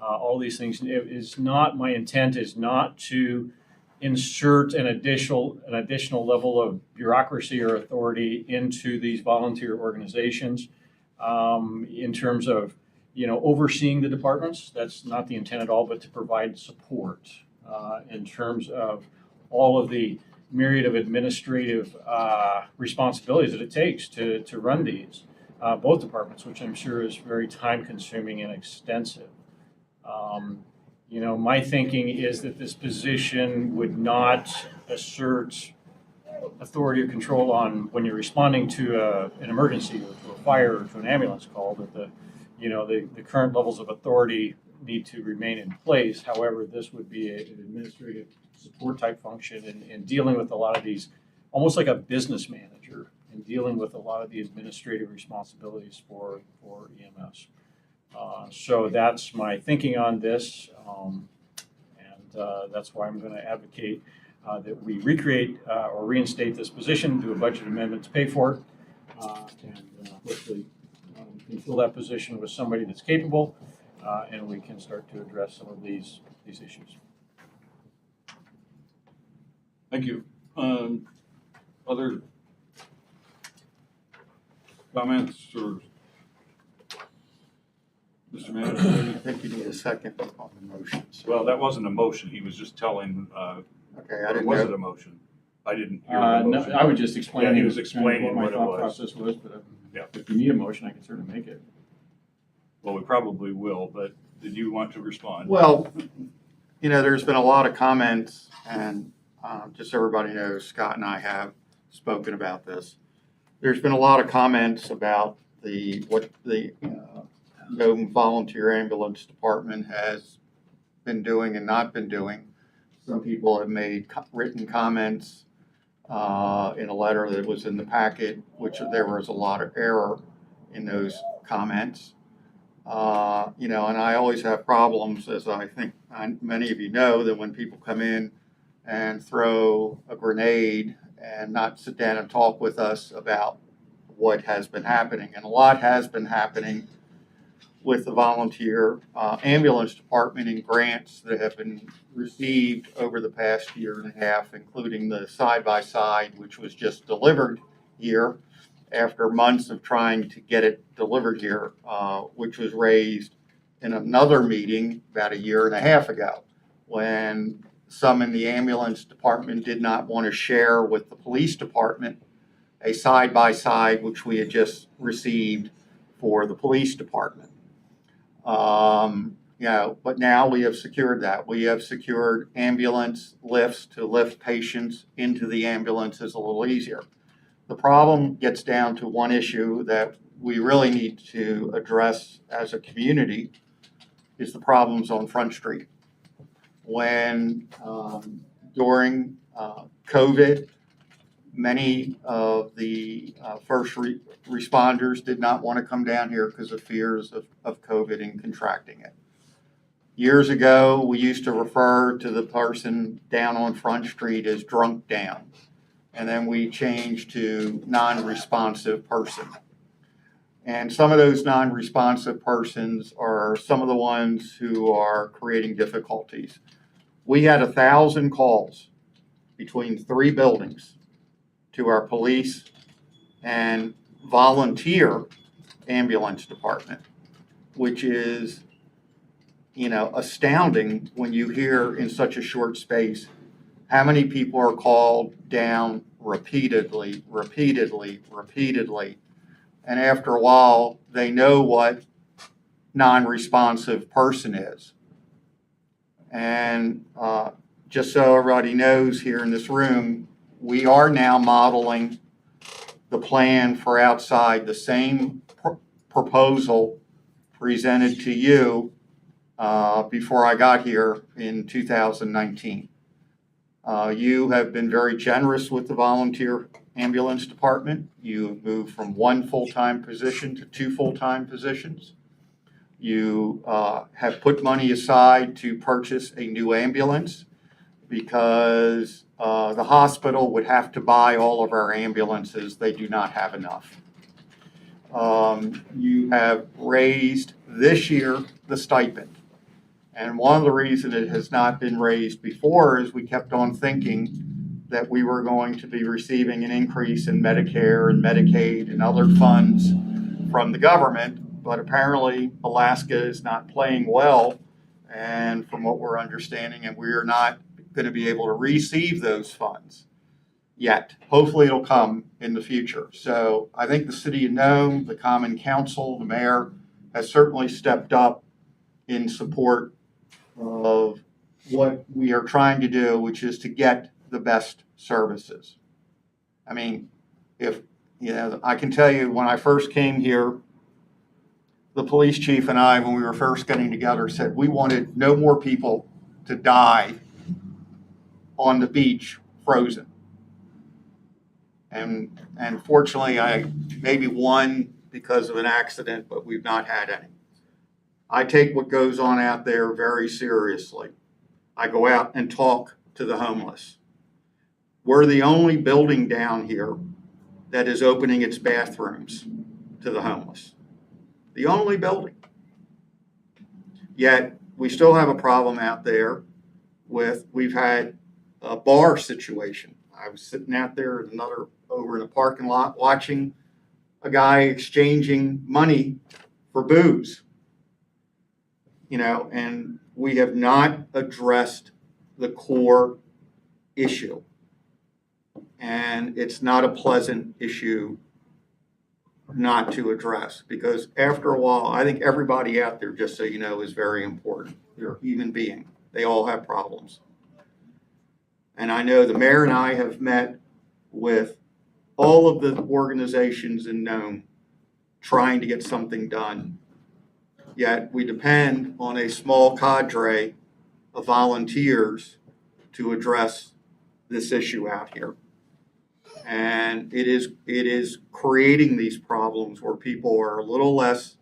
all these things. My intent is not to insert an additional level of bureaucracy or authority into these volunteer organizations in terms of overseeing the departments. That's not the intent at all, but to provide support in terms of all of the myriad of administrative responsibilities that it takes to run these, both departments, which I'm sure is very time consuming and extensive. My thinking is that this position would not assert authority or control on when you're responding to an emergency or to a fire or to an ambulance call, that the current levels of authority need to remain in place. However, this would be an administrative support type function in dealing with a lot of these, almost like a business manager, and dealing with a lot of the administrative responsibilities for EMS. So that's my thinking on this, and that's why I'm going to advocate that we recreate or reinstate this position, do a budget amendment to pay for it, and hopefully we can fill that position with somebody that's capable, and we can start to address some of these issues. Thank you. Other comments or Mr. Manager? I think you need a second on the motions. Well, that wasn't a motion. He was just telling, Okay, I or didn't was know. it a motion? I didn't hear the No, motion. I would just explain. Yeah, he was explaining my what it thought was. process was, but Yeah. if you need a motion, I can certainly make it. Well, we probably will, but did you want to respond? Well, there's been a lot of comments, and just so everybody knows, Scott and I have spoken about this. There's been a lot of comments about what the Nome Volunteer Ambulance Department has been doing and not been doing. Some people have made written comments in a letter that was in the packet, which there was a lot of error in those comments. And I always have problems, as I think many of you know, that when people come in and throw a grenade and not sit down and talk with us about what has been happening. And a lot has been happening with the volunteer ambulance department and grants that have been received over the past year and a half, including the side-by-side, which was just delivered here after months of trying to get it delivered here, which was raised in another meeting about a year and a half ago, when some in the ambulance department did not want to share with the police department a side-by-side which we had just received for the police department. But now we have secured that. We have secured ambulance lifts to lift patients into the ambulances a little easier. The problem gets down to one issue that we really need to address as a community, is the problems on Front Street. When during COVID, many of the first responders did not want to come down here because of fears of COVID and contracting it. Years ago, we used to refer to the person down on Front Street as drunk down, and then we changed to non-responsive person. And some of those non-responsive persons are some of the ones who are creating difficulties. We had 1,000 calls between 3 buildings to our police and volunteer ambulance department, which is, astounding when you hear in such a short space how many people are called down repeatedly. And after a while, they know what non-responsive person is. And just so everybody knows here in this room, we are now modeling the plan for outside, the same proposal presented to you before I got here in 2019. You have been very generous with the volunteer ambulance department. You have moved from 1 full-time position to 2 full-time positions. You have put money aside to purchase a new ambulance because the hospital would have to buy all of our ambulances. They do not have enough. You have raised this year the stipend. And one of the reasons it has not been raised before is we kept on thinking that we were going to be receiving an increase in Medicare and Medicaid and other funds from the government, but apparently Alaska is not playing well, and from what we're understanding, and we are not going to be able to receive those funds yet. Hopefully it'll come in the future. So I think the city of Nome, the Common Council, the mayor has certainly stepped up in support of what we are trying to do, which is to get the best services. I mean, if Yeah, I can tell you when I first came here, the police chief and I, when we were first getting together, said we wanted no more people to die on the beach frozen. And fortunately, I maybe one because of an accident, but we've not had any. I take what goes on out there very seriously. I go out and talk to the homeless. We're the only building down here that is opening its bathrooms to the homeless. The only building. Yet we still have a problem out there we've had a bar situation. I was sitting out there at over in a parking lot watching a guy exchanging money for booze. And we have not addressed the core issue. And it's not a pleasant issue not to address, because after a while, I think everybody out there, just so you know, is very important. They're a human being. They all have problems. And I know the mayor and I have met with all of the organizations in Nome trying to get something done. Yet we depend on a small cadre of volunteers to address this issue out here. And it is creating these problems where people are a little less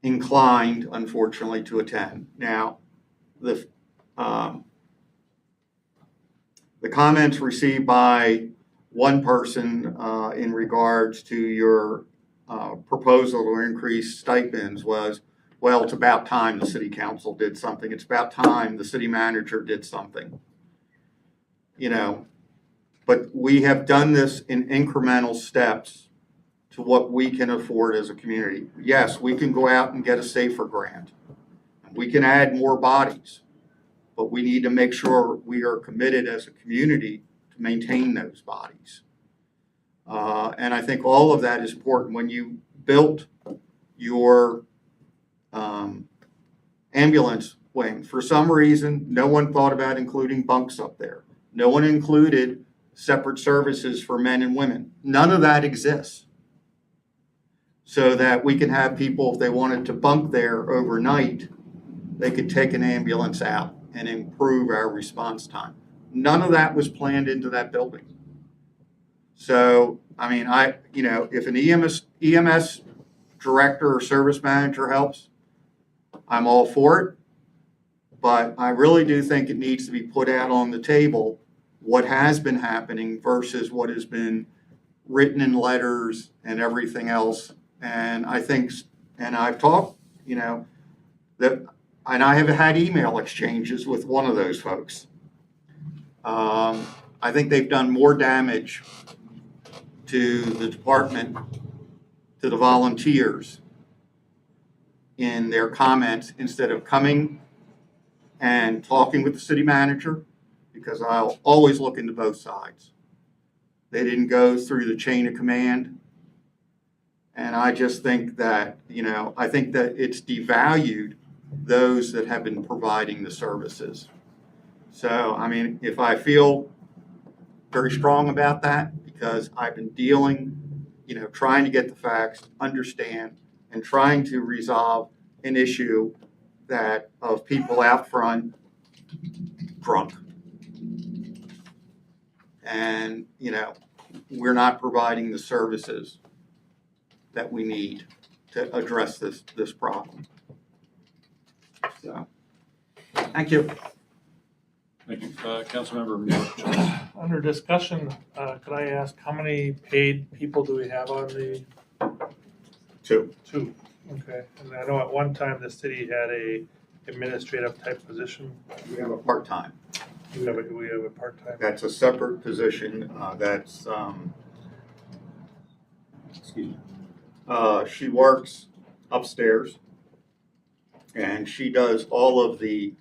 inclined, unfortunately, to attend. Now, the comments received by one person in regards to your proposal to increase stipends was, well, it's about time the city council did something. It's about time the city manager did something. But we have done this in incremental steps to what we can afford as a community. Yes, we can go out and get a SAFER grant. We can add more bodies, but we need to make sure we are committed as a community to maintain those bodies. And I think all of that is important. When you built your ambulance wing, for some reason, no one thought about including bunks up there. No one included separate services for men and women. None of that exists. So that we can have people, if they wanted to bunk there overnight, they could take an ambulance out and improve our response time. None of that was planned into that building. So, I mean, if an EMS director or service manager helps, I'm all for it. But I really do think it needs to be put out on the table what has been happening versus what has been written in letters and everything else. And I think, and I've talked, and I have had email exchanges with one of those folks. I think they've done more damage to the department, to the volunteers in their comments instead of coming and talking with the city manager, because I'll always look into both sides. They didn't go through the chain of command. And I just think that, I think that it's devalued those that have been providing the services. So, I mean, if I feel very strong about that, because I've been dealing, trying to get the facts, understand, and trying to resolve an issue of people out front drunk. And, we're not providing the services that we need to address this problem. So, thank you. Thank you. Councilmember. Under discussion, could I ask how many paid people do we have on the? Two. Okay, and I know at one time the city had a administrative type position. We have a part-time. We have a part-time. That's a separate position. Excuse me. She works upstairs, and she does all of the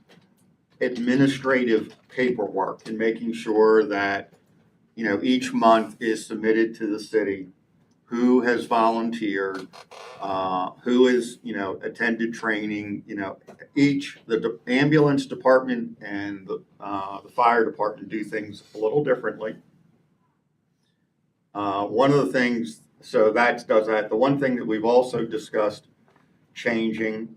administrative paperwork and making sure that each month is submitted to the city. Who has volunteered? Who has attended training? The ambulance department and the fire department do things a little differently. One of the things, so that does that. The one thing that we've also discussed changing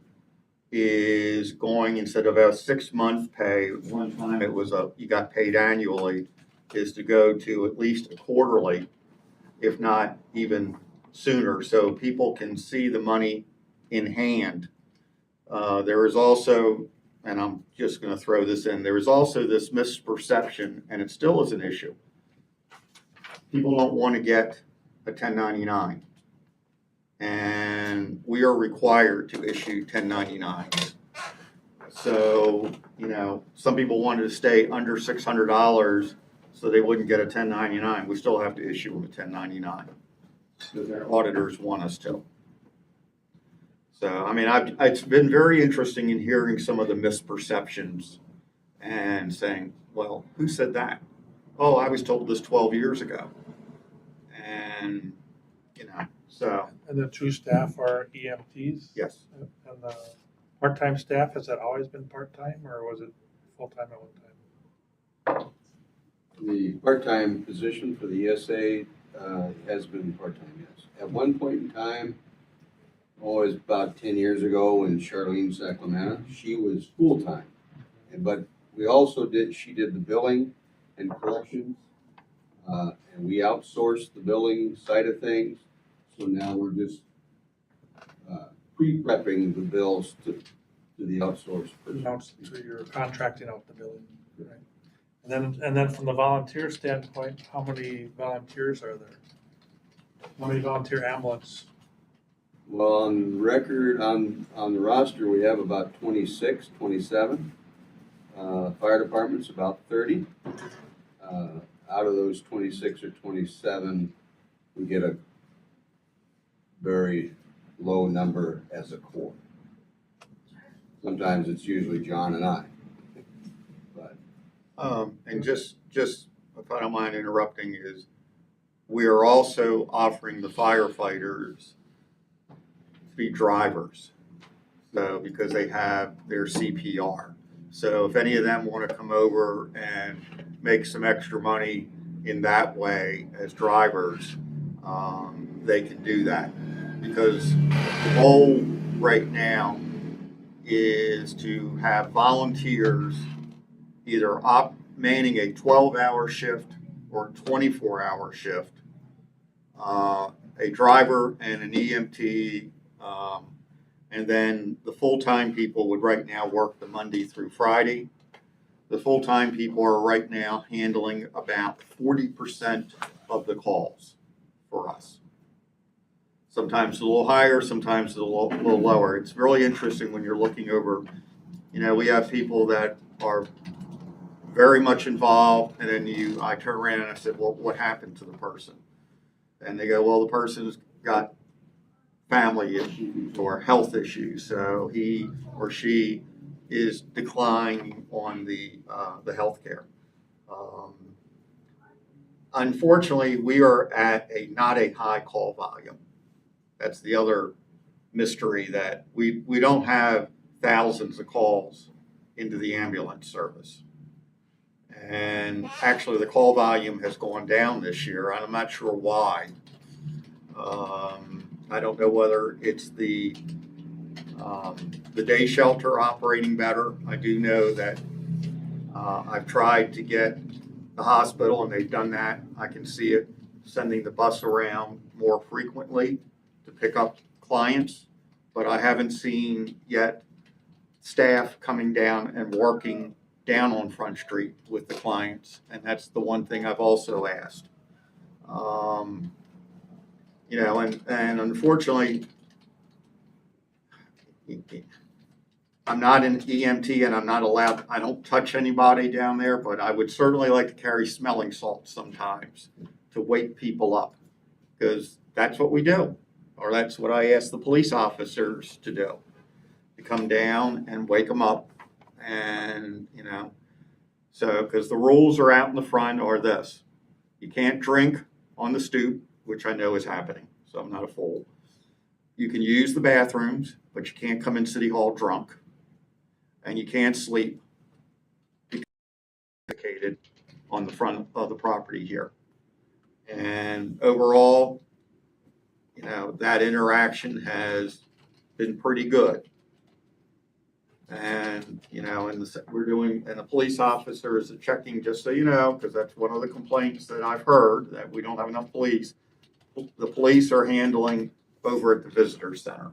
is going, instead of a 6-month pay, one time it was you got paid annually, is to go to at least a quarterly, if not even sooner, so people can see the money in hand. There is also, and I'm just going to throw this in, there is also this misperception, and it still is an issue. People don't want to get a 1099, and we are required to issue 1099s. So, some people wanted to stay under $600 so they wouldn't get a 1099. We still have to issue them a 1099 because their auditors want us to. So, I mean, it's been very interesting in hearing some of the misperceptions and saying, well, who said that? Oh, I was told this 12 years ago. And, so. And the 2 staff are EMTs? Yes. And the part-time staff, has that always been part-time or was it full-time at one time? The part-time position for the ESA has been part-time, yes. At one point in time, always about 10 years ago when Charlene Sacramento, she was full-time. But she did the billing and collections, and we outsourced the billing side of things. So now we're just pre-prepping the bills to the outsourced person. So you're contracting out the billing, right? And then from the volunteer standpoint, how many volunteers are there? How many volunteer ambulance? Well, on record, on the roster, we have about 26, 27. Fire department's about 30. Out of those 26 or 27, we get a very low number as a core. Sometimes it's usually John and I. But and just if I don't mind interrupting, is we are also offering the firefighters to be drivers. So because they have their CPR. So if any of them want to come over and make some extra money in that way as drivers, they can do that. Because the goal right now is to have volunteers either manning a 12-hour shift or a 24-hour shift, a driver and an EMT, and then the full-time people would right now work the Monday through Friday. The full-time people are right now handling about 40% of the calls for us. Sometimes a little higher, sometimes a little lower. It's really interesting when you're looking over, we have people that are very much involved, and then I turn around and I said, well, what happened to the person? And they go, well, the person's got family issues or health issues, so he or she is declining on the health care. Unfortunately, we are at not a high call volume. That's the other mystery, that we don't have thousands of calls into the ambulance service. And actually the call volume has gone down this year, and I'm not sure why. I don't know whether it's the day shelter operating better. I do know that I've tried to get the hospital, and they've done that. I can see it sending the bus around more frequently to pick up clients, but I haven't seen yet staff coming down and working down on Front Street with the clients, and that's the one thing I've also asked. And unfortunately, I'm not an EMT and I'm not allowed, I don't touch anybody down there, but I would certainly like to carry smelling salts sometimes to wake people up, because that's what we do, or that's what I ask the police officers to do, to come down and wake them up. And, so, because the rules are out in the front are this: you can't drink on the stoop, which I know is happening, so I'm not a fool. You can use the bathrooms, but you can't come in City Hall drunk. And you can't sleep on the front of the property here. And overall, that interaction has been pretty good. And, and the police officer is checking, just so you know, because that's one of the complaints that I've heard, that we don't have enough police. The police are handling over at the visitor center.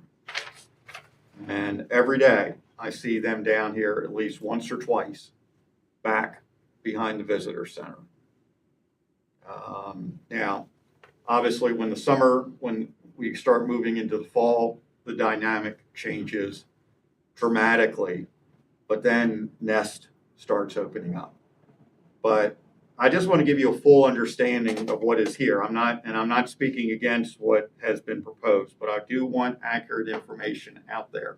And every day I see them down here at least once or twice back behind the visitor center. Now, obviously, when we start moving into the fall, the dynamic changes dramatically, but then Nest starts opening up. But I just want to give you a full understanding of what is here. I'm not speaking against what has been proposed, but I do want accurate information out there.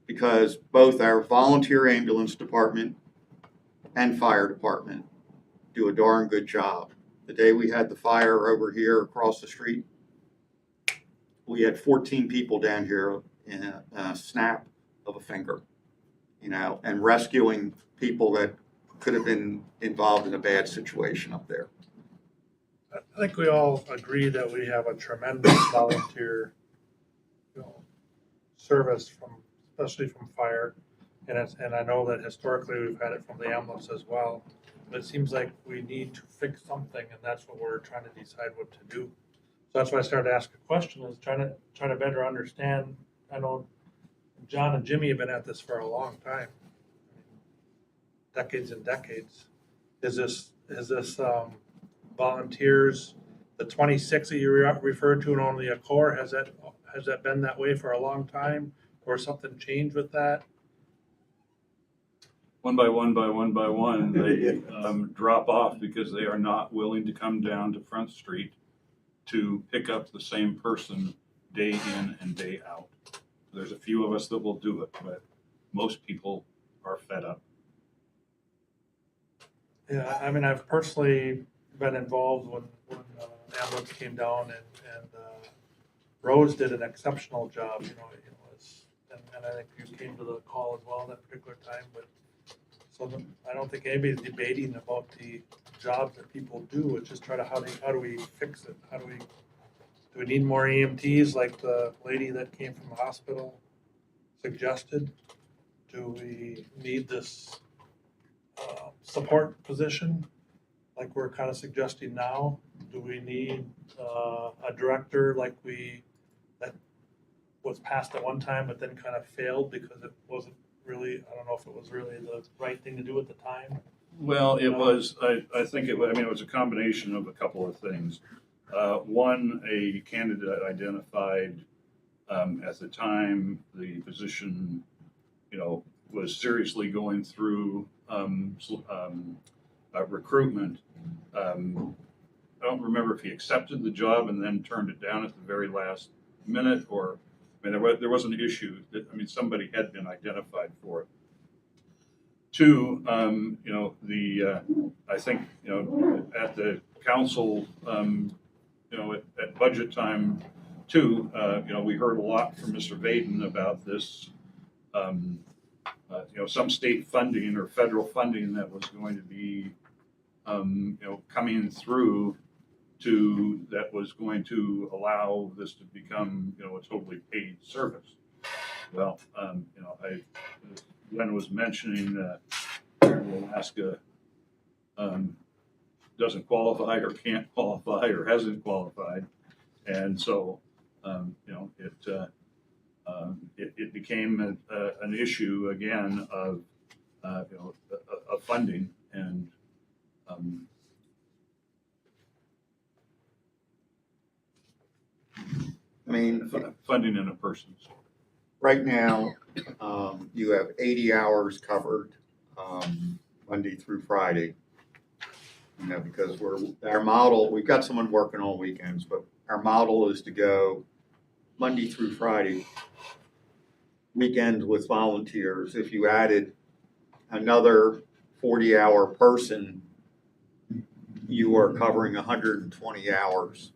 Because both our volunteer ambulance department and fire department do a darn good job. The day we had the fire over here across the street, we had 14 people down here in a snap of a finger, and rescuing people that could have been involved in a bad situation up there. I think we all agree that we have a tremendous volunteer, service especially from fire, and I know that historically we've had it from the ambulance as well. But it seems like we need to fix something, and that's what we're trying to decide what to do. So that's why I started to ask a question, is trying to better understand. I know John and Jimmy have been at this for a long time, decades and decades. Is this volunteers, the 26 that you referred to, and only a core? Has that been that way for a long time, or something changed with that? One by one, they drop off because they are not willing to come down to Front Street to pick up the same person day in and day out. There's a few of us that will do it, but most people are fed up. Yeah, I mean, I've personally been involved when the ambulance came down, and Rose did an exceptional job. And I think you came to the call as well at that particular time. But I don't think anybody's debating about the jobs that people do. It's just how do we fix it? Do we need more EMTs like the lady that came from the hospital suggested? Do we need this support position like we're kind of suggesting now? Do we need a director like that was passed at one time but then kind of failed because it wasn't really, I don't know if it was really the right thing to do at the time? Well, it was, I think it was a combination of a couple of things. One, a candidate identified at the time the position, was seriously going through recruitment. I don't remember if he accepted the job and then turned it down at the very last minute, or there was an issue that, somebody had been identified for it. Two, I think, at the council, at budget time too, we heard a lot from Mr. Vaden about this, some state funding or federal funding that was going to be, coming through that was going to allow this to become, a totally paid service. Well, Glenn was mentioning that Alaska doesn't qualify or can't qualify or hasn't qualified, and so it became an issue again of funding and. Funding in a person. Right now, you have 80 hours covered Monday through Friday. Because our model, we've got someone working on weekends, but our model is to go Monday through Friday, weekends with volunteers. If you added another 40-hour person, you are covering 120 hours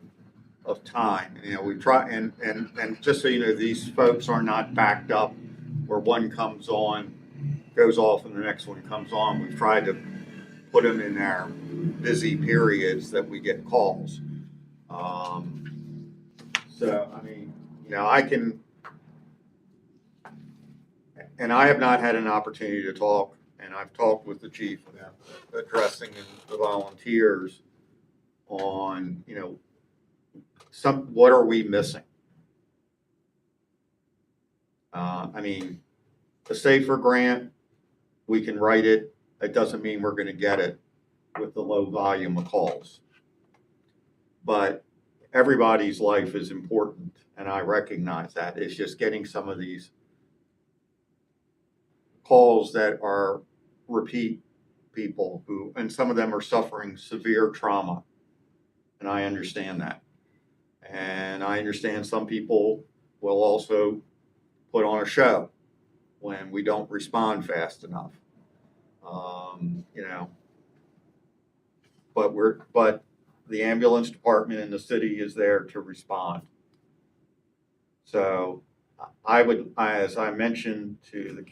of time. We try, and just so you know, these folks are not backed up where one comes on, goes off, and the next one comes on. We've tried to put them in our busy periods that we get calls. So, I mean, you know, I can, and I have not had an opportunity to talk, and I've talked with the chief about addressing the volunteers on, you know, what are we missing? I mean, the SAFER grant, we can write it. It doesn't mean we're going to get it with the low volume of calls. But everybody's life is important, and I recognize that. It's just getting some of these calls that are repeat people who, and some of them are suffering severe trauma. And I understand that. And I understand some people will also put on a show when we don't respond fast enough. You know, but the ambulance department in the city is there to respond. So as I mentioned to the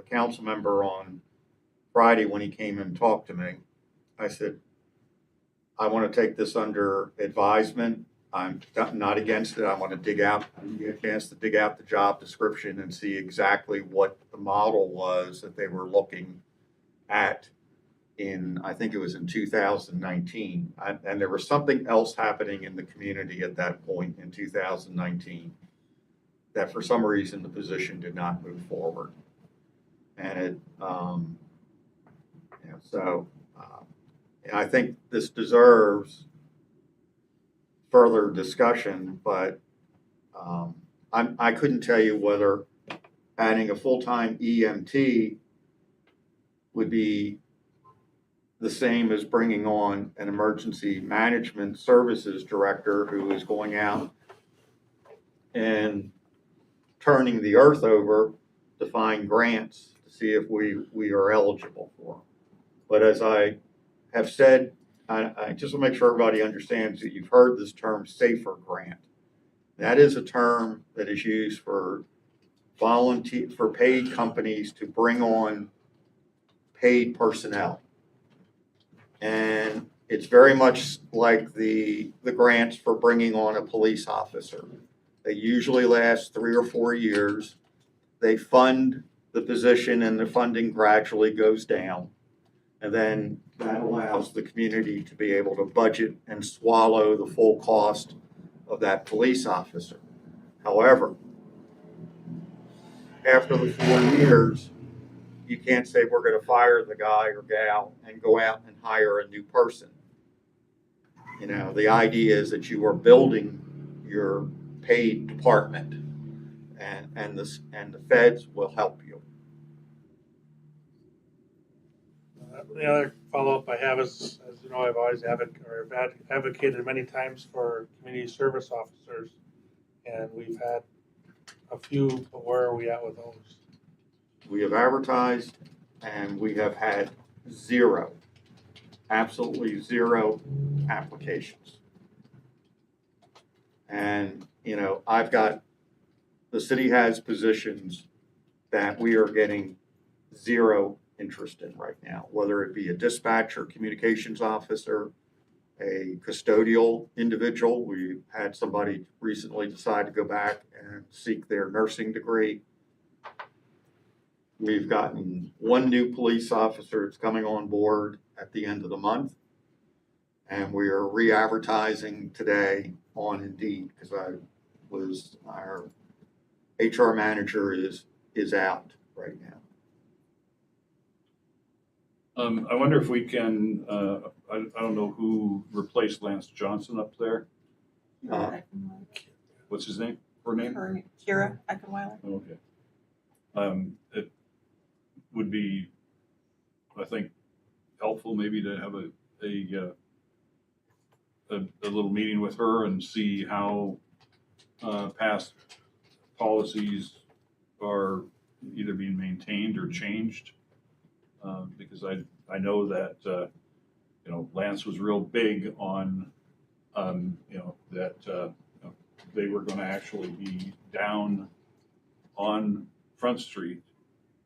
council member on Friday when he came and talked to me, I said, I want to take this under advisement. I'm not against it. I want to get a chance to dig out the job description and see exactly what the model was that they were looking at I think it was in 2019. And there was something else happening in the community at that point in 2019 that for some reason the position did not move forward. And it, you know, so I think this deserves further discussion, but I couldn't tell you whether adding a full-time EMT would be the same as bringing on an emergency management services director who is going out and turning the earth over to find grants to see if we are eligible for them. But as I have said, I just want to make sure everybody understands that you've heard this term SAFER grant. That is a term that is used for paid companies to bring on paid personnel. And it's very much like the grants for bringing on a police officer. They usually last 3 or 4 years. They fund the position and the funding gradually goes down. And then that allows the community to be able to budget and swallow the full cost of that police officer. However, after the 4 years, you can't say we're going to fire the guy or gal and go out and hire a new person. You know, the idea is that you are building your paid department, and the feds will help you. The other follow-up I have is, as you know, I've always advocated many times for community service officers, and we've had a few, but where are we at with those? We have advertised, and we have had absolutely zero applications. And, you know, the city has positions that we are getting zero interest in right now, whether it be a dispatcher, communications officer, a custodial individual. We had somebody recently decide to go back and seek their nursing degree. We've gotten one new police officer that's coming on board at the end of the month. And we are re-advertising today on Indeed because our HR manager is out right now. I wonder if we can, I don't know who replaced Lance Johnson up there. What's his name? Her name? Kira Eckenweiler. Okay. It would be, I think, helpful maybe to have a little meeting with her and see how past policies are either being maintained or changed. Because I know that you know, Lance was real big on you know, that they were going to actually be down on Front Street,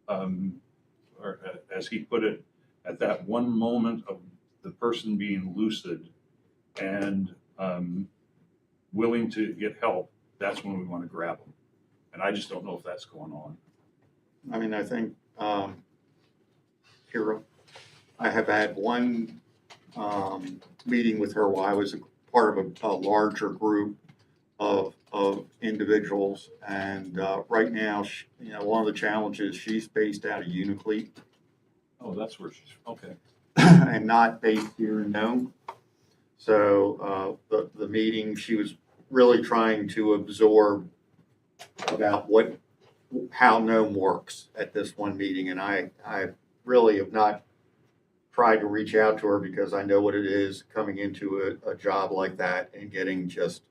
or as he put it, at that one moment of the person being lucid and willing to get help, that's when we want to grab them. And I just don't know if that's going on. I mean, I think, Kira, I have had one meeting with her while I was a part of a larger group of individuals. And right now, one of the challenges, she's based out of Uniclete. Oh, that's where she's, okay. And not based here in Nome. So the meeting, she was really trying to absorb about how Nome works at this one meeting. And I really have not tried to reach out to her because I know what it is coming into a job like that and getting just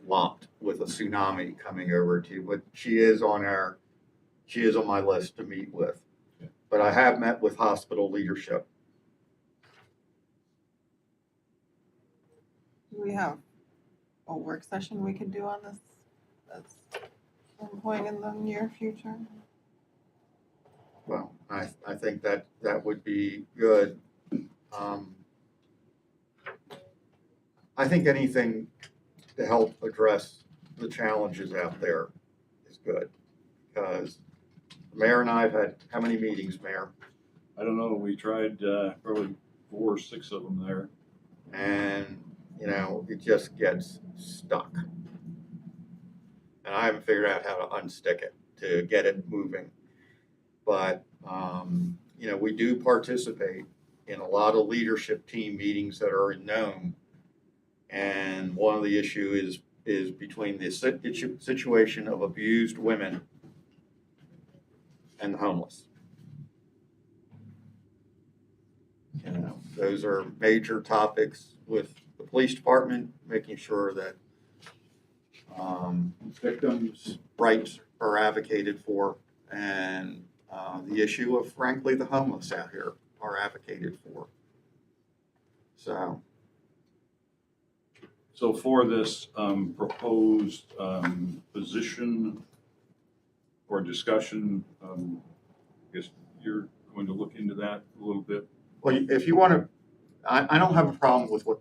swamped with a tsunami coming over to you. But she is on my list to meet with. But I have met with hospital leadership. Do we have a work session we could do on this at some point in the near future? Well, I think that would be good. I think anything to help address the challenges out there is good. Because the mayor and I have had, how many meetings, Mayor? I don't know, we tried probably 4 or 6 of them there. And, it just gets stuck. And I haven't figured out how to unstick it, to get it moving. But, we do participate in a lot of leadership team meetings that are in Nome. And one of the issues is between the situation of abused women and the homeless. Those are major topics with the police department, making sure that victims' rights are advocated for, and the issue of, frankly, the homeless out here are advocated for. So for this proposed position or discussion, I guess you're going to look into that a little bit. Well, if you want to, I don't have a problem with what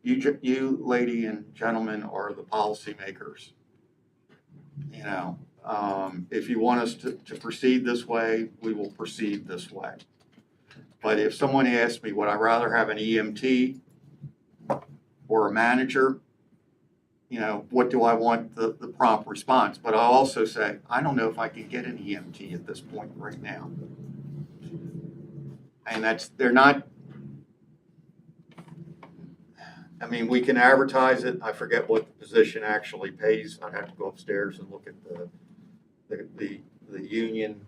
you lady and gentlemen are the policymakers. If you want us to proceed this way, we will proceed this way. But if someone asks me, would I rather have an EMT or a manager? What do I want the prompt response? But I'll also say, I don't know if I can get an EMT at this point right now. And they're not, we can advertise it. I forget what the position actually pays. I'd have to go upstairs and look at the union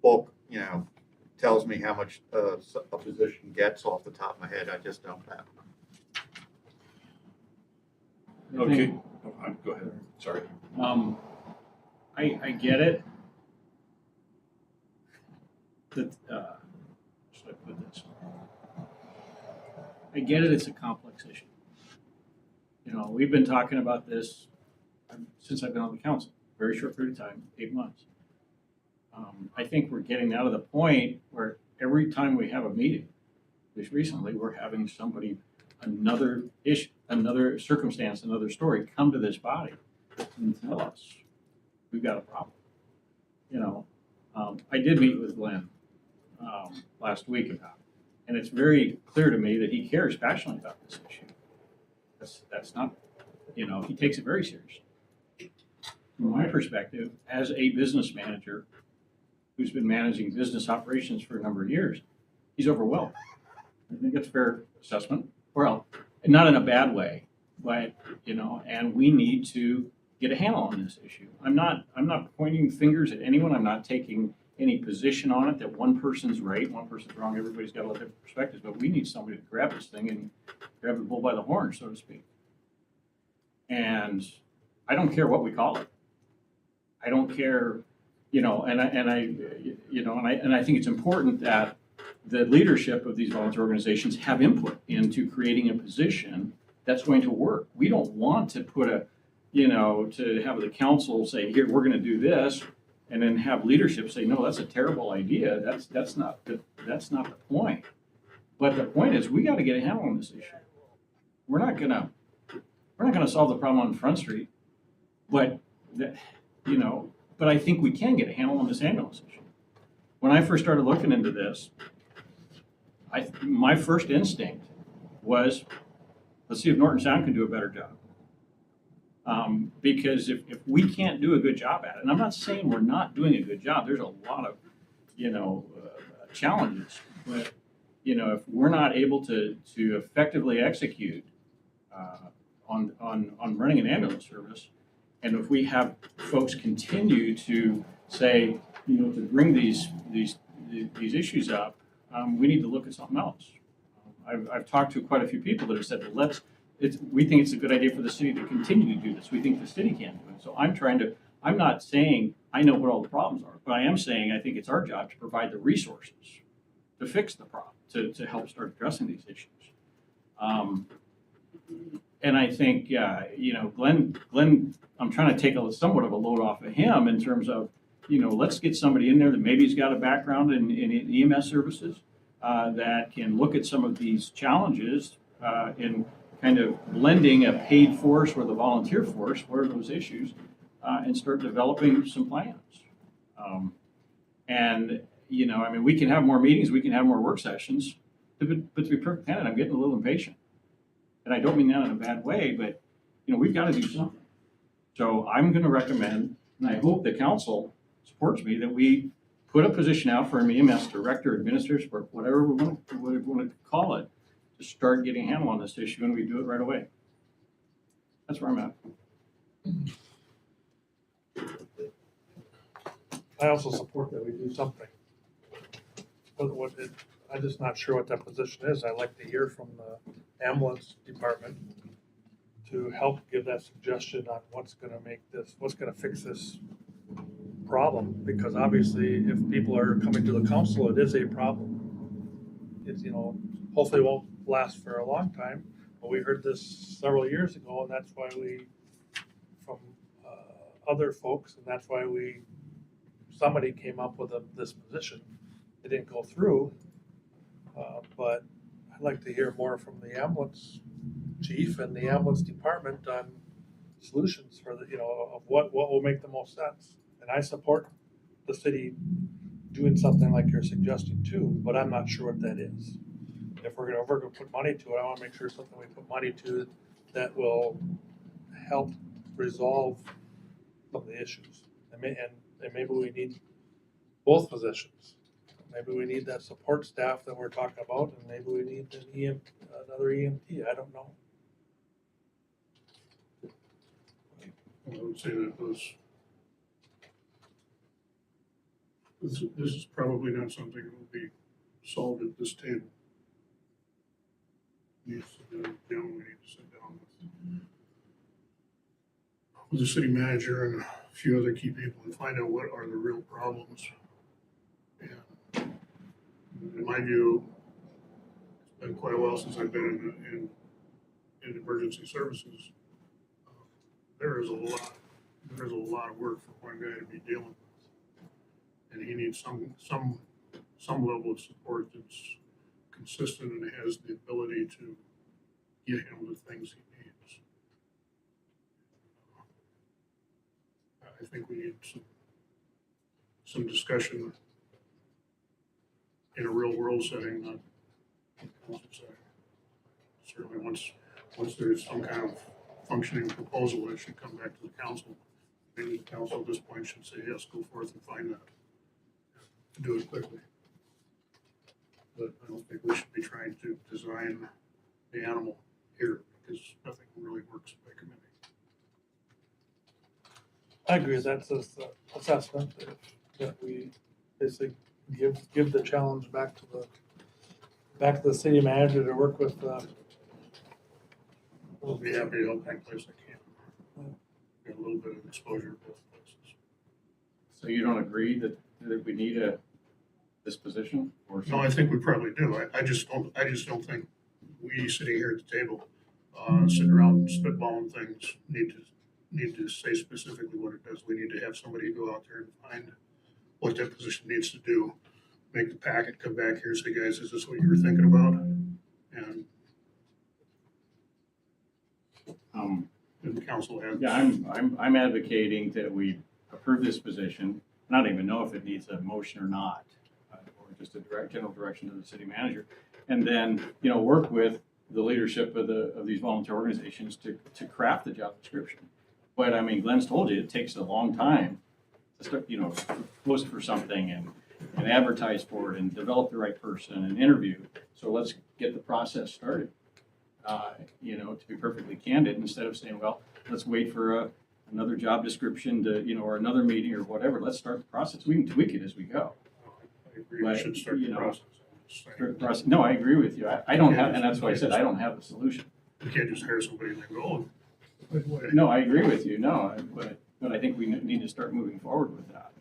book, tells me how much a position gets off the top of my head. I just don't have. Okay, go ahead, sorry. I get it. That, should I put this? I get it, it's a complex issue. We've been talking about this since I've been on the council, very short period of time, 8 months. I think we're getting out of the point where every time we have a meeting, just recently, we're having somebody, another issue, another circumstance, another story, come to this body and tell us we've got a problem. I did meet with Glenn last week about it, and it's very clear to me that he cares passionately about this issue. That's not, he takes it very seriously. From my perspective, as a business manager who's been managing business operations for a number of years, he's overwhelmed. I think it's a fair assessment. Well, not in a bad way, but, and we need to get a handle on this issue. I'm not pointing fingers at anyone. I'm not taking any position on it that one person's right, one person's wrong. Everybody's got a lot of different perspectives, but we need somebody to grab this thing and grab the bull by the horn, so to speak. And I don't care what we call it. I don't care, and I think it's important that the leadership of these volunteer organizations have input into creating a position that's going to work. We don't want to put to have the council say, here, we're going to do this, and then have leadership say, no, that's a terrible idea. That's not the point. But the point is, we got to get a handle on this issue. We're not gonna solve the problem on Front Street, but but I think we can get a handle on this ambulance issue. When I first started looking into this, my first instinct was, let's see if Norton Sound can do a better job. Because if we can't do a good job at it, and I'm not saying we're not doing a good job, there's a lot of, challenges, but, if we're not able to effectively execute on running an ambulance service, and if we have folks continue to say, to bring these issues up, we need to look at something else. I've talked to quite a few people that have said, well, we think it's a good idea for the city to continue to do this. We think the city can do it. So I'm not saying I know what all the problems are, but I am saying I think it's our job to provide the resources to fix the problem, to help start addressing these issues. And I think, Glenn, I'm trying to take somewhat of a load off of him in terms of, let's get somebody in there that maybe has got a background in EMS services that can look at some of these challenges in kind of blending a paid force with a volunteer force. What are those issues? And start developing some plans. We can have more meetings, we can have more work sessions, but to be perfect candid, I'm getting a little impatient. And I don't mean that in a bad way, but, we've got to do something. So I'm going to recommend, and I hope the council supports me, that we put a position out for an EMS director, administrator, whatever we want to call it, to start getting a handle on this issue, and we do it right away. That's where I'm at. I also support that we do something. I'm just not sure what that position is. I'd like to hear from the ambulance department to help give that suggestion on what's gonna fix this problem. Because obviously, if people are coming to the council, it is a problem. It's, hopefully won't last for a long time, but we heard this several years ago, and that's why from other folks, and that's why somebody came up with this position. It didn't go through, but I'd like to hear more from the ambulance chief and the ambulance department on solutions for of what will make the most sense. And I support the city doing something like you're suggesting too, but I'm not sure what that is. If we're gonna put money to it, I want to make sure something we put money to that will help resolve some of the issues. And maybe we need both positions. Maybe we need that support staff that we're talking about, and maybe we need another EMT. I don't know. I would say that this is probably not something that will be solved at this table. We need to sit down with the city manager and a few other key people and find out what are the real problems. And in my view, it's been quite a while since I've been in emergency services. There's a lot of work for one guy to be dealing with, and he needs some level of support that's consistent and has the ability to get him the things he needs. I think we need some discussion in a real world setting, not in a council setting. Certainly once there's some kind of functioning proposal, it should come back to the council. Maybe the council at this point should say, yes, go forth and find that. Do it quickly. But I don't think we should be trying to design the animal here, because nothing really works by committee. I agree. That's the assessment that we basically give the challenge back to the city manager to work with. I'll be happy to help any place I can. Get a little bit of exposure to both places. So you don't agree that we need this position? Or no, I think we probably do. I just don't think we sitting here at the table, sitting around spitballing things, need to need to say specifically what it does. We need to have somebody go out there and find what that position needs to do. Make the packet, come back here, say, guys, is this what you were thinking about? And the council has. Yeah, I'm advocating that we approve this position. I don't even know if it needs a motion or not, or just a general direction to the city manager. And then, work with the leadership of these volunteer organizations to craft the job description. But I mean, Glenn's told you, it takes a long time to start, post for something and advertise for it and develop the right person and interview. So let's get the process started. To be perfectly candid, instead of saying, well, let's wait for another job description to, or another meeting or whatever. Let's start the process. We can tweak it as we go. I agree, we should start the process. Start the process. No, I agree with you. I don't have, and that's why I said I don't have the solution. You can't just hire somebody and then go. No, I agree with you. No, but I think we need to start moving forward with that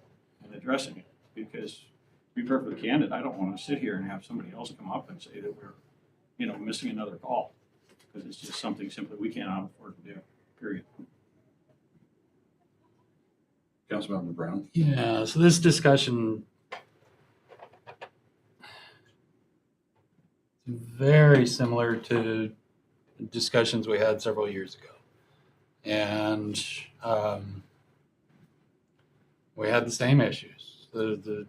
and addressing it, because to be perfectly candid, I don't want to sit here and have somebody else come up and say that we're, missing another call, because it's just something simply we cannot afford to do, period. Councilmember Brown? Yeah, so this discussion is very similar to discussions we had several years ago. And we had the same issues. The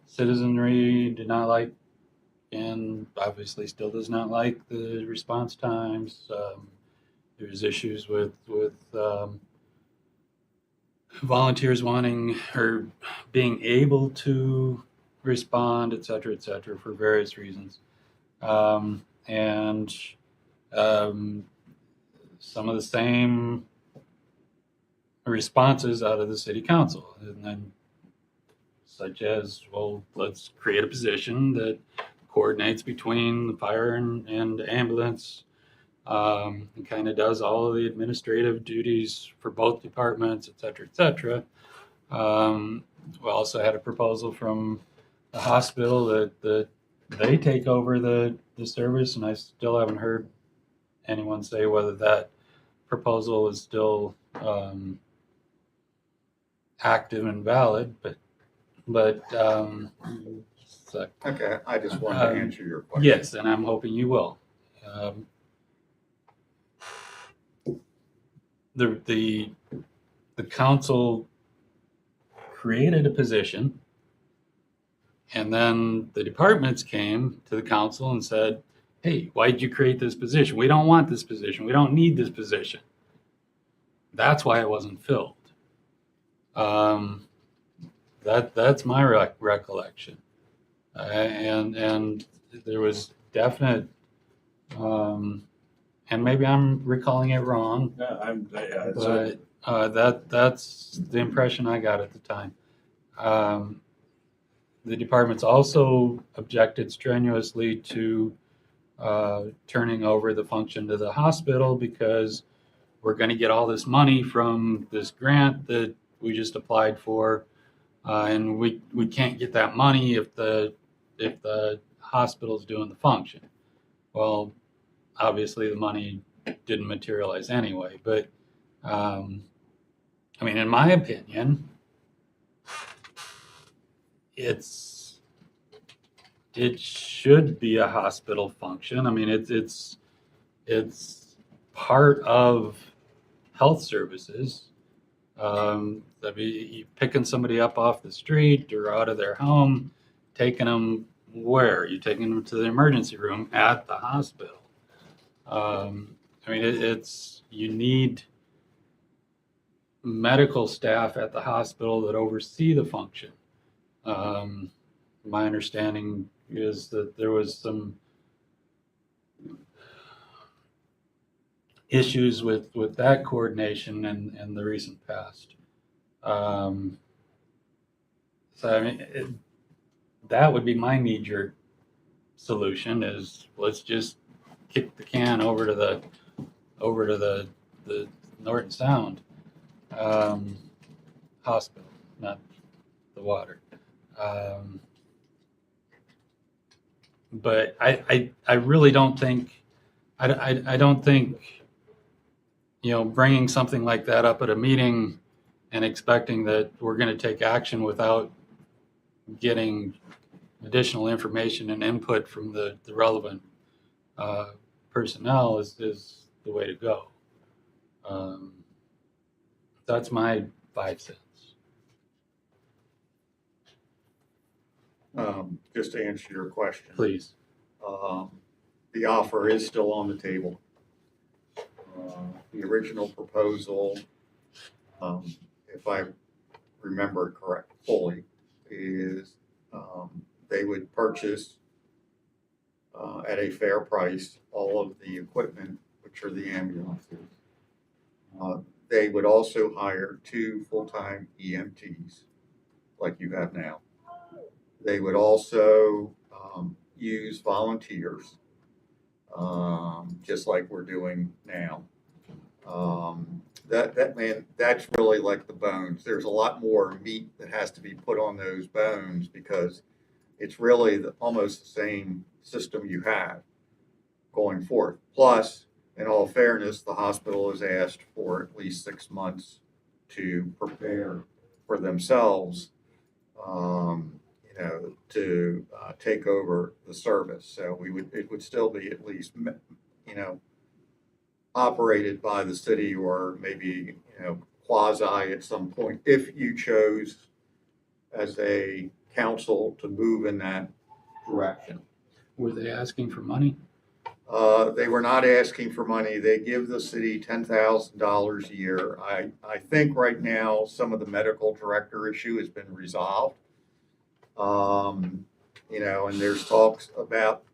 citizenry did not like, and obviously still does not like, the response times. There's issues with volunteers wanting or being able to respond, et cetera, for various reasons. And some of the same responses out of the city council, and then such as, well, let's create a position that coordinates between the fire and ambulance, and kind of does all of the administrative duties for both departments, et cetera. We also had a proposal from the hospital that they take over the service, and I still haven't heard anyone say whether that proposal is still active and valid, but so, Okay, I just wanted to answer your question. yes, and I'm hoping you will. The council created a position, and then the departments came to the council and said, hey, why did you create this position? We don't want this position. We don't need this position. That's why it wasn't filled. That's my recollection. And there was definite, and maybe I'm recalling it wrong, but that's the impression I got at the time. The departments also objected strenuously to turning over the function to the hospital, because we're going to get all this money from this grant that we just applied for, and we can't get that money if the hospital's doing the function. Well, obviously the money didn't materialize anyway, but I mean, in my opinion, it should be a hospital function. I mean, it's part of health services. I mean, you picking somebody up off the street or out of their home, taking them where? You're taking them to the emergency room at the hospital. I mean, you need medical staff at the hospital that oversee the function. My understanding is that there was some issues with that coordination in the recent past. So I mean, that would be my knee-jerk solution, is let's just kick the can over to the Norton Sound hospital, not the water. But I really don't think, I don't think, bringing something like that up at a meeting and expecting that we're going to take action without getting additional information and input from the relevant personnel is the way to go. That's my 5 cents. Just to answer your question. Please. The offer is still on the table. The original proposal, if I remember correct fully, is they would purchase at a fair price all of the equipment, which are the ambulances. They would also hire 2 full-time EMTs, like you have now. They would also use volunteers, just like we're doing now. That's really like the bones. There's a lot more meat that has to be put on those bones because it's really almost the same system you have going forth. Plus, in all fairness, the hospital has asked for at least 6 months to prepare for themselves, to take over the service. So it would still be at least, operated by the city or maybe, quasi at some point, if you chose as a council to move in that direction. Were they asking for money? They were not asking for money. They give the city $10,000 a year. I think right now some of the medical director issue has been resolved. And there's talks about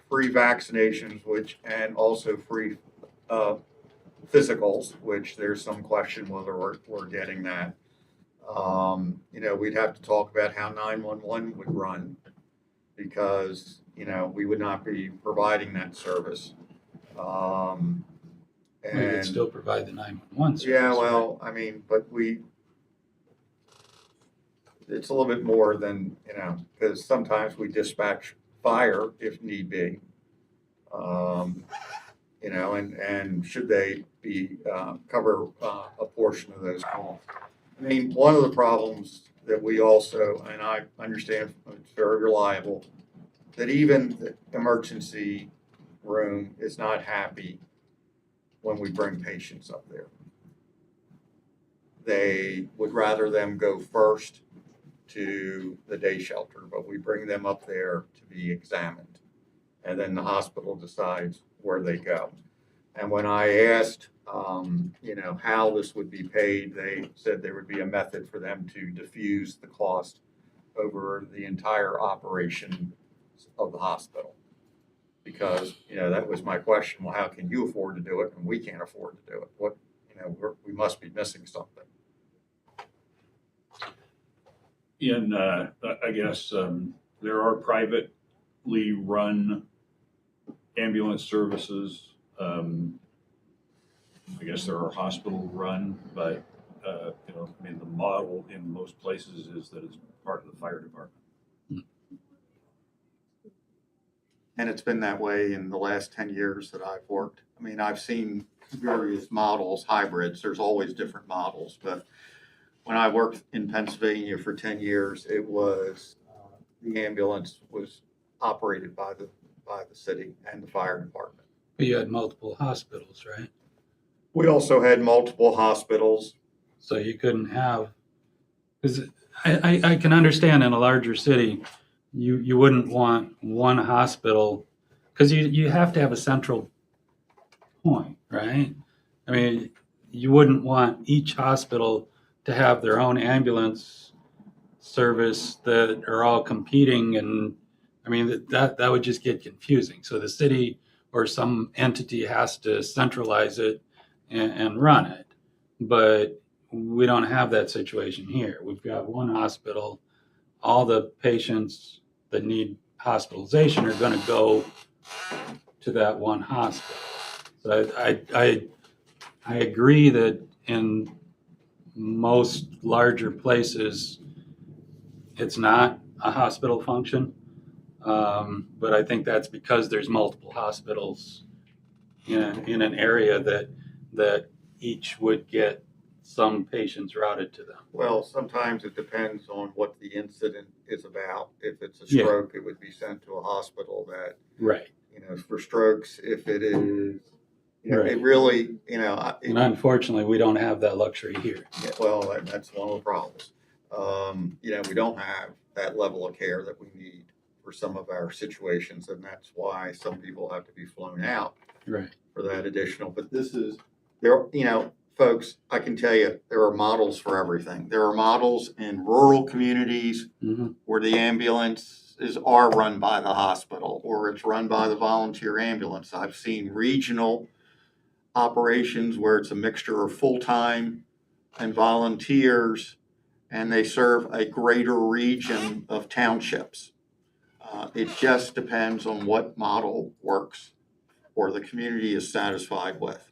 free vaccinations, and also free physicals, which there's some question whether we're getting that. We'd have to talk about how 911 would run because, we would not be providing that service. We could still provide the 911 service. Yeah, well, but it's a little bit more than, because sometimes we dispatch fire if need be. And should they be cover a portion of those costs? One of the problems that we also, and I understand it's very reliable, that even the emergency room is not happy when we bring patients up there. They would rather them go first to the day shelter, but we bring them up there to be examined. And then the hospital decides where they go. And when I asked, how this would be paid, they said there would be a method for them to diffuse the cost over the entire operation of the hospital. Because, that was my question. Well, how can you afford to do it and we can't afford to do it? What, we must be missing something. I guess there are privately run ambulance services. I guess there are hospital run, but the model in most places is that it's part of the fire department. And it's been that way in the last 10 years that I've worked. I've seen various models, hybrids. There's always different models, but when I worked in Pennsylvania for 10 years, it was the ambulance was operated by the city and the fire department. But you had multiple hospitals, right? We also had multiple hospitals. So you couldn't have, because I can understand in a larger city, you wouldn't want one hospital, because you have to have a central point, right? You wouldn't want each hospital to have their own ambulance service that are all competing, and that would just get confusing. So the city or some entity has to centralize it and run it. But we don't have that situation here. We've got one hospital. All the patients that need hospitalization are going to go to that one hospital. So I agree that in most larger places, it's not a hospital function. But I think that's because there's multiple hospitals in an area that each would get some patients routed to them. Well, sometimes it depends on what the incident is about. If it's a Yeah. stroke, it would be sent to a hospital that, Right. for strokes, if it is, it Right. really, And unfortunately, we don't have that luxury here. well, that's one of the problems. We don't have that level of care that we need for some of our situations, and that's why some people have to be flown out Right. for that additional. But folks, I can tell you, there are models for everything. There are models in rural communities where the ambulances are run by the hospital or it's run by the volunteer ambulance. I've seen regional operations where it's a mixture of full-time and volunteers, and they serve a greater region of townships. It just depends on what model works or the community is satisfied with.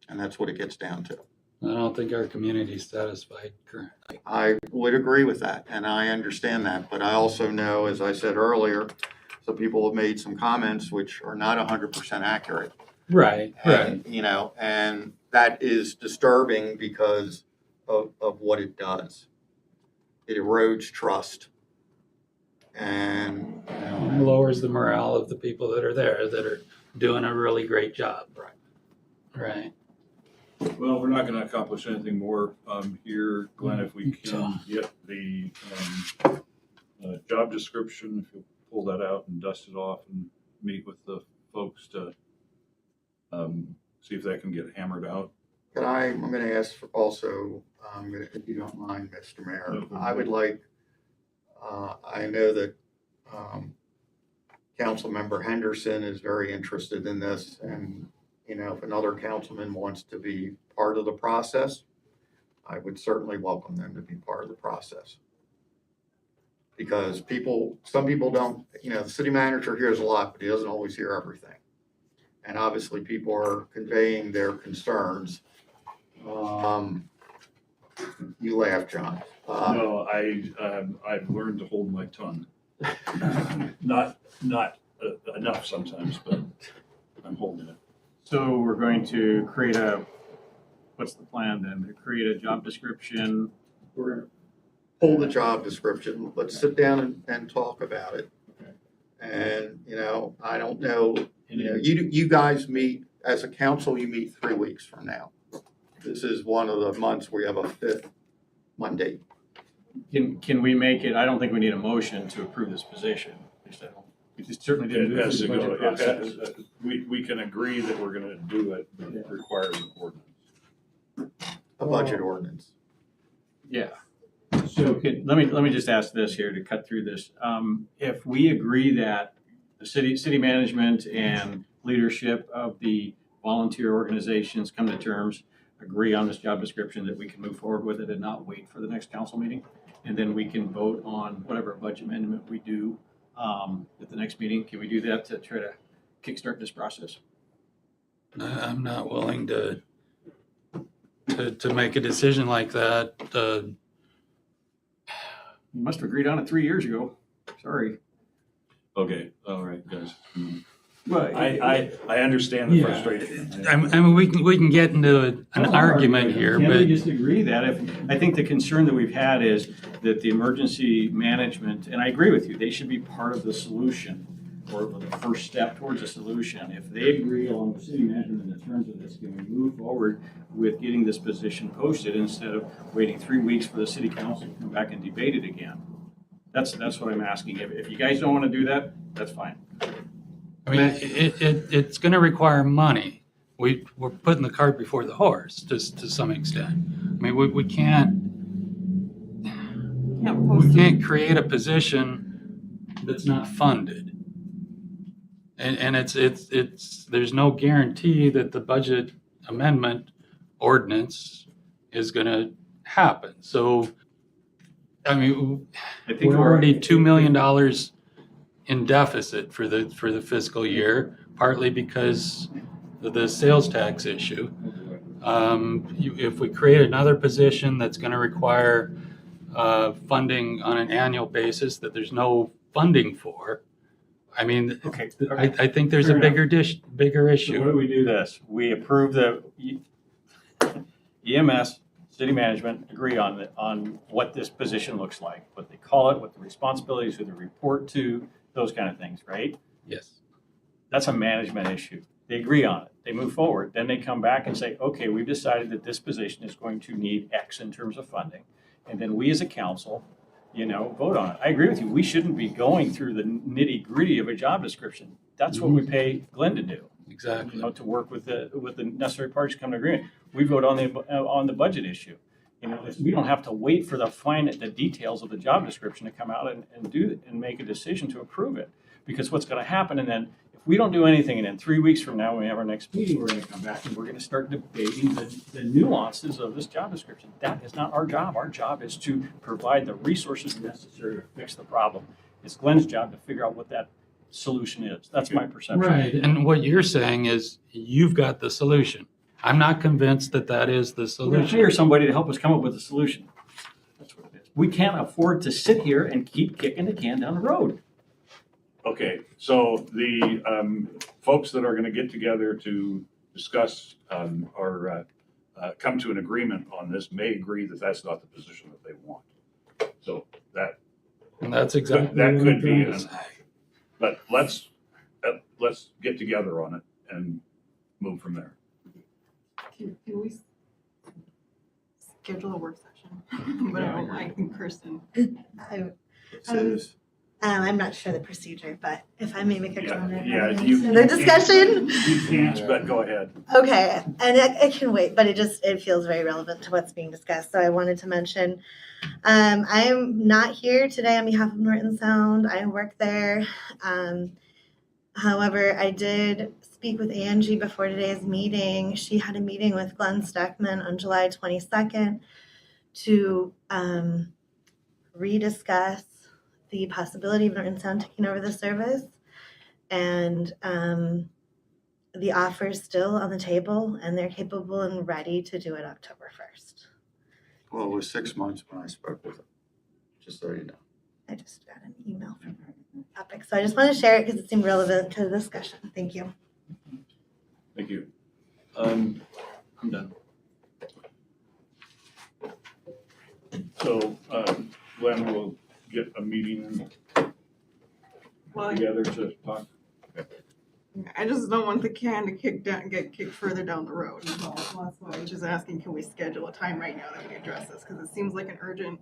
And that's what it gets down to. I don't think our community is satisfied currently. I would agree with that, and I understand that. But I also know, as I said earlier, some people have made some comments which are not 100% accurate. Right. And, and that is disturbing because of what it does. It erodes trust. And, It lowers the morale of the people that are there that are doing a really great job. Right. Well, we're not gonna accomplish anything more here, Glenn, if we can get the job description, if you'll pull that out and dust it off and meet with the folks to see if that can get hammered out. I'm going to ask for also, if you don't mind, Mr. Mayor, I would like, I know that Councilmember Henderson is very interested in this, and if another councilman wants to be part of the process, I would certainly welcome them to be part of the process. Because some people don't, the city manager hears a lot, but he doesn't always hear everything. And obviously people are conveying their concerns. You laugh, John. No, I've learned to hold my tongue. Not enough sometimes, but I'm holding it. So we're going to create what's the plan then? To create a job description? We're going to pull the job description. Let's sit down and talk about it. Okay. And, I don't know, you guys meet, as a council, you meet 3 weeks from now. This is one of the months where you have a 5th Monday. Can we make it, I don't think we need a motion to approve this position. We just certainly didn't do It it has through to the go, budget process. we can agree that we're gonna do it, but it requires an ordinance. A budget ordinance. Yeah. So let me just ask this here to cut through this. If we agree that the city management and leadership of the volunteer organizations come to terms, agree on this job description, that we can move forward with it and not wait for the next council meeting, and then we can vote on whatever budget amendment we do at the next meeting. Can we do that to try to kickstart this process? I'm not willing to make a decision like that. You must have agreed on it 3 years ago. Sorry. Okay, all right, guys. Well, I understand the frustration. I mean, we can get into an argument here, Can we but just agree that I think the concern that we've had is that the emergency management, and I agree with you, they should be part of the solution or the first step towards a solution. If they agree along with city management in the terms of this, can we move forward with getting this position posted instead of waiting 3 weeks for the city council to come back and debate it again? That's what I'm asking. If you guys don't want to do that, that's fine. I mean, it's going to require money. We're putting the cart before the horse to some extent. I mean, we can't create a position that's not funded. And there's no guarantee that the budget amendment ordinance is going to happen. So, I mean, we're already $2 million in deficit for the fiscal year, partly because of the sales tax issue. If we create another position that's going to require funding on an annual basis that there's no funding for, I mean, Okay. I think there's a bigger issue. So what do we do this? We approve EMS, city management agree on what this position looks like, what they call it, what the responsibilities, who they report to, those kind of things, right? Yes. That's a management issue. They agree on it. They move forward. Then they come back and say, okay, we've decided that this position is going to need X in terms of funding. And then we as a council, vote on it. I agree with you. We shouldn't be going through the nitty gritty of a job description. That's what we pay Glenn to do. Exactly. To work with the necessary parties to come to agreement. We vote on the budget issue. We don't have to wait for the details of the job description to come out and make a decision to approve it. Because what's going to happen, and then if we don't do anything, and then 3 weeks from now, when we have our next meeting, we're going to come back and we're going to start debating the nuances of this job description. That is not our job. Our job is to provide the resources necessary to fix the problem. It's Glenn's job to figure out what that solution is. That's my perception. Right. And what you're saying is you've got the solution. I'm not convinced that is the We're going to solution. hire somebody to help us come up with a solution. That's what it is. We can't afford to sit here and keep kicking the can down the road. Okay, so the folks that are going to get together to discuss or come to an agreement on this may agree that that's not the position that they want. So And that's exactly that what could I'm be, trying to say. but let's get together on it and move from there. Can we schedule a work session? But I don't like in person. I'm not sure the procedure, but if I may make a comment. Yeah, The discussion? You can't, but go ahead. Okay, and it can wait, but it feels very relevant to what's being discussed. So I wanted to mention, I am not here today on behalf of Norton Sound. I work there. However, I did speak with Angie before today's meeting. She had a meeting with Glenn Steckman on July 22nd to rediscuss the possibility of Norton Sound taking over the service. And the offer is still on the table, and they're capable and ready to do it October 1st. Well, it was 6 months when I spoke with him, just so you know. I just got an email from her topic. So I just want to share it because it seemed relevant to the discussion. Thank you. Thank you. I'm done. So Glenn will get a meeting Well, together to talk. I just don't want the can to get kicked further down the road. So that's why I'm just asking, can we schedule a time right now that we address this? Because it seems like an urgent,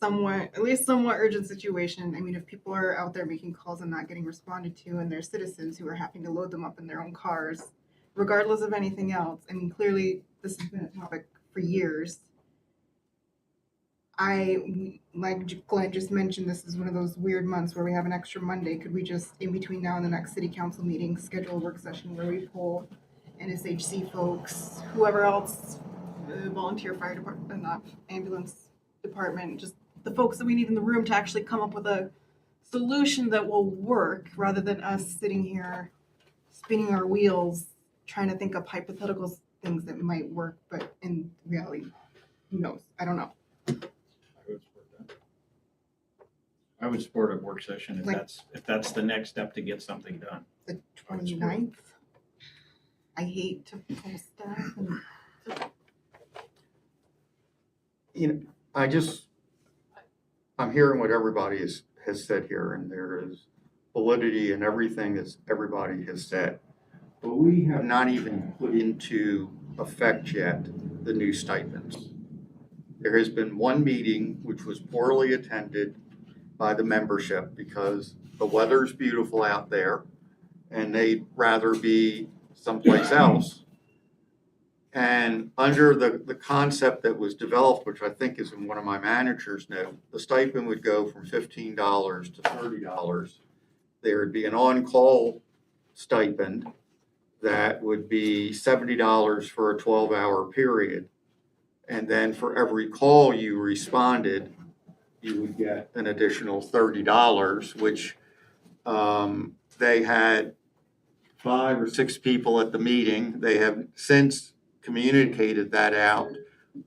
somewhat urgent situation. I mean, if people are out there making calls and not getting responded to, and there's citizens who are having to load them up in their own cars, regardless of anything else. I mean, clearly this has been a topic for years. Like Glenn just mentioned, this is one of those weird months where we have an extra Monday. Could we just, in between now and the next city council meeting, schedule a work session where we pull NSHC folks, whoever else, volunteer fire department, not ambulance department, just the folks that we need in the room to actually come up with a solution that will work, rather than us sitting here spinning our wheels trying to think of hypothetical things that might work, but in reality, who knows? I don't know. I would support a work session Like- if that's the next step to get something done. The 29th. I hate to post that. I'm hearing what everybody has said here, and there is validity in everything that everybody has said. But we have not even put into effect yet the new stipends. There has been one meeting which was poorly attended by the membership because the weather's beautiful out there and they'd rather be someplace else. And under the concept that was developed, which I think is in one of my manager's notes, the stipend would go from $15 to $30. There would be an on-call stipend that would be $70 for a 12-hour period. And then for every call you responded, you would get an additional $30, which they had 5 or 6 people at the meeting. They have since communicated that out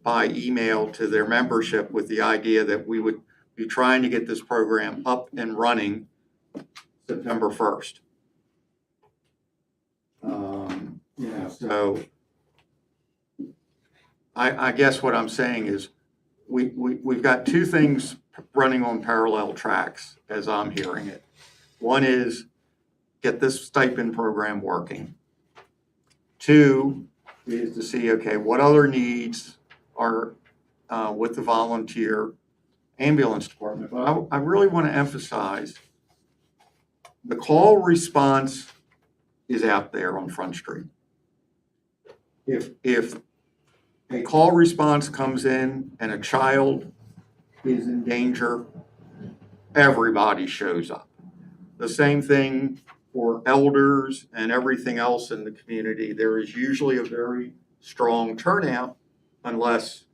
by email to their membership with the idea that we would be trying to get this program up and running September 1st. So I guess what I'm saying is we've got two things running on parallel tracks as I'm hearing it. One is get this stipend program working. Two is to see, okay, what other needs are with the volunteer ambulance department. But I really want to emphasize the call response is out there on Front Street. If a call response comes in and a child is in danger, everybody shows up. The same thing for elders and everything else in the community. There is usually a very strong turnout unless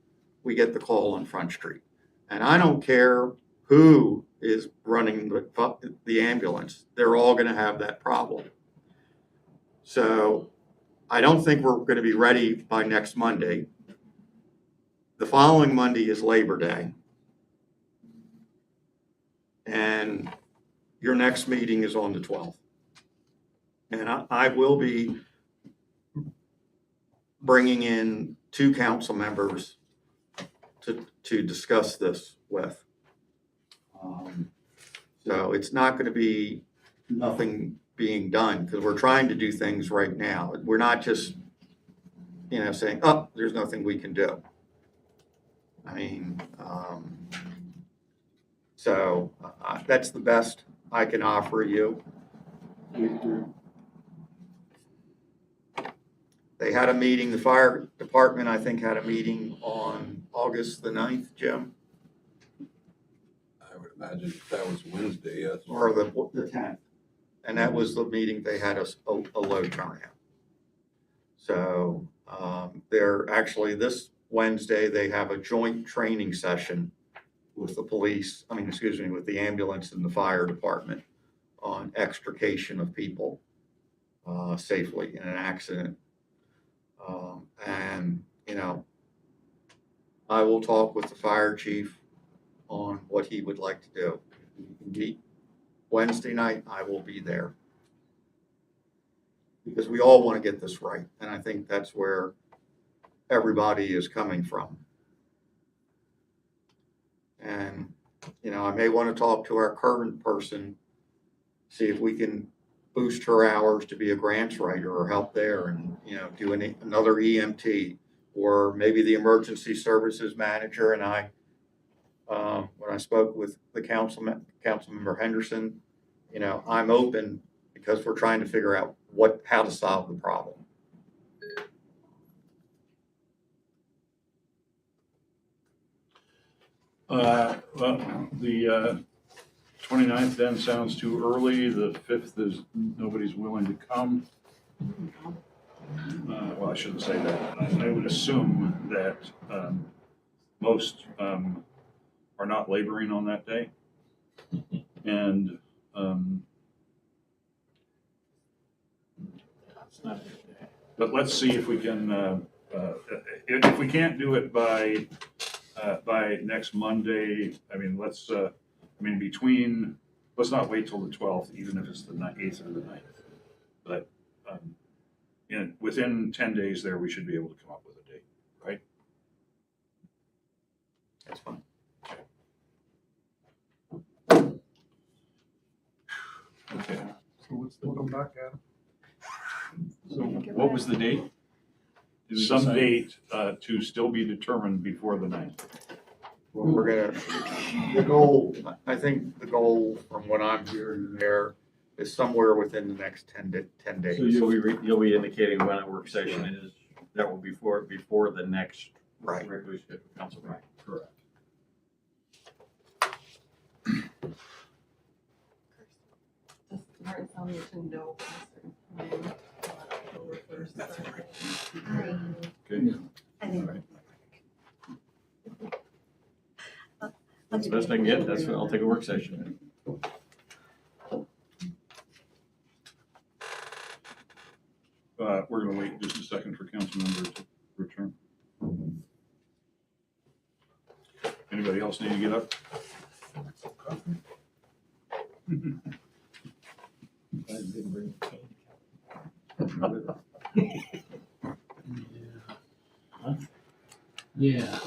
we get the call on Front Street. And I don't care who is running the ambulance, they're all going to have that problem. So I don't think we're going to be ready by next Monday. The following Monday is Labor Day. And your next meeting is on the 12th. And I will be bringing in 2 council members to discuss this with. So it's not going to be nothing being done because we're trying to do things right now. We're not just, saying, oh, there's nothing we can do. I mean, so that's the best I can offer you. They had a meeting, the fire department, I think, had a meeting on August the 9th, Jim? I would imagine that was Wednesday, yes. Or the 10th. And that was the meeting, they had a low turnout. So they're actually, this Wednesday, they have a joint training session with the police, with the ambulance and the fire department on extrication of people safely in an accident. I will talk with the fire chief on what he would like to do. Meet Wednesday night, I will be there. Because we all want to get this right. And I think that's where everybody is coming from. And, I may want to talk to our current person, see if we can boost her hours to be a grants writer or help there and, do another EMT, or maybe the emergency services manager. And I, when I spoke with the Councilmember Henderson, I'm open because we're trying to figure out how to solve the problem. Well, the 29th then sounds too early. The 5th is nobody's willing to come. Well, I shouldn't say that. I would assume that most are not laboring on that day. And but let's see if we can, if we can't do it by next Monday, let's not wait till the 12th, even if it's the 8th or the 9th. But within 10 days there, we should be able to come up with a date, right? That's fine. Okay. So what's the, welcome back, Adam. So what was the date? Some date to still be determined before the 9th. Well, I think the goal from what I'm hearing there is somewhere within the next 10 days. So you'll be indicating when a work session is, that will be before the next Right. regularly scheduled council meeting. Correct. That's Okay. I think That's the best I can get. That's what I'll take a work session. We're gonna wait just a second for council member to return. Anybody else need to get up? Yeah,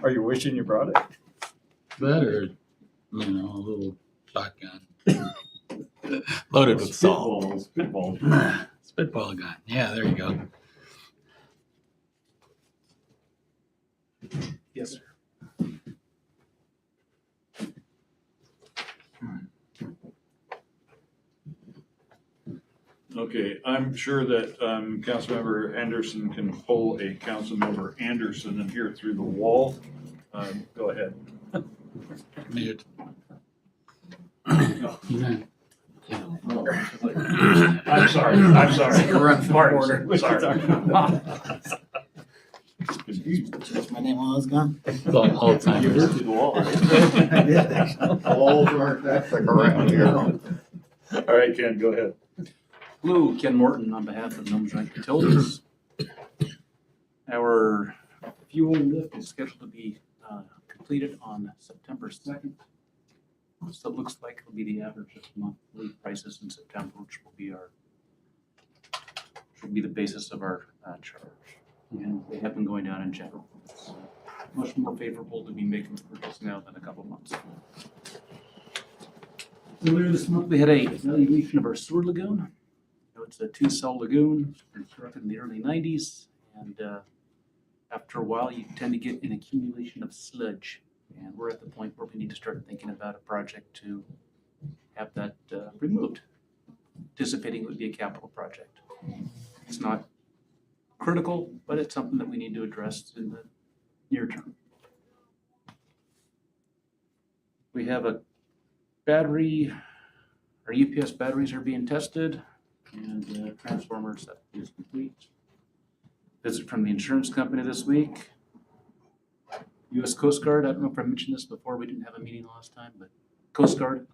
Are you wishing you brought it? that or, a little shotgun. Loaded with salt. Spitball. Spitball gun. Yeah, there you go. Yes, sir. Okay, I'm sure that Councilmember Anderson can pull a Councilmember Anderson in here through the wall. Go ahead. Mute. I'm sorry. You're running for Marty, order. sorry. Change my name while I was gone. All time. You heard through the wall. I did, actually. Walls aren't that thick around here. All right, Ken, go ahead. Hello, Ken Morton on behalf of Nome Joint Utilities. Our fuel lift is scheduled to be completed on September 2nd. So it looks like it'll be the average of monthly prices in September, which will be the basis of our charge. And they have been going down in general. It's much more favorable to be making the purchase now than a couple months ago. Earlier this month, we had a evaluation of our sewer lagoon. It's a 2-cell lagoon constructed in the early 90s, and after a while you tend to get an accumulation of sludge, and we're at the point where we need to start thinking about a project to have that removed, anticipating it would be a capital project. It's not critical, but it's something that we need to address in the near term. We have a battery, our UPS batteries are being tested, and transformers that is complete. Visit from the insurance company this week. U.S. Coast Guard, I don't know if I mentioned this before, we didn't have a meeting last time, but Coast Guard.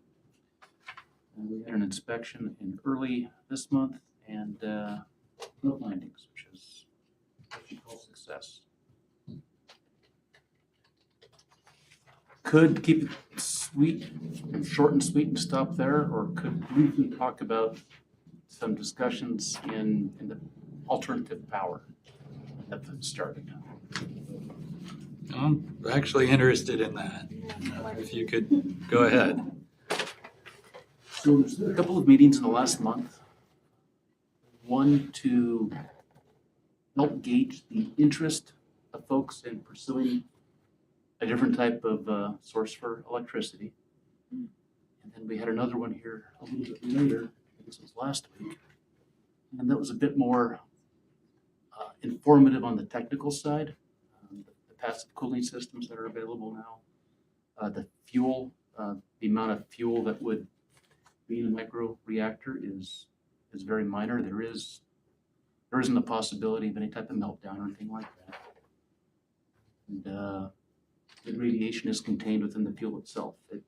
And we had an inspection in early this month and no findings, which is what you call success. Could keep it sweet, short and sweet and stop there, or could briefly talk about some discussions in the alternative power that started. I'm actually interested in that. If you could go ahead. So there's been a couple of meetings in the last month. One to help gauge the interest of folks in pursuing a different type of source for electricity. And then we had another one here a little bit later, I guess it was last week. And that was a bit more informative on the technical side. The passive cooling systems that are available now. The fuel, the amount of fuel that would be in a micro reactor is very minor. There isn't a possibility of any type of meltdown or anything like that. And the radiation is contained within the fuel itself. It's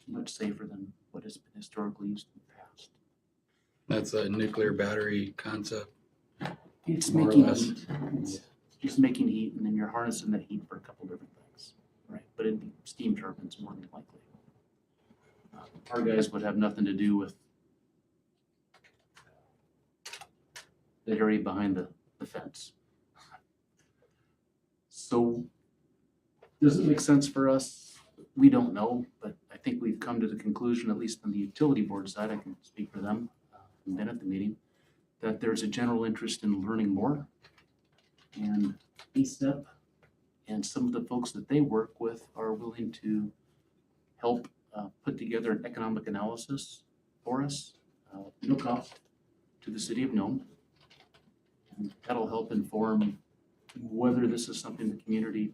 much safer than what has been historically used in the past. That's a nuclear battery concept. It's more or making less. heat. It's just making heat, and then you're harnessing that heat for a couple different things, right? But it'd be steam turbines more than likely. Our guys would have nothing to do with the area behind the fence. So does it make sense for us? We don't know, but I think we've come to the conclusion, at least on the utility board side, I can speak for them, and been at the meeting, that there's a general interest in learning more. And ASEP and some of the folks that they work with are willing to help put together an economic analysis for us, no cost to the city of Nome. And that'll help inform whether this is something the community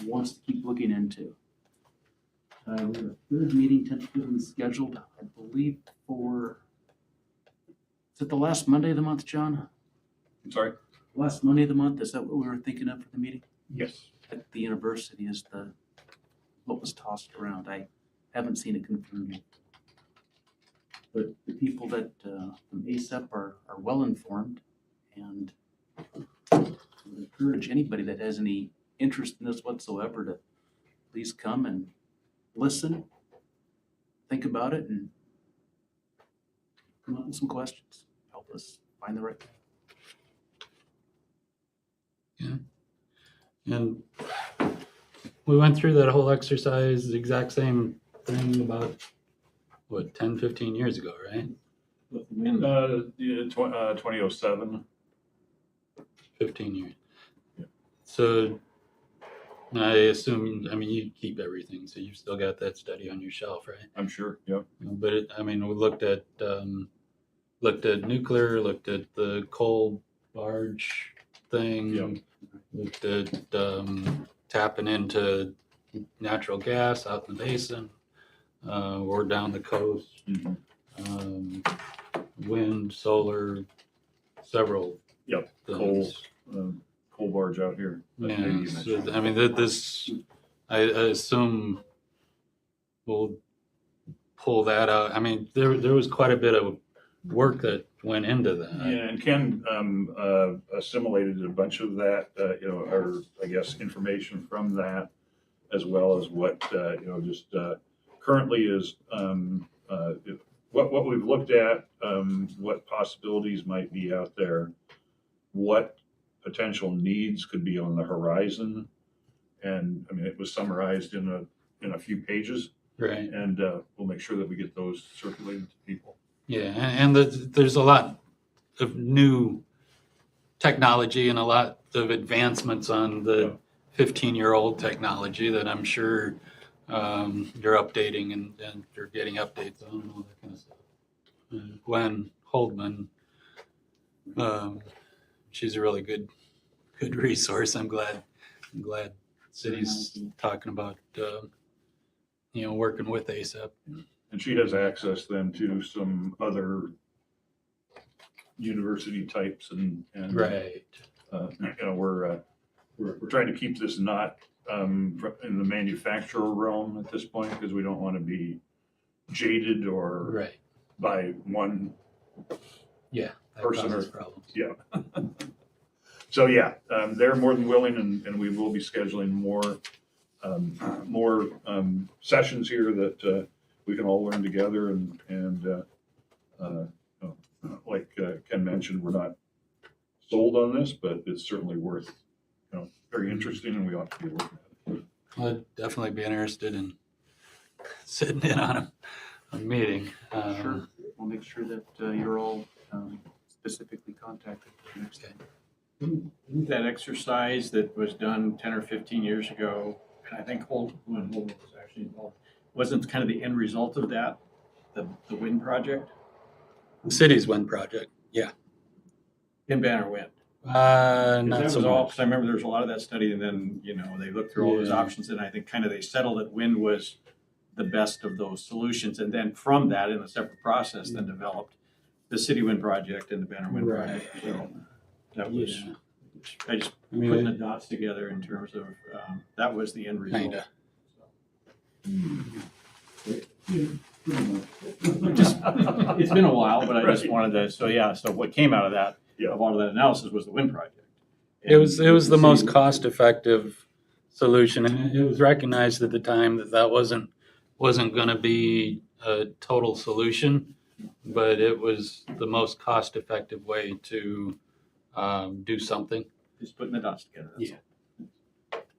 wants to keep looking into. We have a third meeting tentatively scheduled, I believe, for, is it the last Monday of the month, John? I'm sorry? Last Monday of the month, is that what we were thinking of for the meeting? Yes. At the university is what was tossed around. I haven't seen it confirmed yet. But the people that from ASEP are well informed, and I would encourage anybody that has any interest in this whatsoever to please come and listen, think about it, and come up with some questions. Help us find the right thing. And we went through that whole exercise, the exact same thing about, what, 10, 15 years ago, right? Yeah, 2007. 15 years. Yeah. So I assume, I mean, you keep everything, so you've still got that study on your shelf, right? I'm sure, yeah. But I mean, we looked at nuclear, looked at the coal barge thing, Yep. looked at tapping into natural gas out in the basin or down the coast, wind, solar, several Yep, things. coal barge out here. that Yeah, you so, mentioned. I mean, I assume we'll pull that out. I mean, there was quite a bit of work that went into that. Yeah, and Ken assimilated a bunch of that, or I guess information from that, as well as what just currently is what we've looked at, what possibilities might be out there, what potential needs could be on the horizon, and I mean it was summarized in a few pages, Right. and we'll make sure that we get those circulated to people. Yeah, and there's a lot of new technology and a lot of advancements on the 15-year-old technology that I'm sure you're updating and you're getting updates on and all that kind of stuff. Gwen Holdman, she's a really good resource. I'm glad city's talking about working with ASAP. And she has access then to some other university types and right. We're trying to keep this not in the manufacturer realm at this point because we don't want to be jaded or right. by one person or problems. Yeah. So yeah, they're more than willing, and we will be scheduling more sessions here that we can all learn together and like Ken mentioned, we're not sold on this, but it's certainly worth, very interesting, and we ought to be looking at it. I'd definitely be interested in sitting in on a meeting. Sure. We'll make sure that you're all specifically contacted for next time. Isn't that exercise that was done 10 or 15 years ago, and I think Holden was actually involved, wasn't kind of the end result of that, the wind project? The city's wind project, yeah. In Banner Wind. Not so much. Because I remember there was a lot of that study, and then, they looked through all those options, and I think kind of they settled that wind was the best of those solutions. And then from that, in a separate process, then developed the City Wind Project and the Banner Wind Project. So that was, I just putting the dots together in terms of, that was the end result. Kinda. It's been a while, but I just wanted to, so what came out of that, of all of that analysis was the wind project. It was the most cost-effective solution, and it was recognized at the time that wasn't going to be a total solution, but it was the most cost-effective way to do something. Just putting the dots together.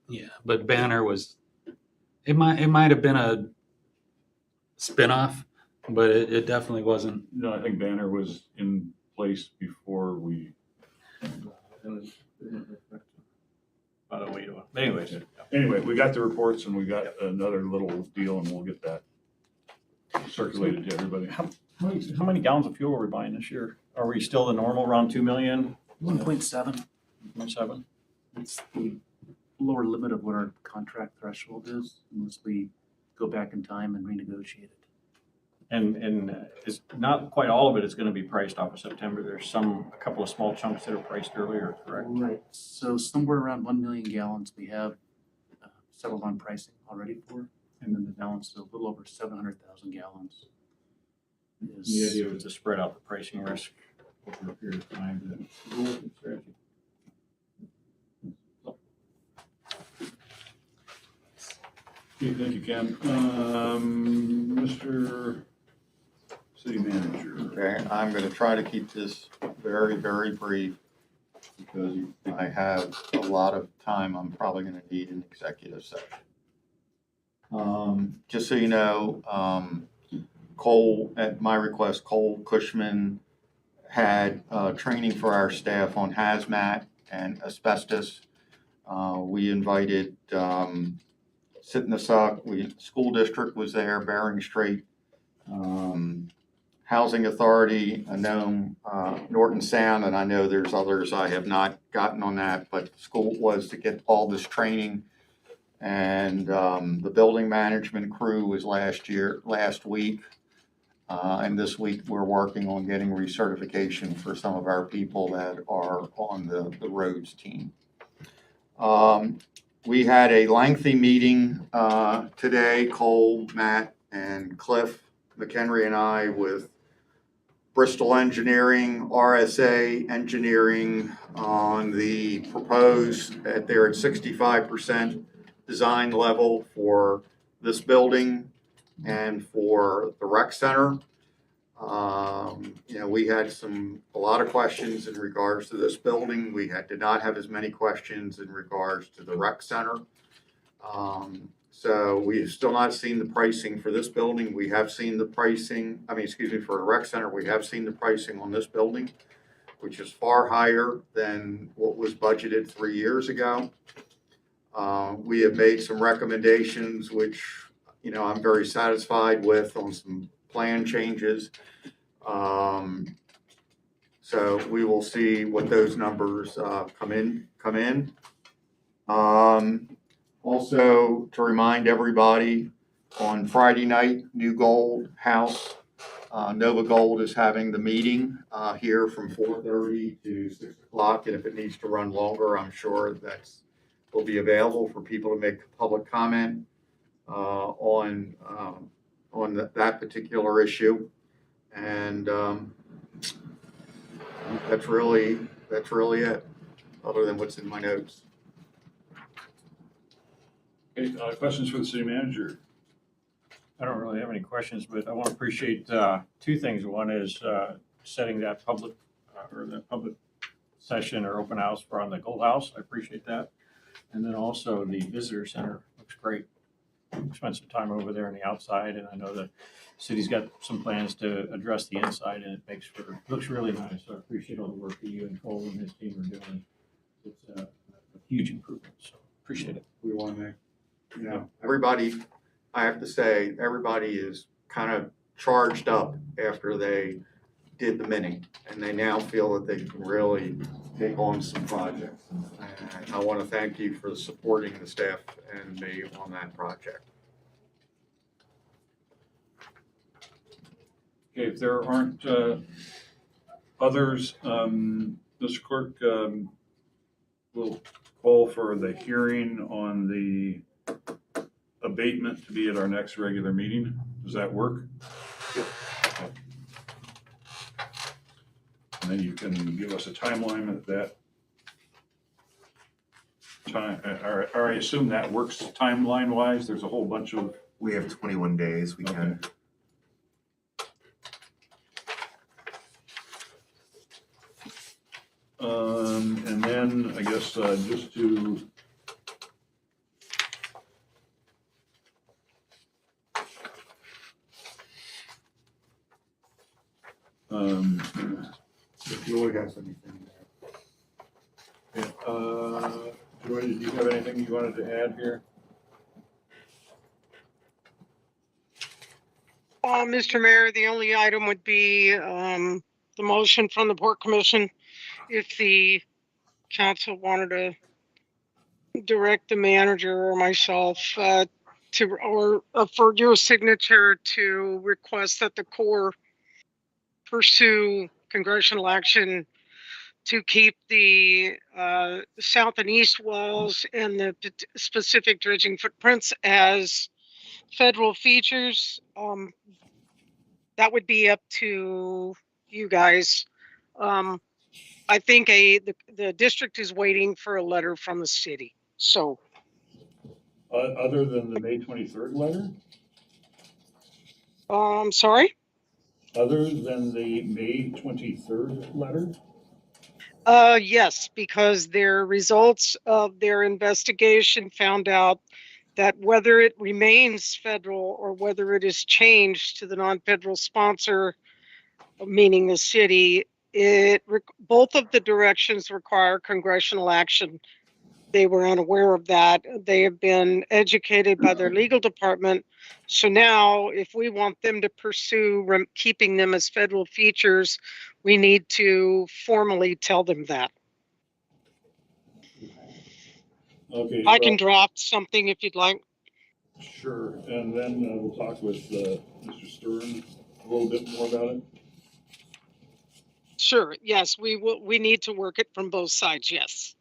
Yeah. But Banner was, it might have been a spin-off, but it definitely wasn't. No, I think Banner was in place before we. By the way, anyways. Anyway, we got the reports and we got another little deal, and we'll get that circulated to everybody. How many gallons of fuel are we buying this year? Are we still the normal around 2 million? 1.7. 1.7? It's the lower limit of what our contract threshold is, unless we go back in time and renegotiate it. And it's not quite all of it is going to be priced off of September. There's a couple of small chunks that are priced earlier, correct? Right. So somewhere around 1 million gallons we have settled on pricing already for, and then the balance is a little over 700,000 gallons. The idea was to spread out the pricing risk over a period of time. Strategy. Okay, thank you, Ken. Mr. City Manager. Okay, I'm gonna try to keep this very, very brief. because I have a lot of time I'm probably gonna need an executive session. Just so you know, Cole, at my request, Cole Cushman had training for our staff on hazmat and asbestos. We invited Sitnasuk, school district was there, Bering Strait, Housing Authority, Nome, Norton Sound, and I know there's others I have not gotten on that, but the school was to get all this training. And the building management crew was last week. And this week we're working on getting recertification for some of our people that are on the roads team. We had a lengthy meeting today, Cole, Matt, and Cliff McHenry and I, with Bristol Engineering, RSA Engineering on the proposed, they're at 65% design level for this building and for the rec center. We had a lot of questions in regards to this building. We did not have as many questions in regards to the rec center. So we have still not seen the pricing for this building. We have seen the pricing, for a rec center, we have seen the pricing on this building, which is far higher than what was budgeted 3 years ago. We have made some recommendations, which, I'm very satisfied with, on some plan changes. So we will see what those numbers come in. Also, to remind everybody, on Friday night, New Gold House, Nova Gold is having the meeting here from 4:30 to 6 o'clock. And if it needs to run longer, I'm sure that will be available for people to make public comment on that particular issue. And that's really it, other than what's in my notes. Okay, questions for the city manager? I don't really have any questions, but I want to appreciate two things. One is setting that public session or open house for on the Gold House. I appreciate that. And then also the visitor center looks great. We spent some time over there on the outside, and I know the city's got some plans to address the inside, and it looks really nice. So I appreciate all the work that you and Cole and his team are doing. It's a huge improvement, so appreciate it. We want to, everybody, I have to say, everybody is kind of charged up after they did the mini, and they now feel that they can really take on some projects. And I want to thank you for supporting the staff and me on that project. Okay, if there aren't others, Mr. Clerk will call for the hearing on the abatement to be at our next regular meeting. Does that work? Yep. Okay. And then you can give us a timeline at that time, or I assume that works timeline wise. There's a whole bunch of. We have 21 days. We can. And then I guess just to If Joy has anything there. Joy, did you have anything you wanted to add here? Mr. Mayor, the only item would be the motion from the Port Commission. If the council wanted to direct the manager or myself for your signature to request that the Corps pursue congressional action to keep the south and east walls and the specific dredging footprints as federal features. That would be up to you guys. I think the district is waiting for a letter from the city. So, Other than the May 23rd letter? sorry? Other than the May 23rd letter? Yes, because their results of their investigation found out that whether it remains federal or whether it is changed to the non-federal sponsor, meaning the city, both of the directions require congressional action. They were unaware of that. They have been educated by their legal department. So now, if we want them to pursue keeping them as federal features, we need to formally tell them that. Okay, I can well, draft something if you'd like. sure, and then we'll talk with Mr. Stern a little bit more about it. Sure. Yes, we will. We need to work it from both sides. Yes.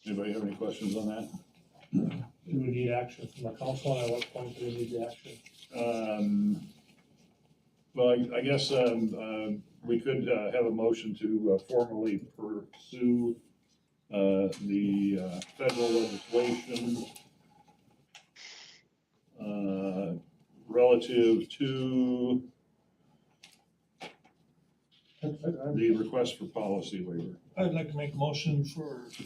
Anybody have any questions on that? Do we need action from the council, and at what point do we need the action? Well, I guess we could have a motion to formally pursue the federal legislation relative to the request for policy waiver. I'd like to make a motion for the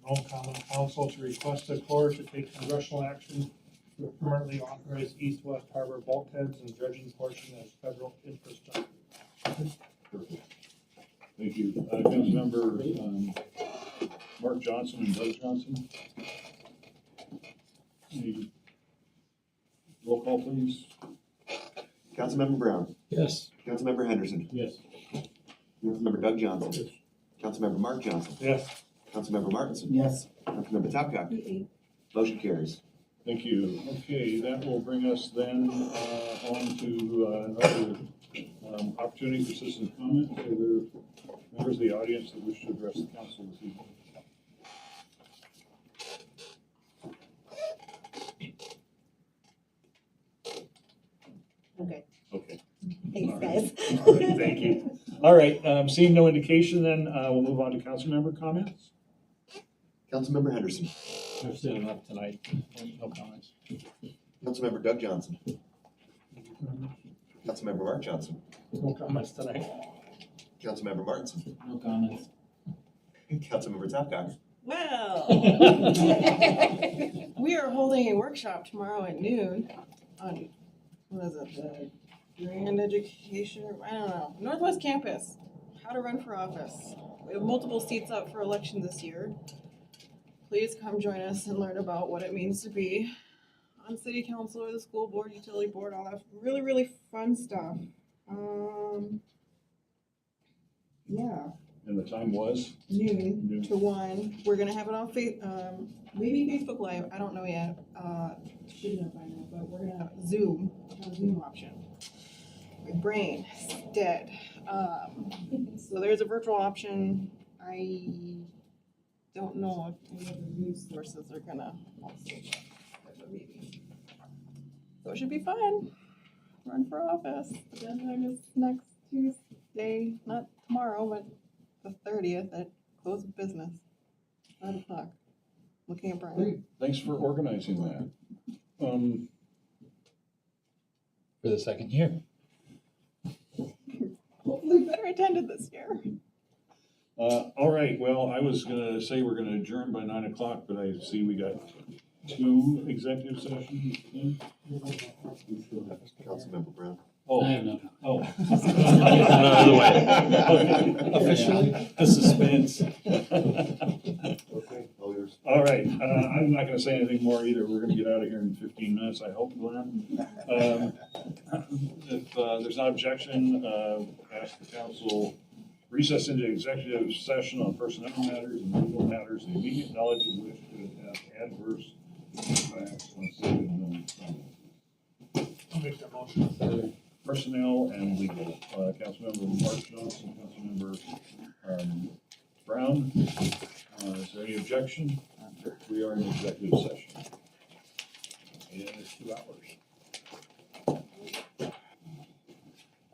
Nome Common Council to request the court to take congressional action to permanently authorize east-west harbor bulkheads and dredging portion as federal infrastructure. Thank you. Councilmember Mark Johnson and Doug Johnson. Any roll call, please. Councilmember Brown. Yes. Councilmember Henderson. Yes. Councilmember Doug Johnson. Councilmember Mark Johnson. Yes. Councilmember Martinson. Yes. Councilmember Topcock. Motion carries. Thank you. Okay, that will bring us then on to another opportunity for citizen comment. Are there members of the audience that wish to address the council this evening? Okay. Okay. Thanks, All guys. right. All right, thank you. All right, seeing no indication, then we'll move on to council member comments. Councilmember Henderson. I've said enough tonight. No comments. Councilmember Doug Johnson. Councilmember Mark Johnson. No comments tonight. Councilmember Martinson. No comments. Councilmember Topcock. Well, we are holding a workshop tomorrow at noon on, what is it, the Grand Education, I don't know, Northwest Campus, how to run for office. We have multiple seats up for election this year. Please come join us and learn about what it means to be on city council or the school board, utility board, all that really, really fun stuff. Yeah. And the time was? Noon to 1. We're gonna have it on maybe Facebook Live. I don't know yet. Should know by now, but we're gonna have Zoom. Have a Zoom option. My brain is dead. So there's a virtual option. I don't know if any of the news sources are gonna also have a meeting. So it should be fun. Run for office. The deadline is next Tuesday, not tomorrow, but the 30th at close of business, 9 o'clock. Looking at Brian. Great, thanks for organizing that. For the second year. Hopefully better attended this year. All right, well, I was gonna say we're gonna adjourn by 9 o'clock, but I see we got 2 executive sessions. Councilmember Brown. Oh. I have no comment. Oh. Get that out of the way. Officially, the suspense. Okay, all yours. All right, I'm not gonna say anything more either. We're gonna get out of here in 15 minutes, I hope, Glenn. If there's not objection, ask the council recess into executive session on personnel matters and legal matters, the immediate knowledge of which could have adverse impacts on city and village. I'll make that motion. Personnel and legal. Councilmember Mark Johnson, Councilmember Brown. Is there any objection? We are in executive session. And it's 2 hours.